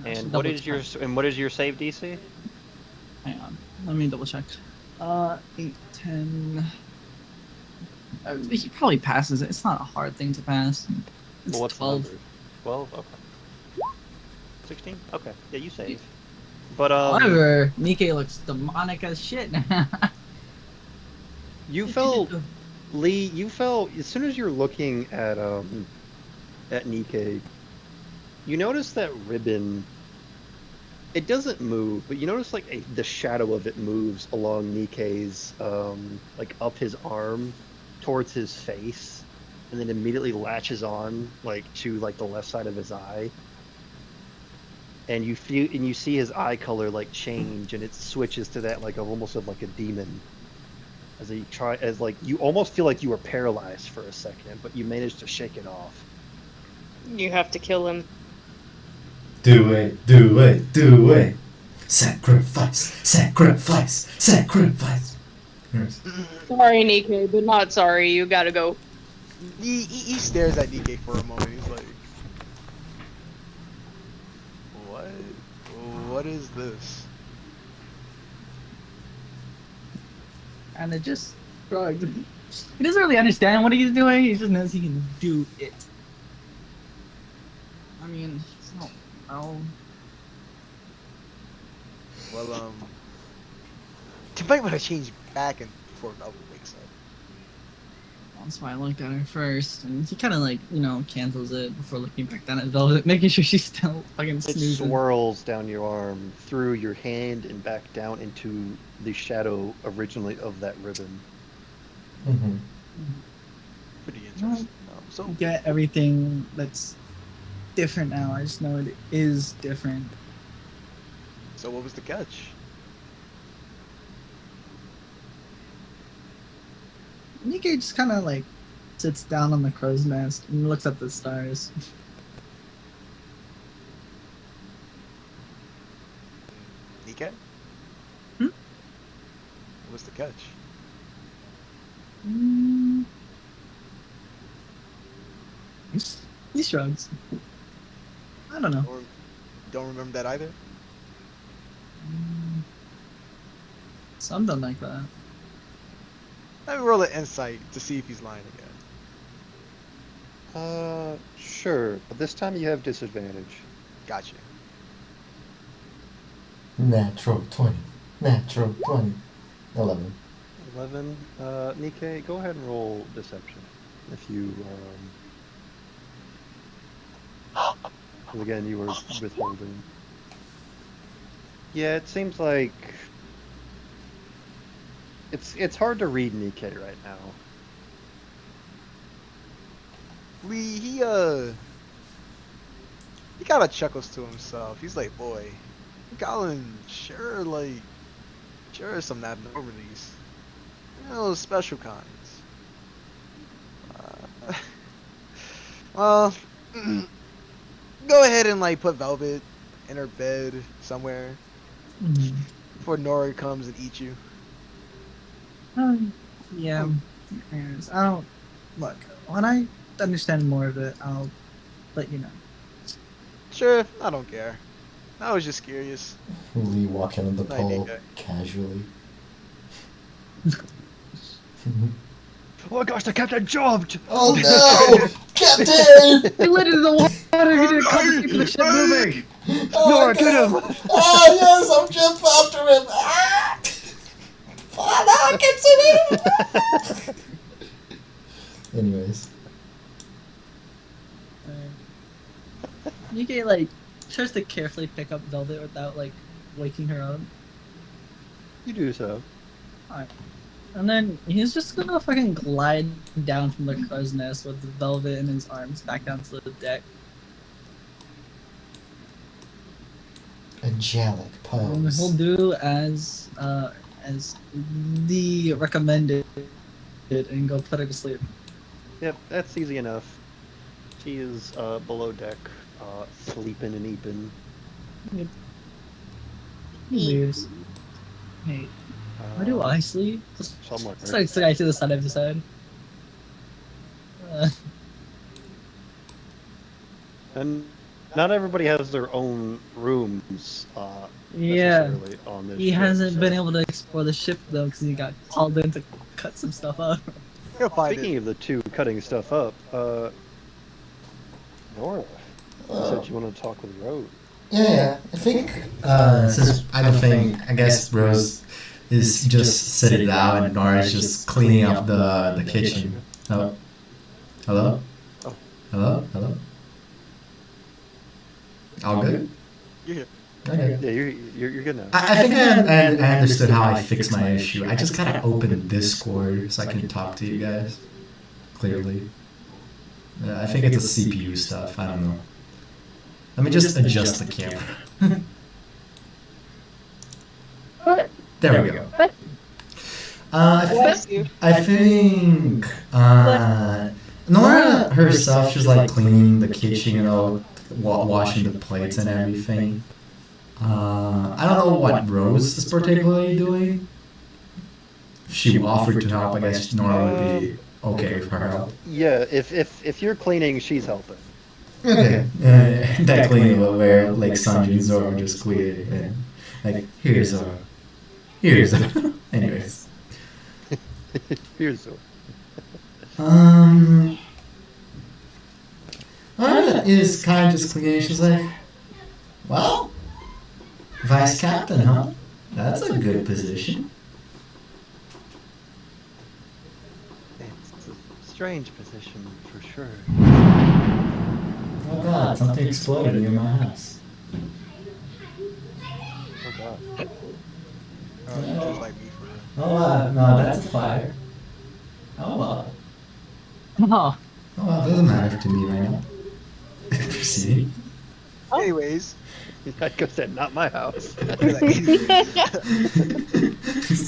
And what is your save DC? Hang on. Let me double check. 8, 10. He probably passes it. It's not a hard thing to pass. It's Well, what's 12. the number? 12? Okay. 16? Okay. Yeah, you save. But However, Nikkei looks demonic as shit now. you felt Lee, you felt as soon as you're looking at Nikkei, you notice that ribbon. It doesn't move, but you notice like the shadow of it moves along Nikkei's like up his arm towards his face, and then immediately latches on like to like the left side of his eye. And you see his eye color like change, and it switches to that like almost of like a demon. As like you almost feel like you were paralyzed for a second, but you managed to shake it off. You have to kill him. Do it, do it, do it. Sacrifice, sacrifice, sacrifice. Yes. Sorry, Nikkei, but not sorry. You gotta go. He stares at Nikkei for a moment. He's like, "What? What is this?" And it just shrugs. He doesn't really understand what he's doing. He just knows he can do it. I mean, it's not. Oh. Well, you might want to change back and before Velvet wakes up. That's why I looked at her first, and he kind of like, cancels it before looking back down at Velvet, making sure she's still fucking It snoozing. swirls down your arm, through your hand, and back down into the shadow originally of that ribbon. Mm-hmm. Pretty interesting. So Get everything that's different now. I just know it is different. So what was the catch? Nikkei just kind of like sits down on the crow's nest and looks at the stars. Nikkei? Hmm? What was the catch? He shrugs. I don't know. Or don't remember that either? Something like that. Let me roll an insight to see if he's lying again. Sure, but this time you have disadvantage. Gotcha. Natural 20. Natural 20. 11. 11. Nikkei, go ahead and roll deception. If you, 'cause again, you were withholding. Yeah, it seems like it's hard to read Nikkei right now. Lee, he kind of chuckles to himself. He's like, boy, Colin, sure some abnormalities. Special kinds. Well, go ahead and put Velvet in her bed somewhere before Nora comes and eats you. Yeah. Anyways, I don't look. When I understand more of it, I'll let you know. Sure, I don't care. I was just curious. Lee walking in the Night, pole Nikkei. casually. Oh my gosh, the captain jumped! Oh no! Captain! He lit into the water. He didn't compensate for the ship moving. Oh Nora, my get God. him! Ah, yes, I'm jump after him. Ah! Oh, no, I can't see me. Anyways. Nikkei tries to carefully pick up Velvet without waking her up. You do so. Alright. And then he's just gonna fucking glide down from the crow's nest with the Velvet in his arms back down to the deck. Angelic And pose. he'll do as the recommended and go put her to sleep. Yep, that's easy enough. She is below deck, sleeping and eeping. He leaves. Hey, where do I sleep? Somewhere. It's like to the side of his head. And not everybody has their own rooms. Yeah. Necessarily on this He ship, hasn't so- been able to explore the ship though because he got called in to cut some stuff up. You'll find Speaking it. of the two cutting stuff up, Nora, you said you wanted to talk with Rose. Yeah, I think since I don't think I guess Rose is just sitting down and Nora is just cleaning up the kitchen. Oh, hello, Oh. hello. All good. You're here. Okay. Yeah, you're good now. I think I understood how I fixed my issue. I just gotta open Discord so I can talk to you guys clearly. I think it's a CPU stuff. I don't know. Let me just adjust the camera. There we go. I think Nora herself, she's like cleaning the kitchen, you know, washing the plates and everything. I don't know what Rose is particularly doing. If she offered to help, I guess Nora would be okay with her help. Yeah, if you're cleaning, she's helping. Okay. That cleaning where like Sanji and Zoro just clean and like here's a anyways. Here's Nora is kind of just cleaning. She's like, well, vice captain, huh? That's a good position. It's a strange position for sure. Oh god, something exploded near my house. Oh god. Just like me for real. Oh no, that's a fire. Oh well. Oh, Oh well, doesn't matter to me right now. Proceeding. Anyways. Like I said, not my house. It's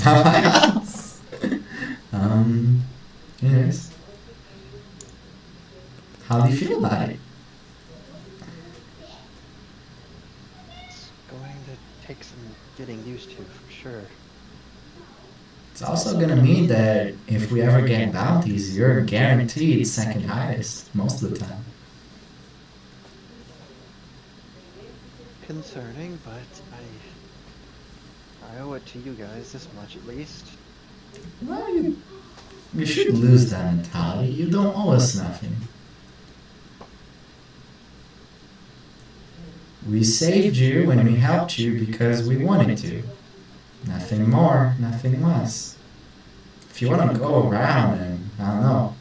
not my house. Anyways. How do you feel about it? It's going to take some getting used to for sure. It's also gonna mean that if we ever get bounties, you're guaranteed second highest most of the time. Concerning, but I owe it to you guys this much at least. Well, you should lose that mentality. You don't owe us nothing. We saved you when we helped you because we wanted to. Nothing more, nothing less. If you want to go around and, I don't know,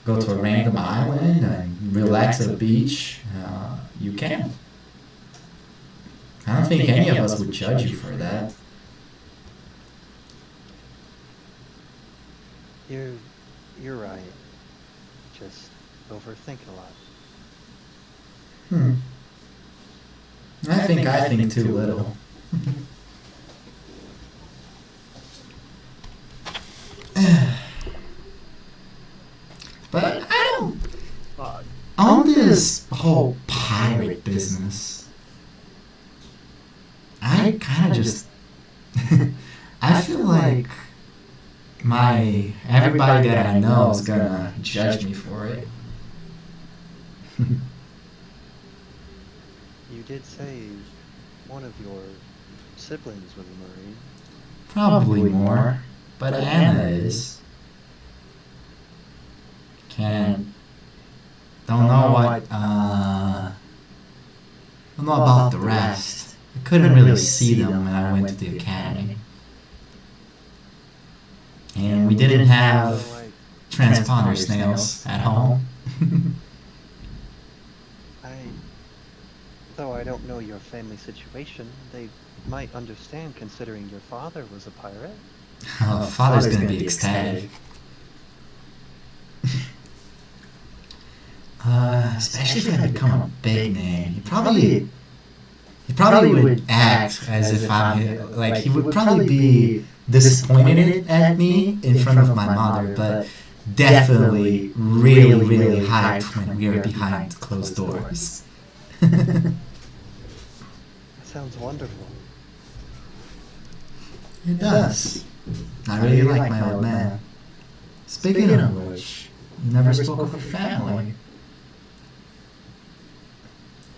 go to a random island and relax at a beach, you can. I don't think any of us would judge you for that. You're right. Just overthink a lot. I think too little. But I don't. On this whole pirate business, I kind of just. I feel like everybody that I know is gonna judge me for it. You did say one of your siblings was a Marine. Probably more, but Anna is. Don't know about the rest. I couldn't really see them when I went to the academy. And we didn't have transponder snails at home. Though I don't know your family situation, they might understand considering your father was a pirate. Father's gonna be ecstatic. Especially if I become a big name. He probably would act as if I'm like he would probably be disappointed at me in front of my mother, but definitely really, really hyped when we are behind closed doors. That sounds wonderful. It does. I really like my old man. Speaking of which, you never spoke of your family.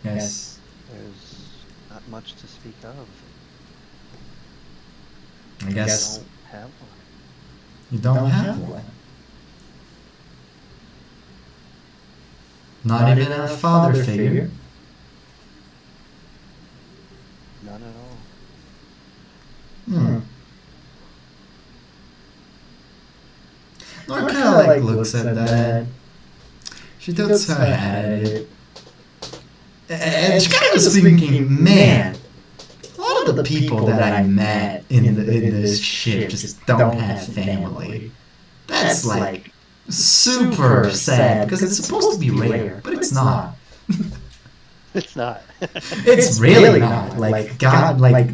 Yes. There's not much to speak of. I guess I don't have one. you don't have one. Not even a father figure. None at all. Nora kind of like looks at that. She tilts her head at it. And she kind of was thinking, man, a lot of the people that I met in this ship just don't have family. That's like super sad because it's supposed to be rare, but it's not. It's not. It's really not. Like, God, like,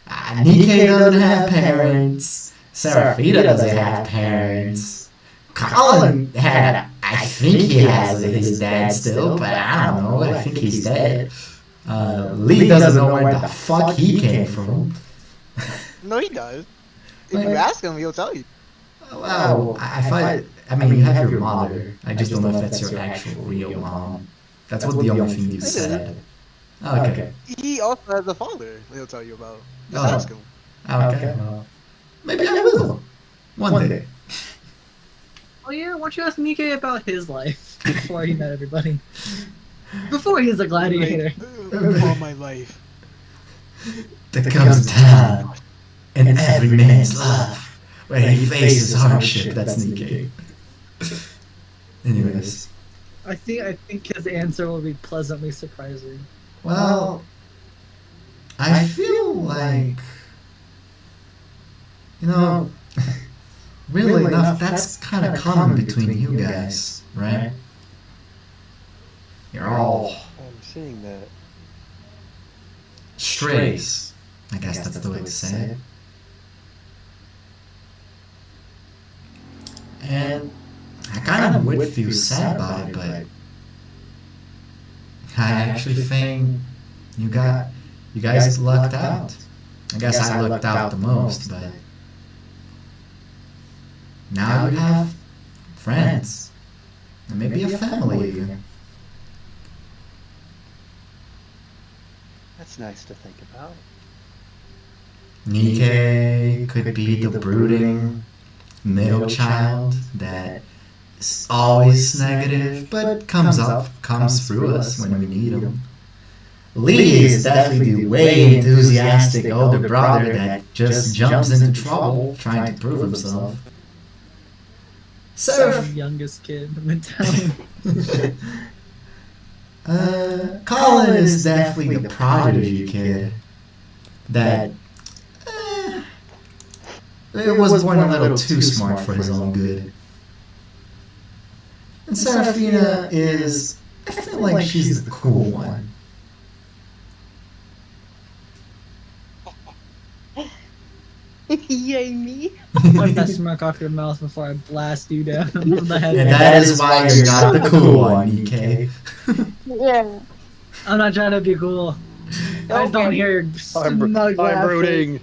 Nikkei doesn't have parents. Serafina doesn't have parents. Colin had, I think he has his dad still, but I don't know. I think he's dead. Lee doesn't know where the fuck he came from. No, he does. If you ask him, he'll tell you. Well, I mean, you have your mother. I just don't know if that's your actual real mom. That's what the only thing you said. Okay. He also has a father. He'll tell you about. Just Oh. ask him. Okay. Well, maybe I will. One day. Oh yeah, why don't you ask Nikkei about his life before he met everybody? Before he's a gladiator. All my life. There comes a time in every man's life where he faces hardship. That's Nikkei. Anyways. I think his answer will be pleasantly surprising. Well, I feel like, you know, really enough, that's kind of common between you guys, right? You're all I'm seeing that. strays. I guess that's the way to say it. And I kind of would feel sad about it, but I actually think you guys lucked out. I guess I lucked out the most, but now you have friends. And maybe a family even. That's nice to think about. Nikkei could be the brooding middle child that is always negative, but comes through us when we need him. Lee is definitely the way enthusiastic older brother that just jumps into trouble trying to prove himself. The youngest kid in town. Colin is definitely the prodigy kid that was born a little too smart for his own good. And Serafina is, I feel like she's the cool one. Yay me. Wipe that smirk off your mouth before I blast you down on the head. And that is why you're not the cool one, Nikkei. Yeah. I'm not trying to be cool. I just don't hear your smug I'm laughing. brooding.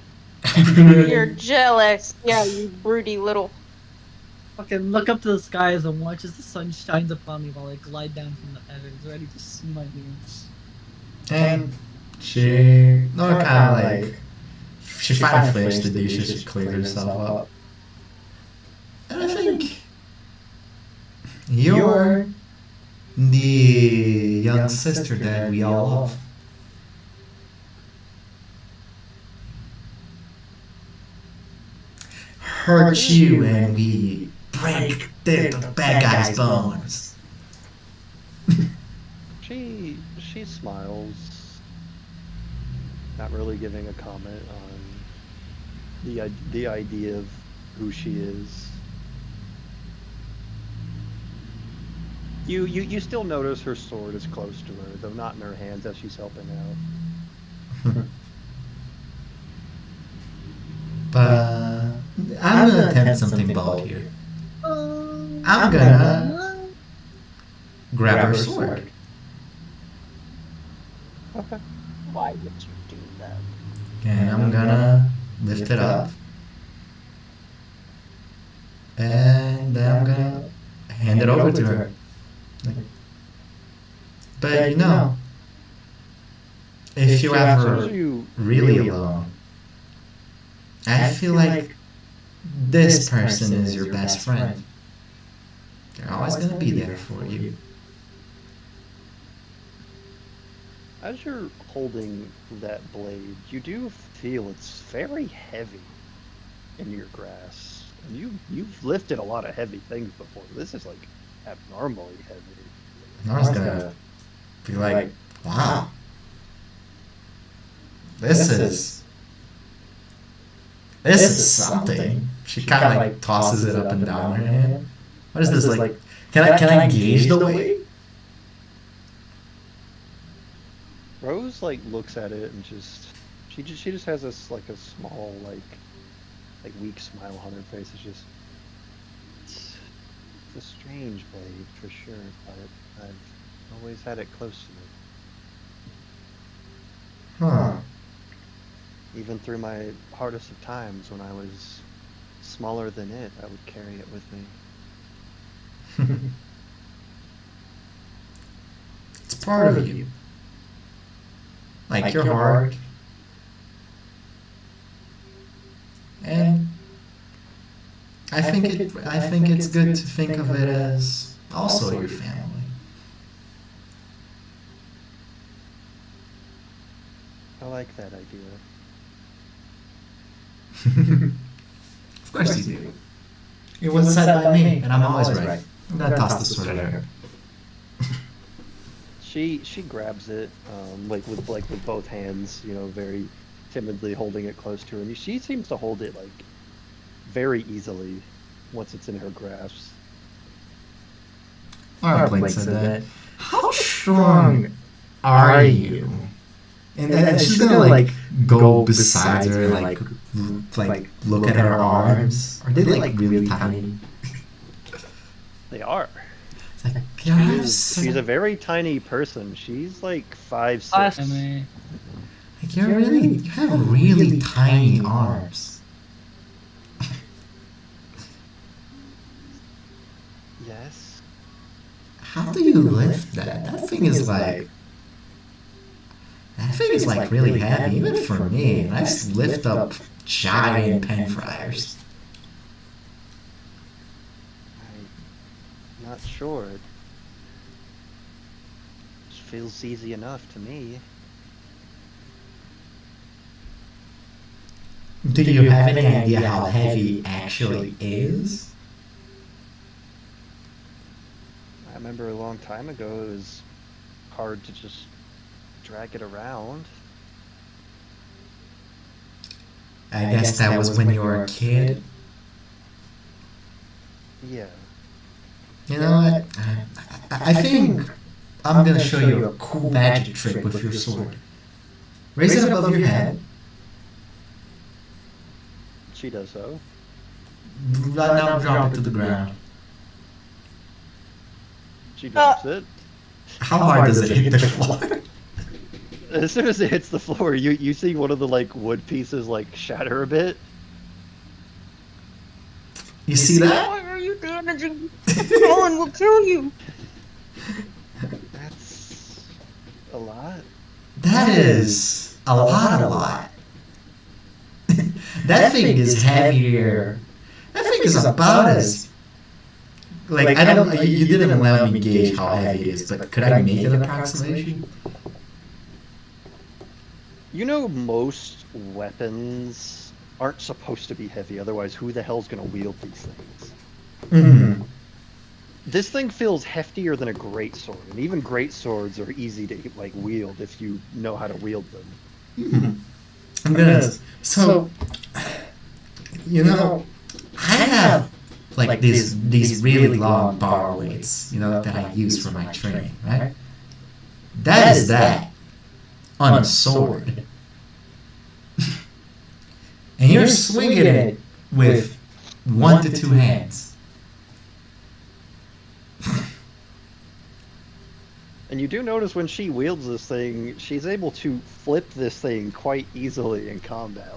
You're jealous. Yeah, you broody little. Fucking look up to the skies and watch as the sun shines upon me while I glide down from the heavens, ready to smite you. And she, no, kind of like, she finally finished the dishes, she cleaned herself up. And I think you're the young sister that we all love. Hurt you and we break the bad guy's bones. She smiles, not really giving a comment on the idea of who she is. You still notice her sword is close to her, though not in her hands as she's helping out. But I'm gonna attempt something bold here. I'm gonna grab her sword. Okay. Why would you do that? And I'm gonna lift it up. And then I'm gonna hand it over to her. But you know, if you're ever really alone, I feel like this person is your best friend. They're always gonna be there for you. As you're holding that blade, you do feel it's very heavy in your grasp. And you've lifted a lot of heavy things before. This is like abnormally heavy. Nora's gonna be like, wow, this is something. She kind of like tosses it up and down her hand. What is this like? Can I gauge the weight? Rose like looks at it and she just has this like a small like weak smile on her face. It's a strange blade for sure, but I've always had it close to me. Huh. Even through my hardest of times when I was smaller than it, I would carry it with me. It's part of you. Like your heart. And I think it's good to think of it as also your family. I like that idea. Of course you do. It was said by me, and I'm always right. I'm gonna toss the sword at her. She grabs it, with both hands, very timidly holding it close to her, and she seems to hold it like very easily once it's in her grasp. Blake said that. How strong are you? And she's gonna like go beside her and like look at her arms. Are they like really tiny? They are. It's like, She's a very tiny person. She's like 5'6". Like you have really tiny arms. Yes. How do you lift that? That thing is really heavy, even for me. And I lift up giant pen fryers. I'm not sure. It feels easy enough to me. Do you have any idea how heavy actually is? I remember a long time ago it was hard to just drag it around. I guess that was when you were a kid. Yeah. You know what? I think I'm gonna show you a cool magic trick with your sword. Raise it above your head. She does so. Now drop it to the ground. She drops it. How hard does it hit the floor? As soon as it hits the floor, you see one of the wood pieces shatter a bit. You see that? Why are you damaging? Colin will kill you. That's a lot. That is a lot. That thing is heavier. That thing is about as I don't. You didn't let me gauge how heavy it is, but could I make an approximation? Most weapons aren't supposed to be heavy, otherwise who the hell's gonna wield these things? Mm-hmm. This thing feels heftier than a greatsword, and even greatswords are easy to wield if you know how to wield them. Mm-hmm. I'm gonna. So, I have these really long bar weights, that I use for my training, right? That is that on a sword. And you're swinging it with 1 to 2 hands. And you do notice when she wields this thing, she's able to flip this thing quite easily in combat,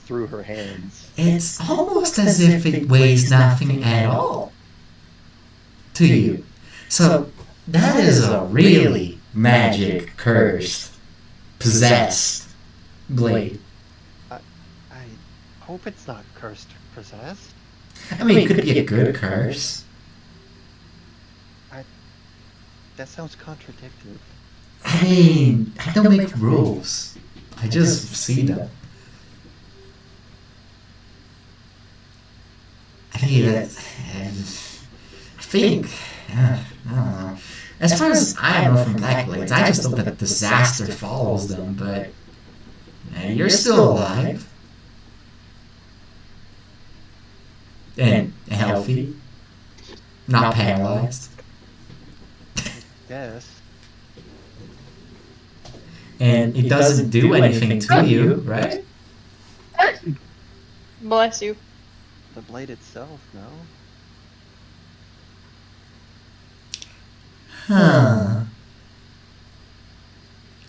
through her hands. It's almost as if it weighs nothing at all to you. So that is a really magic, cursed, possessed blade. I hope it's not cursed or possessed. I mean, it could be a good curse. That sounds contradictory. I mean, I don't make rules. I just see them. I think I think, I don't know. As far as I know from Black Blades, I just hope that disaster follows them, but you're still alive. And healthy. Not paralyzed. Yes. And it doesn't do anything to you, right? Bless you. The blade itself, no. Huh.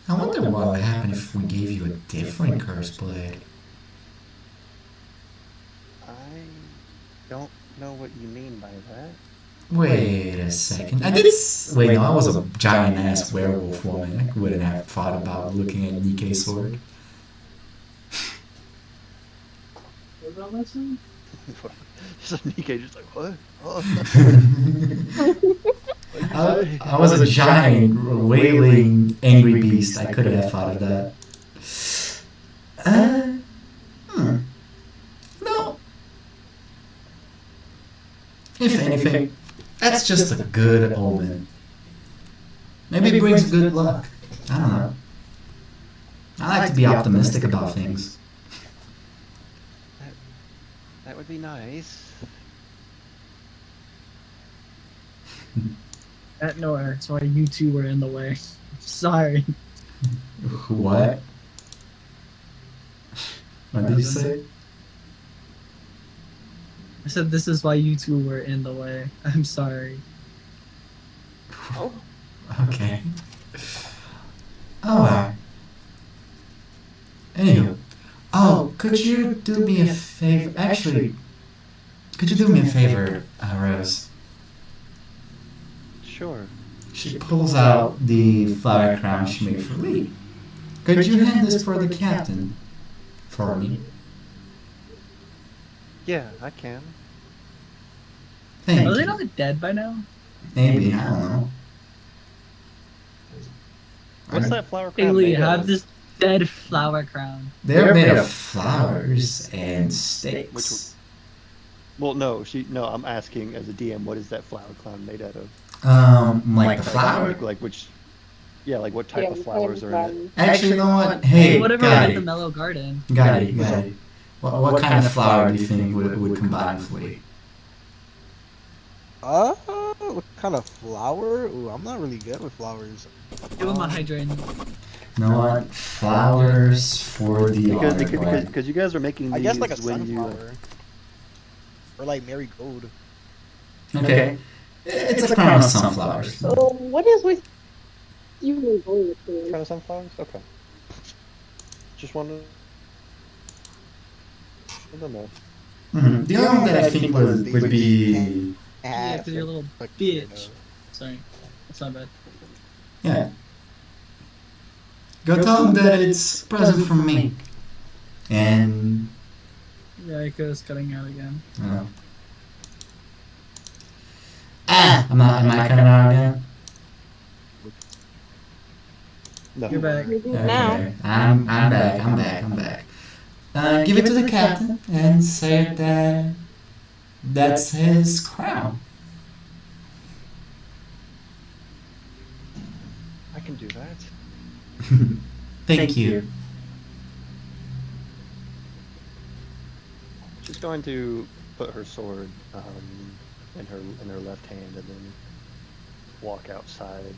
I wonder what would happen if we gave you a different curse blade. I don't know what you mean by that. Wait a second. Wait, no, I was a giant ass werewolf woman. I wouldn't have thought about looking at Nikke's sword. What about listen? So Nikkei just like, what? Oh. I was a giant, wailing, angry beast. I couldn't have thought of that. No. If anything, that's just a good omen. Maybe it brings good luck. I don't know. I like to be optimistic about things. That would be nice. Nowhere. That's why you two were in the way. Sorry. What? What did you say? I said this is why you two were in the way. I'm sorry. Oh. Okay. Oh. Anywho. Oh, could you do me a favor? Actually, could you do me a favor, Rose? Sure. She pulls out the flower crown she made for Lee. Could you hand this for the captain? For me? Yeah, I can. Thank Are they you. not dead by now? Maybe, I don't know. What's that flower Hey crown Lee, made have of? this dead flower crown. They're made of flowers and sticks. Well, no, I'm asking as a DM, what is that flower crown made out of? Like the flower? Like which? Yeah, like what type of flowers are in it? Actually, you know what? Hey, Whatever got in the it. mellow garden. Got it. What kind of flower do you think would combine with Lee? What kind of flower? Ooh, I'm not really good with flowers. Give him a hydrant. You know what? Flowers for the Because you guys are making these I guess like a when you. sunflower. Or like marigold. Okay. It's a crown of sunflowers. So what is with you and gold? Kind of sunflowers? Okay. Just wanted to know. Mm-hmm. The only one that I think would be... Yeah, because you're a little bitch. Sorry. That's not bad. Yeah. Go tell him that it's a present from me. And... Yeah, Echo's cutting out again. Am I cutting out again? No. You're back. Okay. I'm back. Give it to the captain and say that that's his crown. I can do that. Thank you. She's going to put her sword in her left hand and then walk outside.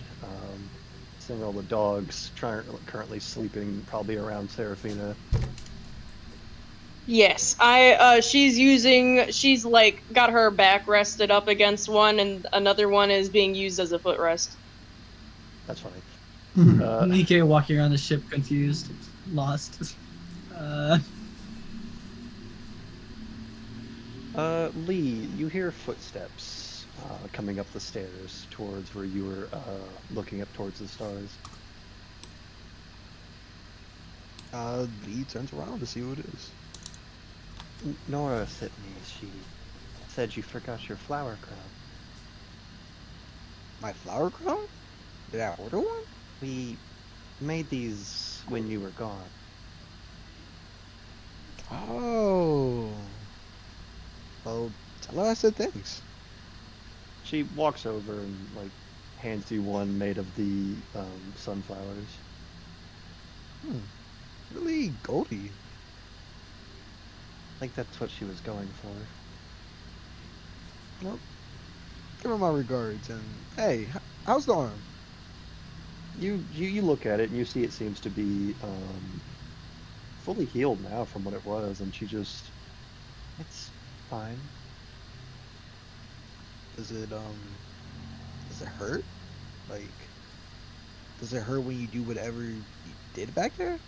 Seeing all the dogs currently sleeping probably around Serafina. Yes, she's like got her back rested up against one, and another one is being used as a footrest. That's funny. Nikke walking around the ship confused, lost. Lee, you hear footsteps coming up the stairs towards where you were looking up towards the stars. Lee turns around to see who it is. Nora sent me. She said you forgot your flower crown. My flower crown? Did I order one? We made these when you were gone. Oh. Well, tell her I said thanks. She walks over and like hands you one made of the sunflowers. Really goldy. I think that's what she was going for. Well, give her my regards. And hey, how's the arm? You look at it and you see it seems to be fully healed now from what it was, and it's fine. Does it hurt? Like, does it hurt when you do whatever you did back there?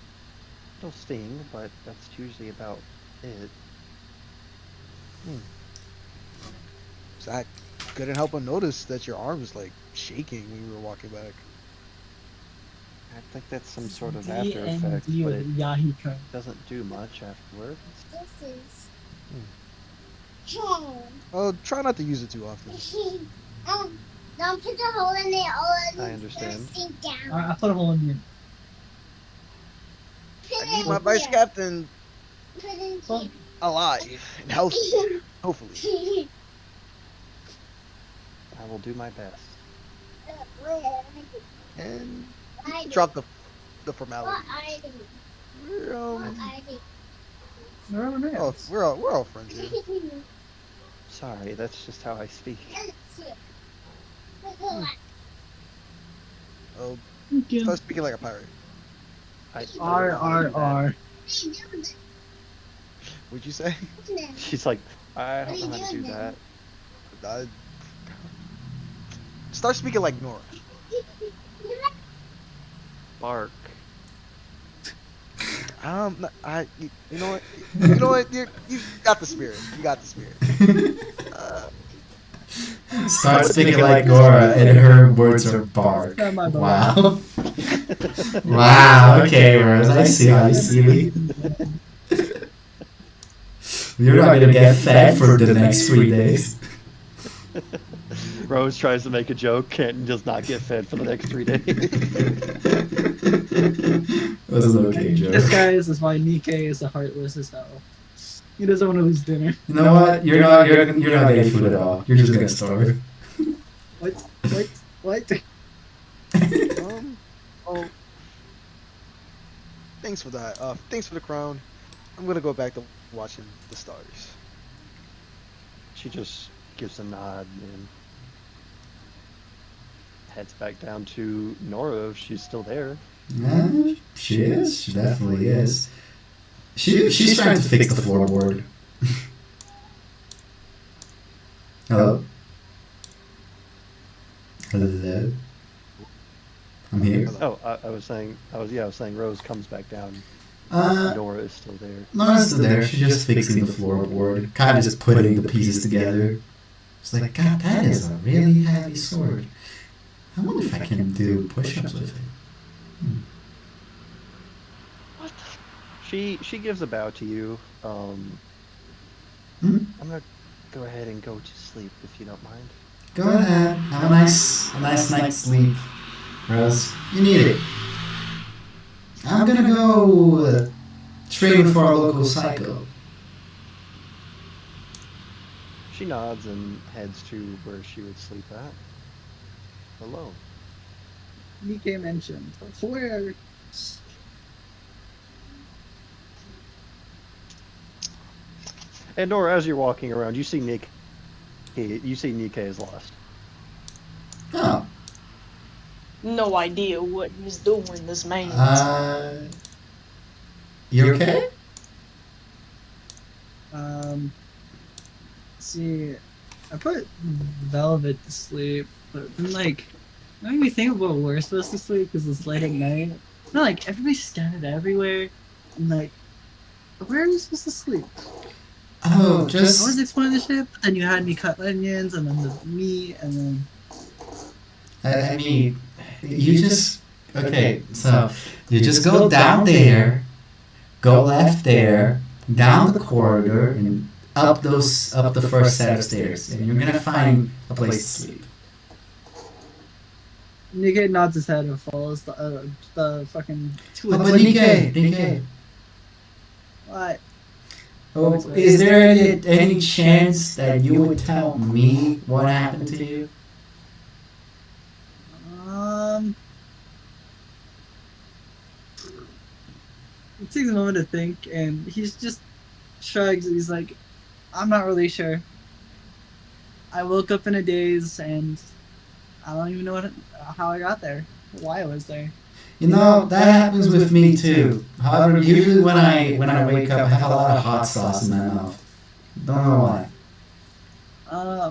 It'll sting, but that's usually about it. So I couldn't help but notice that your arm was like shaking when we were walking back. I think that's some sort of after effect, DnD but with it Yahiko. doesn't do much afterwards. This is. Well, try not to use it too often. Don't put a hole in it or I understand. sink down. I put a hole in you. Put I need it my vice here. captain Put it in Well, here. alive and healthy, hopefully. I will do my best. And I do. drop the What formality. I do. We're What I do. oh, we're all friends here. Sorry, that's just how I speak. Oh, Okay. start speaking like a pirate. R. What'd you say? She's like, I What are don't you know how to doing do then? that. Start speaking like Nora. Bark. You know what? You know what? You got the spirit. You got the spirit. Start speaking like Nora, and her words are bark. Not my bad. Wow. Wow, okay, Rose, I see how you see me. You're not gonna get fed for the next 3 days. Rose tries to make a joke and does not get fed for the next 3 days. That was an okay joke. This guy is why Nikkei is a heartless as hell. He doesn't want to lose dinner. You know what? You're not getting food at all. You're just gonna starve. What? Oh, thanks for that. Thanks for the crown. I'm gonna go back to watching the stars. She just gives a nod and heads back down to Nora if she's still there. Yeah, she is. She definitely is. She's trying to fix the floorboard. Hello? Hello? I'm here. Hello. Oh, I was saying Rose comes back down. Uh, Nora is still there. Nora's still there. She's just fixing the floorboard. Kind of just putting the pieces together. It's like, God, that is a really heavy sword. I wonder if I can do push-ups with it. What? She gives a bow to you. Hmm? I'm gonna go ahead and go to sleep if you don't mind. Go ahead. Have a nice night's sleep, Rose. You need it. I'm gonna go train with our local psycho. She nods and heads to where she would sleep at. Alone. Nikkei mentioned. Where? And Nora, as you're walking around, you see Nikkei is lost. Oh. No idea what he's doing, this man. You okay? See, I put Velvet to sleep, but then like, it made me think of what we're supposed to sleep because it's late at night. No, like everybody's scattered everywhere, and like, where are we supposed to sleep? Oh, I was just explaining the ship, but then you had me cut onions, and then the meat, and then I mean, you just okay. So you just go down there, go left there, down the corridor, and up the first set of stairs, and you're gonna find a place to sleep. Nikkei nods his head and follows the fucking two But of them. Nikkei. What? Oh, is there any chance that you would tell me what happened to you? He takes a moment to think, and he's just shrugs. And he's like, "I'm not really sure. I woke up in a daze, and I don't even know how I got there, why I was there." You know, that happens with me too. However, usually when I wake up, I have a lot of hot sauce in my mouth. Don't know why.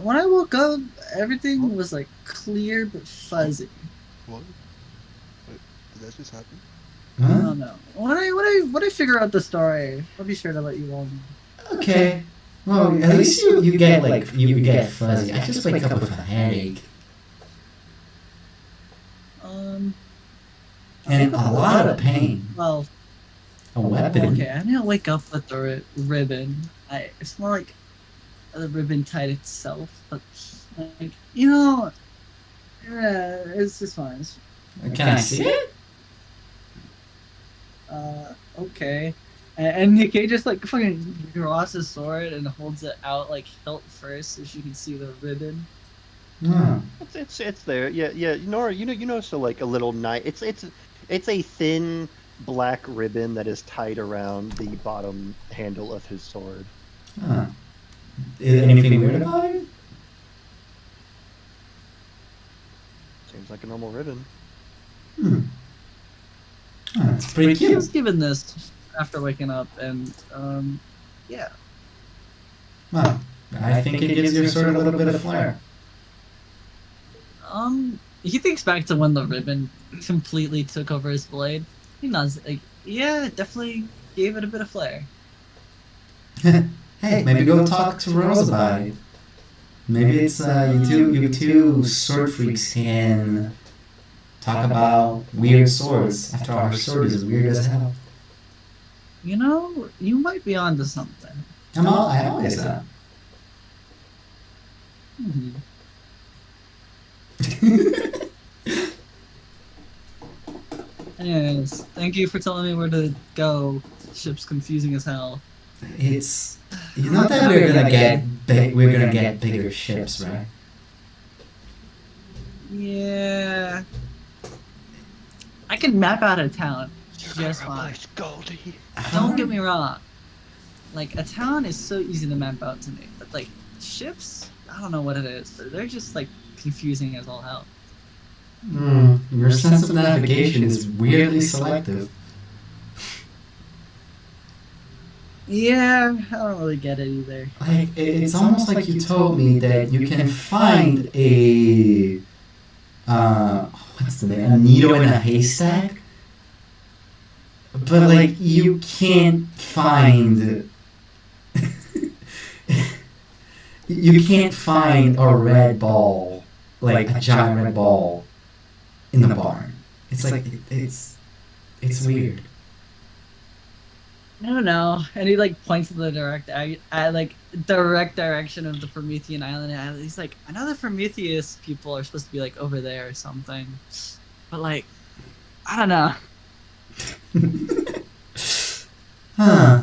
When I woke up, everything was like clear but fuzzy. What? Wait, did that just happen? I Huh? don't know. When I figure out the story, I'll be sure to let you all know. Okay. Well, at least you get like you get fuzzy. I just wake up with a headache and a lot of pain. Well, A weapon. okay, I didn't wake up with the ribbon. It's more like the ribbon tied itself, but like yeah, it's just fine. Can I see it? Okay. And Nikkei just like fucking draws his sword and holds it out like hilt first so she can see the ribbon. Hmm. It's there. Yeah. Nora, you know, so like a little knife. It's a thin black ribbon that is tied around the bottom handle of his sword. Huh. Is anything weird about it? Seems like a normal ribbon. Hmm. Oh, it's pretty I cute. was given this after waking up, and yeah. Well, I think it gives your sword a little bit of flair. He thinks back to when the ribbon completely took over his blade. He nods like, yeah, it definitely gave it a bit of flair. Hey, maybe go talk to Rose about it. Maybe it's you two sword freaks can talk about weird swords. After all, her sword is weird as hell. You know, you might be onto something. I always am. Hmm. Anyways, thank you for telling me where to go. Ship's confusing as hell. It's not that we're gonna get bigger ships, right? Yeah. I can map out a town just fine. Goldie. Don't get me wrong. Like, a town is so easy to map out to me. But, like, ships? I don't know what it is. But they're just, like, confusing as all hell. Your sense of navigation is weirdly selective. Yeah, I don't really get it either. Like it's almost like you told me that you can find a what's the name? A needle in a haystack, but like you can't find you can't find a red ball, like a giant red ball, in the barn. It's like it's weird. I don't know. And he like points to the direct direction of the Promethean island. And he's like, I know the Prometheus people are supposed to be like over there or something, but like, I don't know. Huh.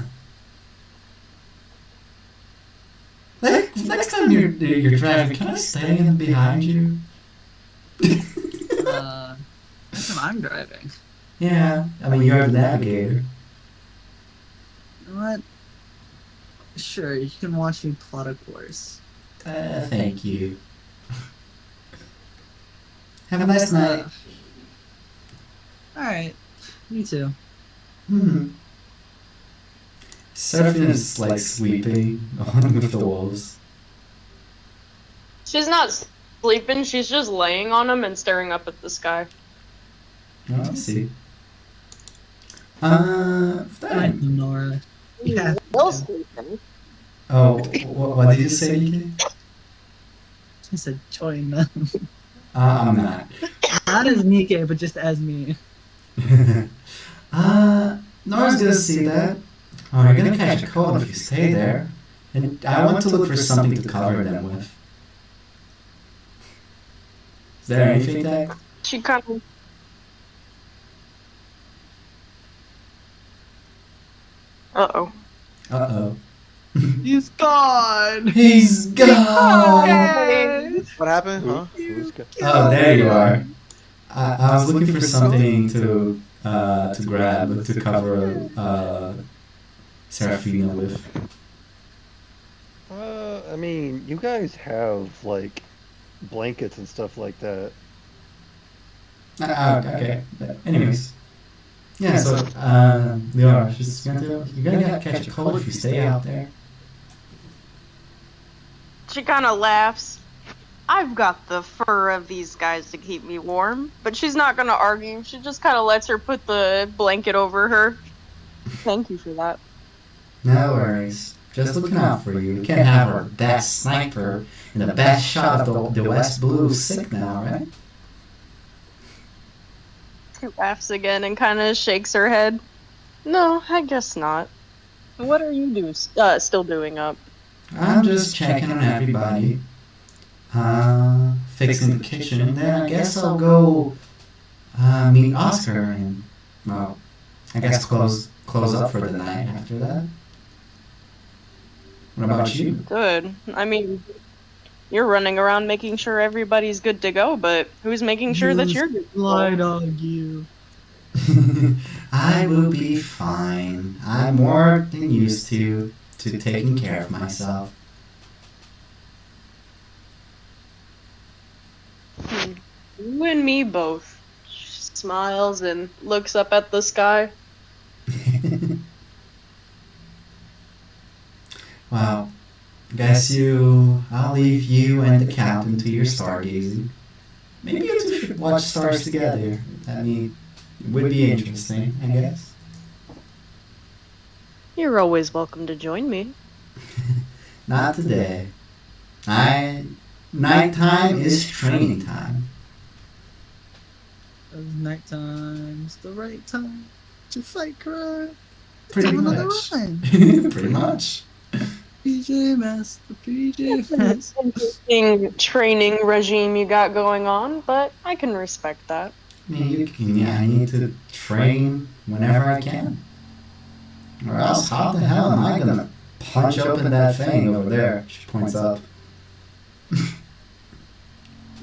Next time you're driving, can I stay in behind you? Next time I'm driving. Yeah, I mean you're the navigator. You know what? Sure, you can watch me plot a course. Thank you. Have a nice night. Alright, me too. Seraphine is like sleeping with the wolves. She's not sleeping, she's just laying on him and staring up at the sky. Oh, I see. Alright, Nora. Yeah. Still sleeping. Oh, what did you say, Nikki? I said join them. I'm not. Not as Nikkei, but just as me. Nora's gonna see that. Oh, you're gonna catch a cold if you stay there. And I want to look for something to cover them with. Is there anything that? She kind of. Uh-oh. Uh-oh. He's gone. He's gone! Okay. What happened? Who, Huh? who's got? Oh, there you are. I was looking for something to grab to cover Serafina with. I mean, you guys have like blankets and stuff like that. Okay. But anyways. Yeah, so, Leora, you're gonna catch a cold if you stay out there. She kind of laughs. I've got the fur of these guys to keep me warm, but she's not gonna argue. She just kind of lets her put the blanket over her. Thank you for that. No worries. Just looking out for you. We can't have our best sniper and the best shot of the West Blue sick now, right? She laughs again and kind of shakes her head. No, I guess not. What are you still doing up? I'm just checking on everybody. Fixing the kitchen, and then I guess I'll go meet Oscar and, well, I guess close up for the night after that. What about you? Good. I mean, you're running around making sure everybody's good to go, but who's making sure that you're good to Lied go? on you. I will be fine. I'm more than used to taking care of myself. You and me both. She smiles and looks up at the sky. Well, I'll leave you and the captain to your stargazing. Maybe you two should watch stars together. I mean, it would be interesting, I guess. You're always welcome to join me. Not today. Nighttime is training time. Those nighttime's the right time to fight crime. Pretty Time on the much. run. Pretty much. PJ Master, PJ Master. Interesting training regime you got going on, but I can respect that. I mean, I need to train whenever I can. Or else, how the hell am I gonna punch open that thing over there? She points up.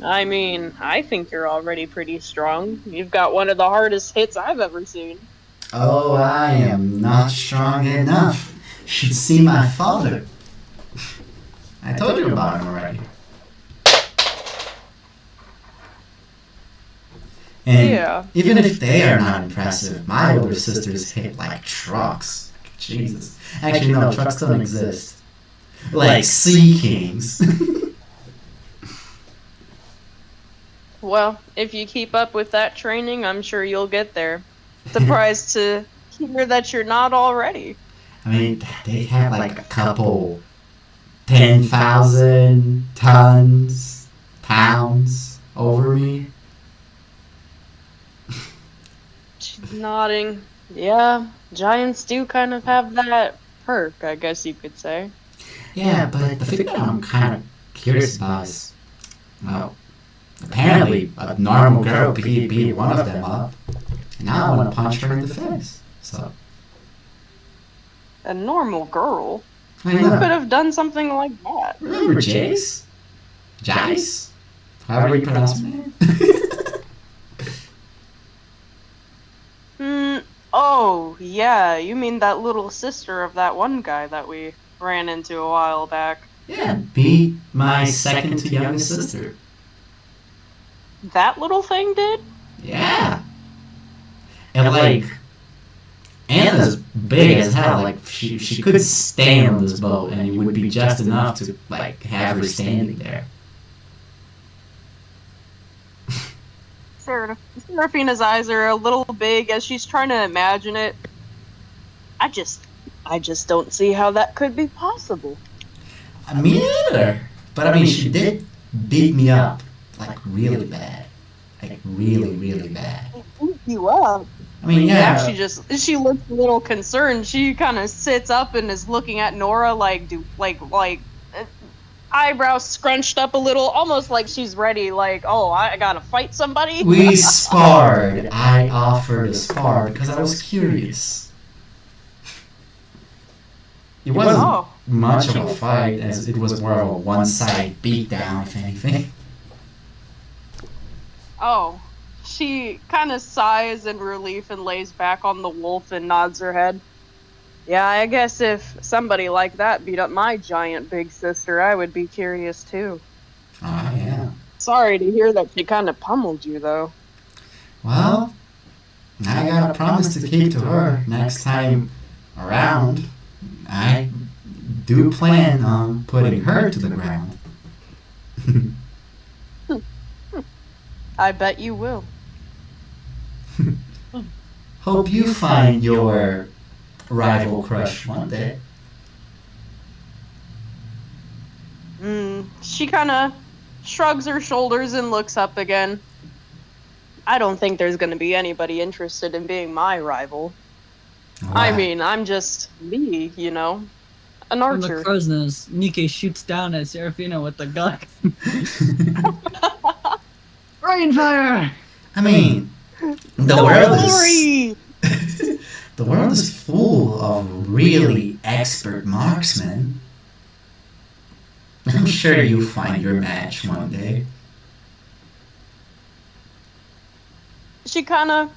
I mean, I think you're already pretty strong. You've got one of the hardest hits I've ever seen. Oh, I am not strong enough. Should see my father. I told you about him already. And Yeah. even if they are not impressive, my older sisters hit like trucks. Jesus. Actually, no, trucks don't exist. Like sea kings. Well, if you keep up with that training, I'm sure you'll get there. Surprised to hear that you're not already. I mean, they have like a couple 10,000 pounds over me. She's nodding. Yeah, giants do kind of have that perk, I guess you could say. Yeah, but the thing that I'm kind of curious about is, well, apparently a normal girl beat one of them up, and now I want to punch her in the face. So A normal girl? I Who know. could have done something like that? Remember Jace? Jace? However you pronounce her name. Oh, yeah, you mean that little sister of that one guy that we ran into a while back. Yeah, beat my second to youngest sister. That little thing did? Yeah. And like, Anna's big as hell. Like, she could stay on this boat, and it would be just enough to like have her standing there. Serafina's eyes are a little big as she's trying to imagine it. I just don't see how that could be possible. Me neither. But I mean, she did beat me up like really bad, like really, really bad. Beat you up. I mean, yeah. She looks a little concerned. She kind of sits up and is looking at Nora like, eyebrows scrunched up a little, almost like she's ready, like, oh, I gotta fight somebody. We sparred. I offered a spar because I was curious. It wasn't Oh. much of a fight, as it was more of a one-sided beatdown, if anything. Oh. She kind of sighs in relief and lays back on the wolf and nods her head. Yeah, I guess if somebody like that beat up my giant big sister, I would be curious too. Oh, yeah. Sorry to hear that she kind of pummeled you, though. Well, I got a promise to keep to her next time around. I do plan on putting her to the ground. I bet you will. Hope you find your rival crush one day. She kind of shrugs her shoulders and looks up again. I don't think there's going to be anybody interested in being my rival. Why? I mean, I'm just me, you know? An From the archer. crow's nose, Nike shoots down at Serafina with the gun. Rainfire! I mean, the world is Glory! the world is full of really expert marksmen. I'm sure you'll find your match one day. She kind of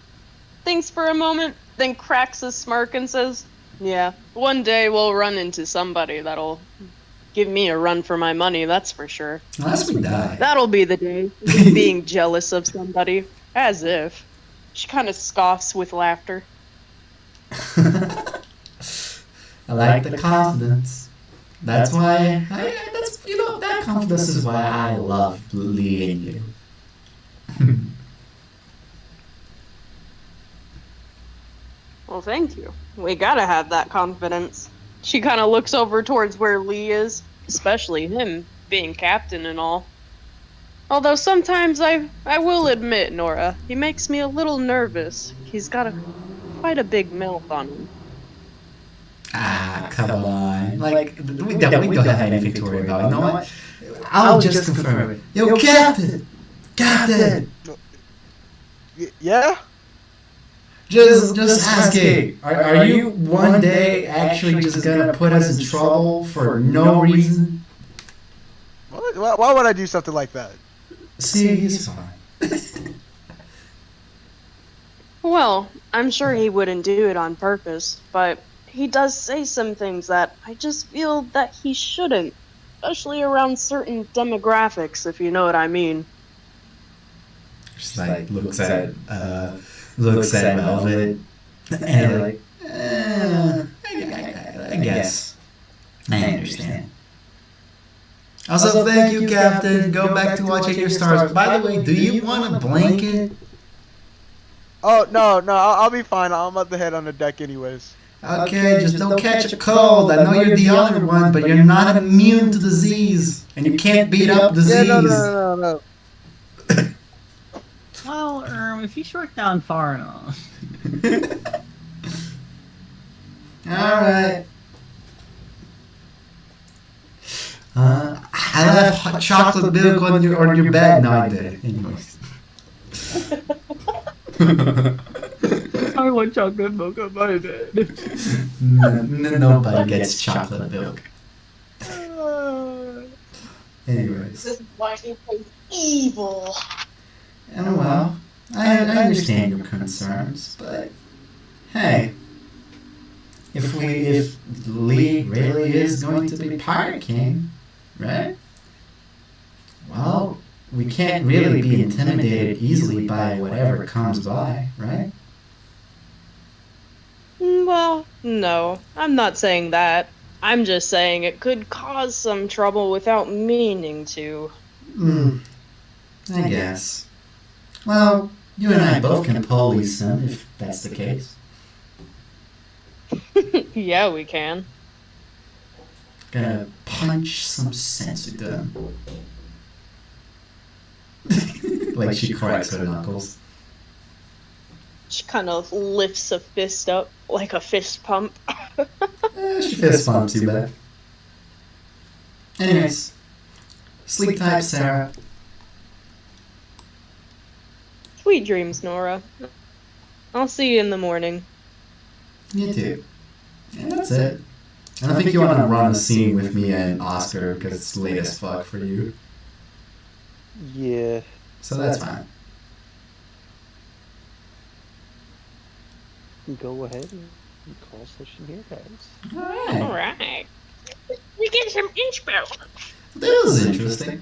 thinks for a moment, then cracks a smirk and says, yeah, one day we'll run into somebody that'll give me a run for my money, that's for sure. Unless we die. That'll be the day. Being jealous of somebody. As if. She kind of scoffs with laughter. I like the confidence. That's why that confidence is why I love Lee and you. Well, thank you. We gotta have that confidence. She kind of looks over towards where Lee is, especially him, being captain and all. Although sometimes I will admit, Nora, he makes me a little nervous. He's got quite a big mouth on him. Ah, come on. Like, we don't have anything to worry about. You know what? I'll just confirm it. Yo, Captain! Captain! Yeah? Just asking. Are you one day actually just gonna put us in trouble for no reason? Why would I do something like that? See, he's fine. Well, I'm sure he wouldn't do it on purpose, but he does say some things that I just feel that he shouldn't, especially around certain demographics, if you know what I mean. Just like looks at Velvet and like, I guess. I understand. Also, thank you, Captain. Go back to watching your stars. By the way, do you want a blanket? Oh, no, I'll be fine. I'm at the head on the deck anyways. Okay, just don't catch a cold. I know you're the other one, but you're not immune to disease. And you can't beat up disease. Yeah, no. Well, if you shrunk down far enough. Alright. I left hot chocolate milk on your bed. No, I didn't. Anyways. I want chocolate milk on my bed. Nobody gets chocolate milk. Anyways. This is why he plays evil. And well, I understand your concerns, but hey, if Lee really is going to be Pirate King, right? Well, we can't really be intimidated easily by whatever comes by, right? Well, no, I'm not saying that. I'm just saying it could cause some trouble without meaning to. I guess. Well, you and I both can police him if that's the case. Yeah, we can. Gonna punch some sense into him. Like she cracks her knuckles. She kind of lifts a fist up like a fist pump. She fist pumps you back. Anyways, Sleep tight, Sarah. Sweet dreams, Nora. I'll see you in the morning. You too. And that's it. I don't think you want to run a scene with me and Oscar because it's late as fuck for you. Yeah. So that's fine. Go ahead and call session here, guys. Alright. Alright. We get some inspo. That was interesting.